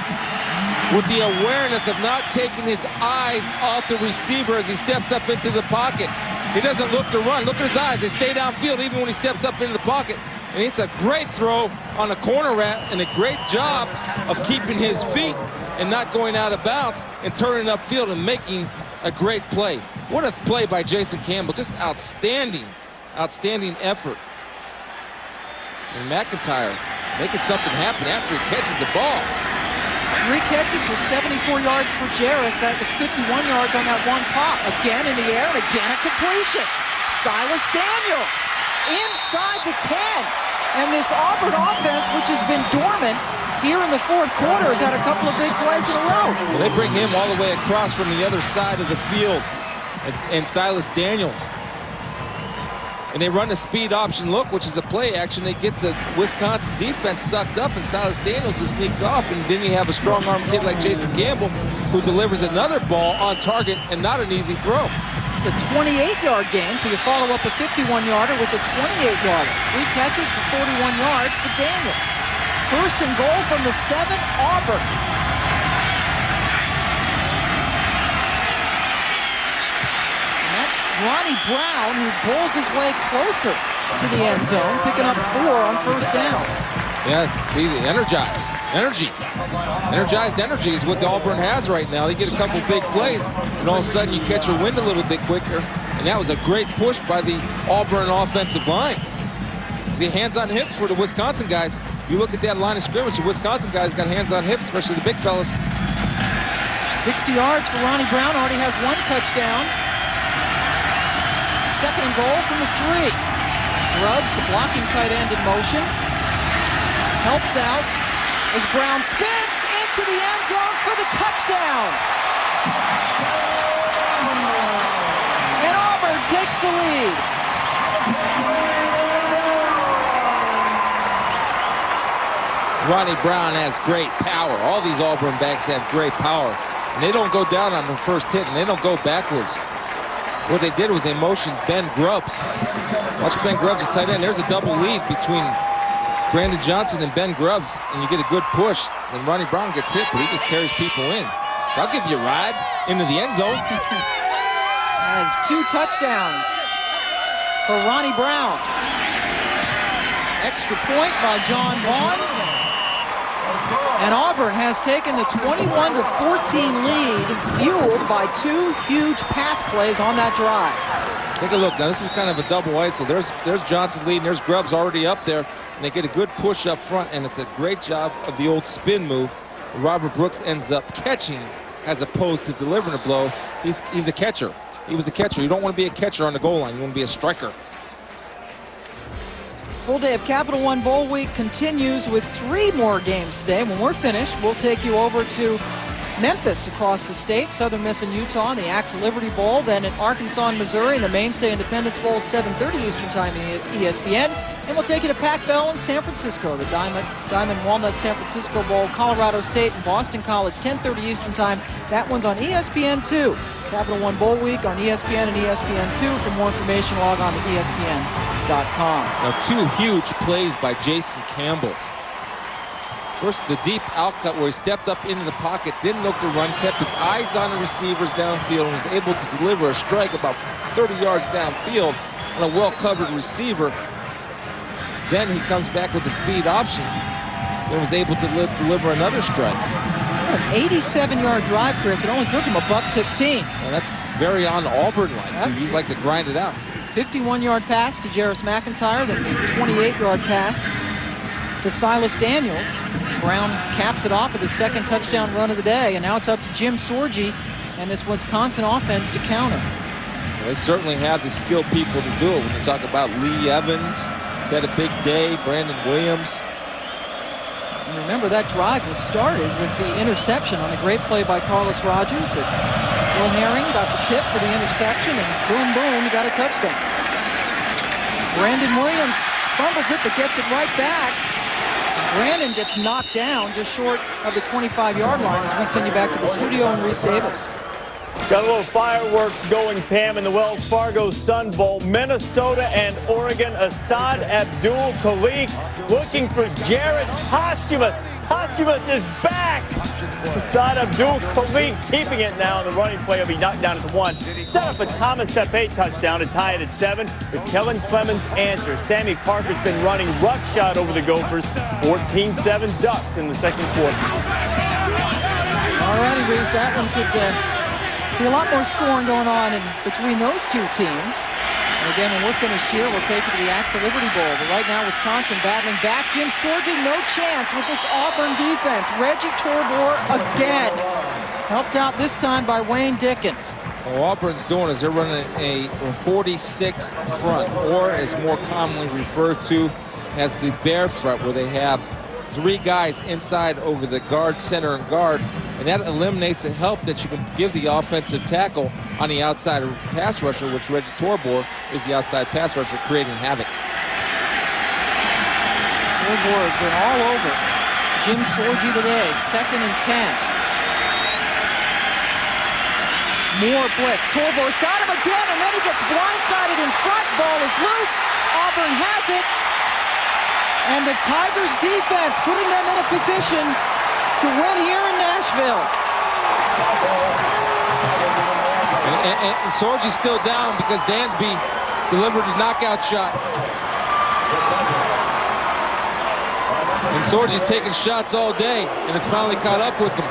with the awareness of not taking his eyes off the receiver as he steps up into the pocket. He doesn't look to run. Look at his eyes. They stay downfield even when he steps up into the pocket. And it's a great throw on a corner route and a great job of keeping his feet and not going out of bounds and turning upfield and making a great play. What a play by Jason Campbell. Just outstanding, outstanding effort. And McIntyre making something happen after he catches the ball. 3 catches for 74 yards for Jarris. That was 51 yards on that one pop. Again in the air and again a completion. Silas Daniels inside the 10. And this Auburn offense, which has been dormant here in the 4th quarter, has had a couple of big plays in a row. Well, they bring him all the way across from the other side of the field, and Silas Daniels. And they run the speed option look, which is a play action. They get the Wisconsin defense sucked up, and Silas Daniels just sneaks off. And then you have a strong arm kid like Jason Campbell, who delivers another ball on target and not an easy throw. It's a 28-yard gain, so you follow up a 51-yarder with a 28-yarder. 3 catches for 41 yards for Daniels. 1st and goal from the 7, Auburn. And that's Ronnie Brown, who pulls his way closer to the end zone, picking up 4 on 1st down. Yeah, see, the energized energy is what the Auburn has right now. They get a couple big plays, and all of a sudden you catch your wind a little bit quicker. And that was a great push by the Auburn offensive line. See, hands on hips for the Wisconsin guys. You look at that line of scrimmage, the Wisconsin guys got hands on hips, especially the big fellas. 60 yards for Ronnie Brown, already has 1 touchdown. 2nd and goal from the 3. Grubbs, the blocking tight end, in motion. Helps out as Brown spins into the end zone for the touchdown. And Auburn takes the lead. Ronnie Brown has great power. All these Auburn backs have great power. And they don't go down on the first hit, and they don't go backwards. What they did was they motioned Ben Grubbs. Watch Ben Grubbs, a tight end. There's a double lead between Brandon Johnson and Ben Grubbs, and you get a good push. And Ronnie Brown gets hit, but he just carries people in. So I'll give you a ride into the end zone. Has 2 touchdowns for Ronnie Brown. Extra point by John Vaughn. And Auburn has taken the 21-14 lead, fueled by 2 huge pass plays on that drive. Take a look. Now, this is kind of a double ISO. There's Johnson leading. There's Grubbs already up there. And they get a good push up front, and it's a great job of the old spin move. Robert Brooks ends up catching as opposed to delivering a blow. He's a catcher. He was a catcher. You don't want to be a catcher on the goal line. You want to be a striker. Full day of Capital One Bowl Week continues with 3 more games today. When we're finished, we'll take you over to Memphis across the state, Southern Miss and Utah in the Axel Liberty Bowl, then in Arkansas and Missouri in the Mainstay Independence Bowl, 7:30 Eastern Time in ESPN. And we'll take you to Pac Bell in San Francisco, the Diamond Walnut San Francisco Bowl, Colorado State and Boston College, 10:30 Eastern Time. That one's on ESPN2. Capital One Bowl Week on ESPN and ESPN2. For more information, log on to ESPN.com. Now, 2 huge plays by Jason Campbell. First, the deep out cut where he stepped up into the pocket, didn't look to run, kept his eyes on the receivers downfield, and was able to deliver a strike about 30 yards downfield on a well-covered receiver. Then he comes back with the speed option and was able to deliver another strike. An 87-yard drive, Chris. It only took him $1.16. Well, that's very on Auburn-like. Yep. You'd like to grind it out. 51-yard pass to Jarris McIntyre, then 28-yard pass to Silas Daniels. Brown caps it off with his 2nd touchdown run of the day, and now it's up to Jim Sorgi and this Wisconsin offense to counter. Well, they certainly have the skilled people to do it. When you talk about Lee Evans, he's had a big day, Brandon Williams. And remember, that drive was started with the interception on a great play by Carlos Rogers. Will Herring got the tip for the interception, and boom, boom, he got a touchdown. Brandon Williams fumbles it, but gets it right back. Brandon gets knocked down just short of the 25-yard line as we send you back to the studio in Reese Davis. Got a little fireworks going, Pam, in the Wells Fargo Sun Bowl. Minnesota and Oregon. Assad Abdul-Khalik looking for Jared Posthumus. Posthumus is back. Assad Abdul-Khalik keeping it now. The running play will be knocked down at 1. Set up a Thomas Tepe touchdown to tie it at 7. But Kellen Clemens answers. Sammy Parker's been running roughshod over the Gophers. 14-7 Ducks in the 2nd quarter. All righty, Reese, that one could see a lot more scoring going on in between those 2 teams. And again, when we're finished here, we'll take you to the Axel Liberty Bowl. But right now, Wisconsin battling back. Jim Sorgi, no chance with this Auburn defense. Reggie Torbor again. Helped out this time by Wayne Dickens. What Auburn's doing is they're running a 46 front, or as more commonly referred to as the bear front, where they have 3 guys inside over the guard, center, and guard. And that eliminates the help that you can give the offensive tackle on the outside pass rusher, which Reggie Torbor is the outside pass rusher, creating havoc. Torbor has been all over Jim Sorgi today. 2nd and 10. More blitz. Torbor's got him again, and then he gets blindsided in front. Ball is loose. Auburn has it. And the Tigers defense putting them in a position to win here in Nashville. And Sorgi's still down because Dansby delivered a knockout shot. And Sorgi's taking shots all day, and it's finally caught up with him.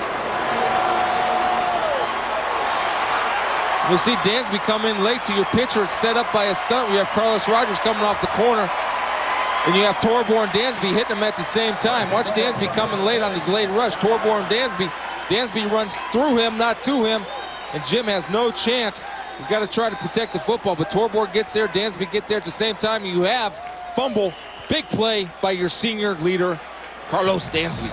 We'll see Dansby come in late to your pitcher. It's set up by a stunt. We have Carlos Rogers coming off the corner. And you have Torbor and Dansby hitting them at the same time. Watch Dansby coming late on the delayed rush. Torbor and Dansby. Dansby runs through him, not to him. And Jim has no chance. He's got to try to protect the football. But Torbor gets there, Dansby gets there at the same time. You have fumble. Big play by your senior leader, Carlos Dansby.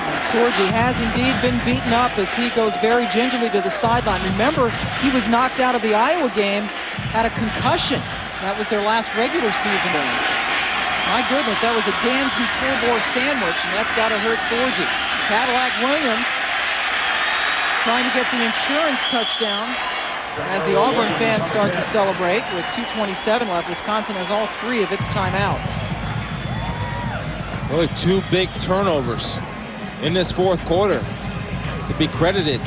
And Sorgi has indeed been beaten up as he goes very gingerly to the sideline. Remember, he was knocked out of the Iowa game, had a concussion. That was their last regular season game. My goodness, that was a Dansby-Torbor sandwich, and that's got to hurt Sorgi. Cadillac Williams trying to get the insurance touchdown as the Auburn fans start to celebrate with 2:27 left. Wisconsin has all 3 of its timeouts. Really 2 big turnovers in this 4th quarter to be credited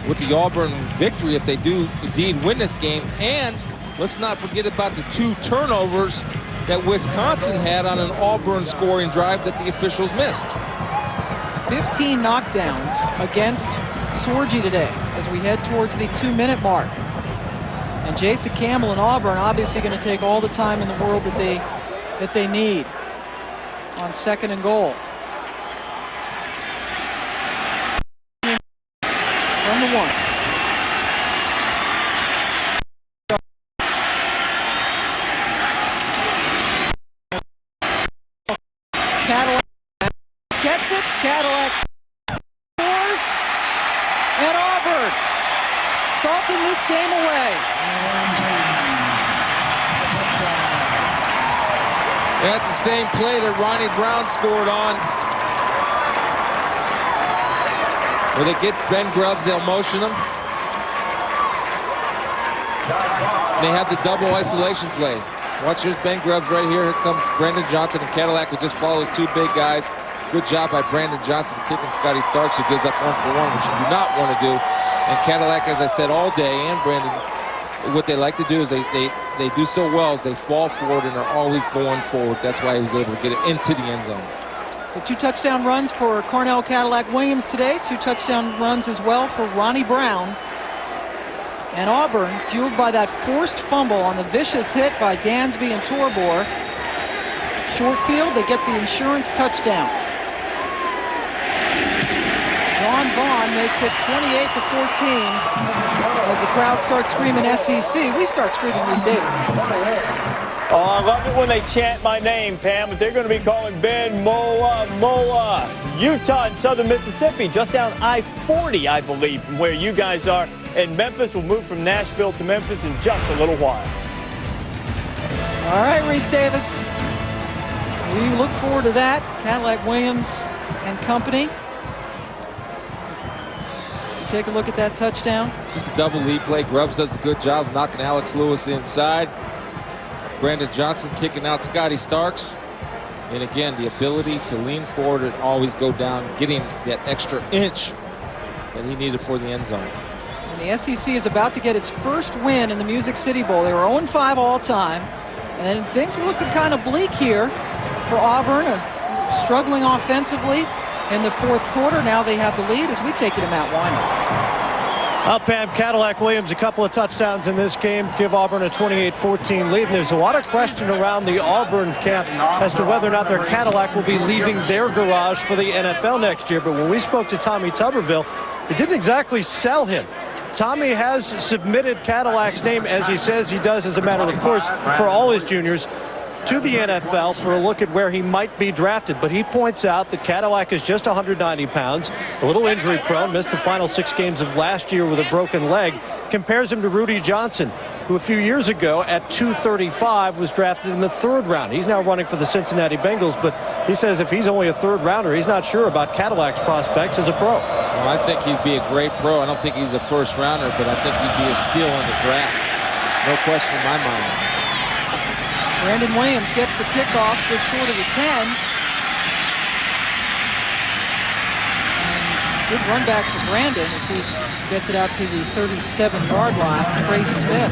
with the Auburn victory if they do indeed win this game. And let's not forget about the 2 turnovers that Wisconsin had on an Auburn scoring drive that the officials missed. 15 knockdowns against Sorgi today as we head towards the 2-minute mark. And Jason Campbell and Auburn obviously going to take all the time in the world that they need on 2nd and goal. From the 1. Cadillac gets it. Cadillac scores. And Auburn salting this game away. That's the same play that Ronnie Brown scored on. Where they get Ben Grubbs, they'll motion him. They have the double isolation play. Watch, here's Ben Grubbs right here. Here comes Brandon Johnson, and Cadillac who just follows 2 big guys. Good job by Brandon Johnson kicking Scotty Starks, who gives up 1-for-1, which you do not want to do. And Cadillac, as I said all day, and Brandon, what they like to do is they do so well is they fall forward and are always going forward. That's why he was able to get it into the end zone. So 2 touchdown runs for Cornell Cadillac Williams today. 2 touchdown runs as well for Ronnie Brown. And Auburn, fueled by that forced fumble on the vicious hit by Dansby and Torbor. Short field, they get the insurance touchdown. John Vaughn makes it 28-14. As the crowd starts screaming SEC, we start screaming Reese Davis. Oh, I love it when they chant my name, Pam, but they're going to be calling Ben Mola. Utah and Southern Mississippi, just down I-40, I believe, from where you guys are. And Memphis will move from Nashville to Memphis in just a little while. All right, Reese Davis. We look forward to that. Cadillac Williams and company. Take a look at that touchdown. It's just a double lead play. Grubbs does a good job of knocking Alex Lewis inside. Brandon Johnson kicking out Scotty Starks. And again, the ability to lean forward and always go down, getting that extra inch that he needed for the end zone. And the SEC is about to get its first win in the Music City Bowl. They were 0-5 all time. And things were looking kind of bleak here for Auburn, struggling offensively in the 4th quarter. Now they have the lead as we take you to Matt Weiner. Pam, Cadillac Williams, a couple of touchdowns in this game, give Auburn a 28-14 lead. And there's a lot of question around the Auburn camp as to whether or not their Cadillac will be leaving their garage for the NFL next year. But when we spoke to Tommy Tuberville, it didn't exactly sell him. Tommy has submitted Cadillac's name, as he says he does as a matter of course, for all his juniors, to the NFL for a look at where he might be drafted. But he points out that Cadillac is just 190 pounds, a little injury prone, missed the final 6 games of last year with a broken leg. Compares him to Rudy Johnson, who a few years ago at 235 was drafted in the 3rd round. He's now running for the Cincinnati Bengals, but he says if he's only a 3rd rounder, he's not sure about Cadillac's prospects as a pro. Well, I think he'd be a great pro. I don't think he's a 1st rounder, but I think he'd be a steal in the draft. No question in my mind. Brandon Williams gets the kickoff just short of the 10. And good run back for Brandon as he gets it out to the 37-yard line. Trey Smith,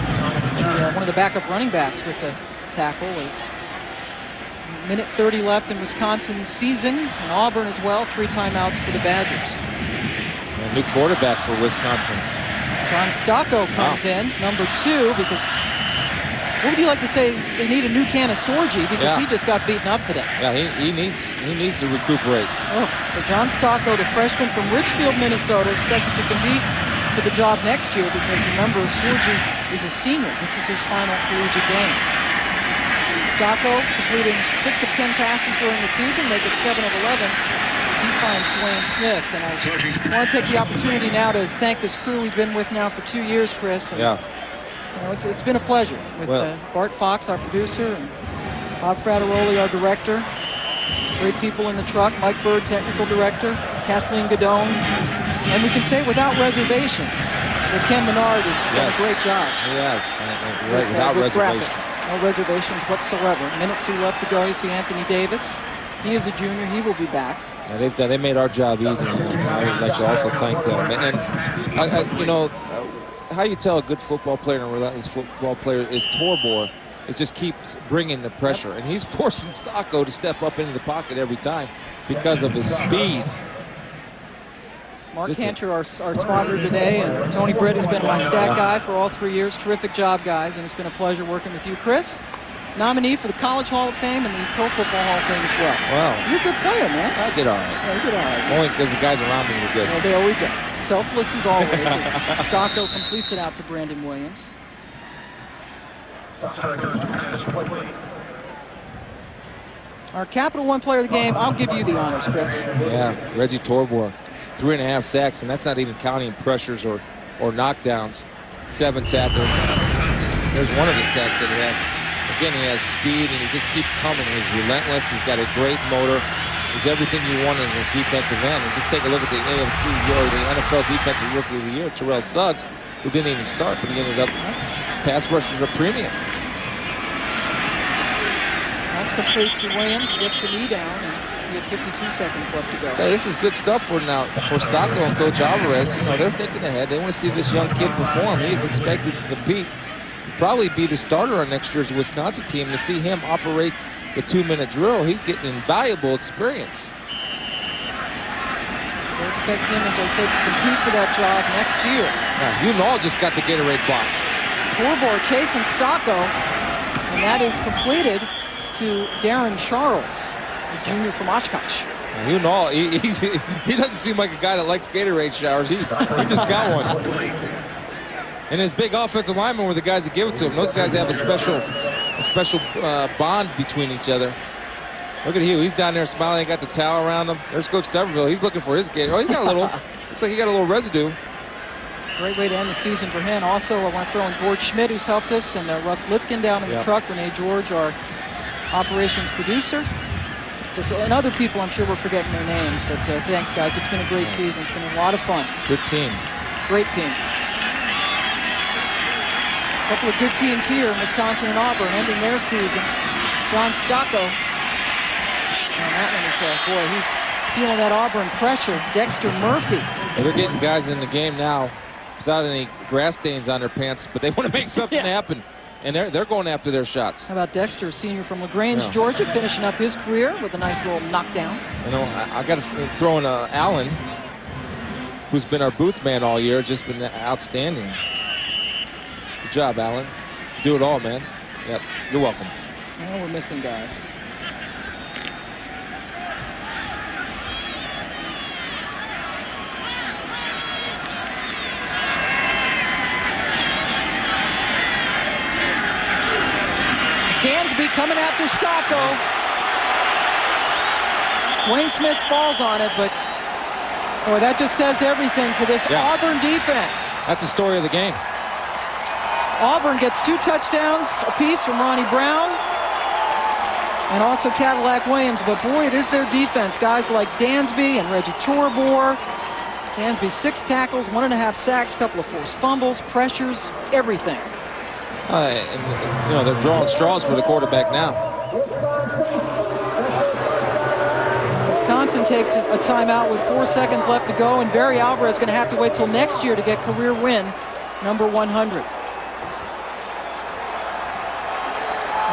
one of the backup running backs with the tackle, is minute 30 left in Wisconsin's season. And Auburn as well, 3 timeouts for the Badgers. A new quarterback for Wisconsin. John Stocco comes in, number 2, because what would you like to say? They need a new can of Sorgi because he just got beaten up today. Yeah, he needs to recuperate. Oh, so John Stocco, the freshman from Richfield, Minnesota, expected to compete for the job next year because remember, Sorgi is a senior. This is his final collegiate game. Stocco completing 6 of 10 passes during the season, make it 7 of 11 as he finds Dwayne Smith. And I want to take the opportunity now to thank this crew we've been with now for 2 years, Chris. And you know, it's been a pleasure with Bart Fox, our producer, and Bob Frateroli, our director. Great people in the truck. Mike Bird, technical director. Kathleen Godone. And we can say without reservations that Ken Menard has done a great job. He has. Without reservations. Graphics. No reservations whatsoever. Minute 2 left to go. You see Anthony Davis. He is a junior. He will be back. Yeah, they made our job easy. I would like to also thank them. And you know, how you tell a good football player and a relentless football player is Torbor It just keeps bringing the pressure. And he's forcing Stocko to step up into the pocket every time because of his speed. Mark Cantor, our spotter today, and Tony Britt has been my stat guy for all 3 years. Terrific job, guys, and it's been a pleasure working with you. Chris, nominee for the College Hall of Fame and the Pro Football Hall of Fame as well. Wow. You're a good player, man. I did all right. Yeah, you did all right. Only because the guys around me were good. Well, there we go. Selfless as always as Stocko completes it out to Brandon Williams. Our Capital One player of the game, I'll give you the honors, Chris. Yeah, Reggie Torbor, 3.5 sacks, and that's not even counting pressures or knockdowns. 7 tackles. There's one of the sacks that he had. Again, he has speed, and he just keeps coming. He's relentless. He's got a great motor. He's everything you want in a defensive end. And just take a look at the AFC or the NFL Defensive Rookie of the Year, Terrell Suggs, who didn't even start, but he ended up pass rushers are premium. That's complete to Williams. He gets the knee down, and he had 52 seconds left to go. This is good stuff for Stocko and Coach Alvarez. You know, they're thinking ahead. They want to see this young kid perform. He's expected to compete. Probably be the starter on next year's Wisconsin team. To see him operate the 2-minute drill, he's getting invaluable experience. They expect him, as I said, to compete for that job next year. Now, just got the Gatorade box. Torbor chasing Stocko, and that is completed to Darren Charles, the junior from Oshkosh. He doesn't seem like a guy that likes Gatorade showers. He just got one. And his big offensive linemen were the guys that give it to him. Those guys have a special bond between each other. Look at Hugh. He's down there smiling. Got the towel around him. There's Coach Tuberville. He's looking for his Gatorade. Oh, he got a little. Looks like he got a little residue. Great way to end the season for him. Also, I want to throw in Gord Schmidt, who's helped us, and Russ Lipkin down in the truck. Renee George, our operations producer. And other people, I'm sure we're forgetting their names, but thanks, guys. It's been a great season. It's been a lot of fun. Good team. Great team. A couple of good teams here in Wisconsin and Auburn ending their season. John Stocko. And that one is, boy, he's feeling that Auburn pressure. Dexter Murphy. They're getting guys in the game now without any grass stains on their pants, but they want to make something happen. And they're going after their shots. How about Dexter, a senior from LaGrange, Georgia, finishing up his career with a nice little knockdown. You know, I got to throw in Allen, who's been our booth man all year, just been outstanding. Good job, Allen. Do it all, man. Yep, you're welcome. Well, we're missing guys. Dansby coming after Stocko. Wayne Smith falls on it, but boy, that just says everything for this Auburn defense. That's the story of the game. Auburn gets 2 touchdowns apiece from Ronnie Brown and also Cadillac Williams, but boy, it is their defense. Guys like Dansby and Reggie Torbor. Dansby 6 tackles, 1.5 sacks, couple of forced fumbles, pressures, everything. You know, they're drawing straws for the quarterback now. Wisconsin takes a timeout with 4 seconds left to go, and Barry Alvarez is going to have to wait till next year to get career win number 100.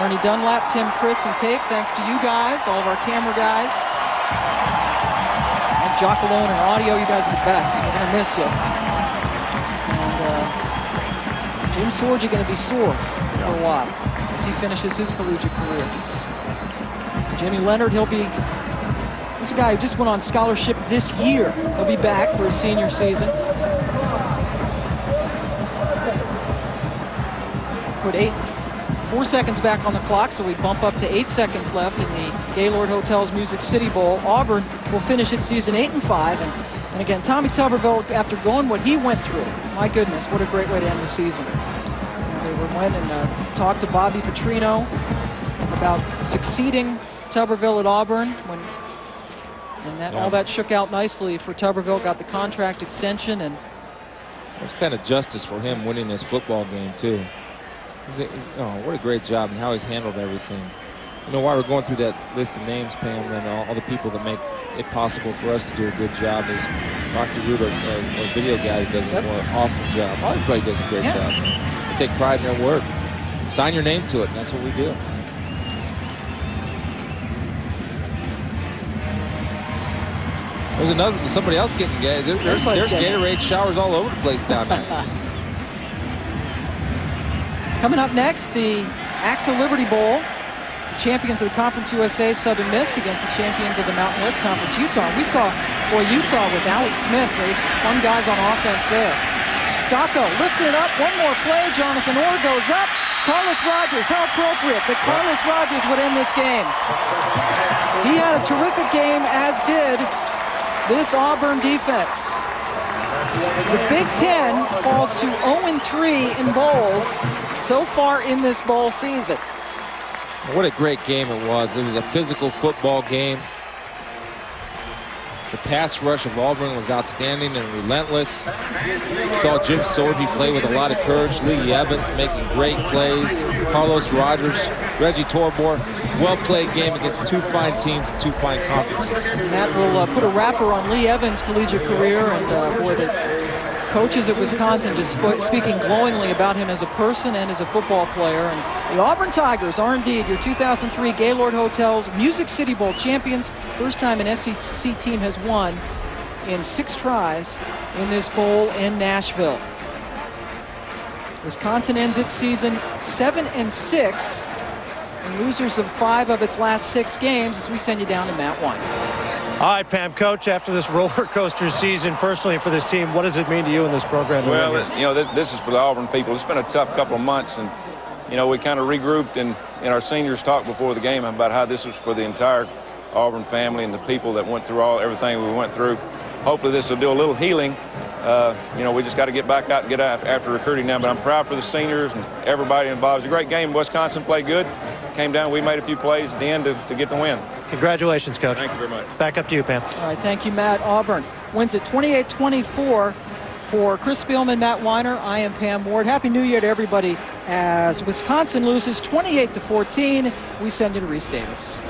Ernie Dunlap, Tim, Chris, and Tape, thanks to you guys, all of our camera guys. And Jock Alone and audio, you guys are the best. We're going to miss you. And Jim Sorgi going to be sore for a while as he finishes his collegiate career. Jimmy Leonard, he'll be, this is a guy who just went on scholarship this year. He'll be back for his senior season. Put 4 seconds back on the clock, so we bump up to 8 seconds left in the Gaylord Hotels Music City Bowl. Auburn will finish its season 8-5, and again, Tommy Tuberville, after going what he went through, my goodness, what a great way to end the season. They went and talked to Bobby Petrino about succeeding Tuberville at Auburn, all that shook out nicely for Tuberville. Got the contract extension, and it's kind of justice for him winning this football game too. What a great job and how he's handled everything. You know, while we're going through that list of names, Pam, and all the people that make it possible for us to do a good job is Rocky Root, our video guy, who does a more awesome job. Everybody does a great job. They take pride in their work. Sign your name to it, and that's what we do. There's somebody else getting gay. There's Gatorade showers all over the place down there. Coming up next, the Axel Liberty Bowl. Champions of the Conference USA Southern Miss against the champions of the Mountain West Conference Utah. We saw Utah with Alex Smith. They've fun guys on offense there. Stocco lifting it up. One more play. Jonathan Orr goes up. Carlos Rogers, how appropriate that Carlos Rogers would end this game. He had a terrific game, as did this Auburn defense. The Big Ten falls to 0-3 in bowls so far in this bowl season. What a great game it was. It was a physical football game. The pass rush of Auburn was outstanding and relentless. Saw Jim Sorgi play with a lot of courage. Lee Evans making great plays. Carlos Rogers, Reggie Torbor. Well-played game against two fine teams and two fine conferences. Matt will put a wrapper on Lee Evans' collegiate career, and boy, the coaches at Wisconsin just speaking glowingly about him as a person and as a football player. And the Auburn Tigers are indeed your 2003 Gaylord Hotels Music City Bowl champions. First time an SEC team has won in 6 tries in this bowl in Nashville. Wisconsin ends its season 7-6, and losers of 5 of its last 6 games, as we send you down to Matt Weiner. All right, Pam, Coach, after this roller coaster season, personally for this team, what does it mean to you in this program? Well, this is for the Auburn people. It's been a tough couple of months, and, we kind of regrouped, and our seniors talked before the game about how this was for the entire Auburn family and the people that went through everything we went through. Hopefully this will do a little healing. We just got to get back out and get after recruiting now, but I'm proud for the seniors and everybody involved. It was a great game. Wisconsin played good. Came down, we made a few plays at the end to get the win. Congratulations, Coach. Thank you very much. Back up to you, Pam. All right, thank you, Matt. Auburn wins it 28-24. For Chris Spielman, Matt Weiner, I am Pam Ward. Happy New Year to everybody as Wisconsin loses 28-14. We send you to Reese Davis.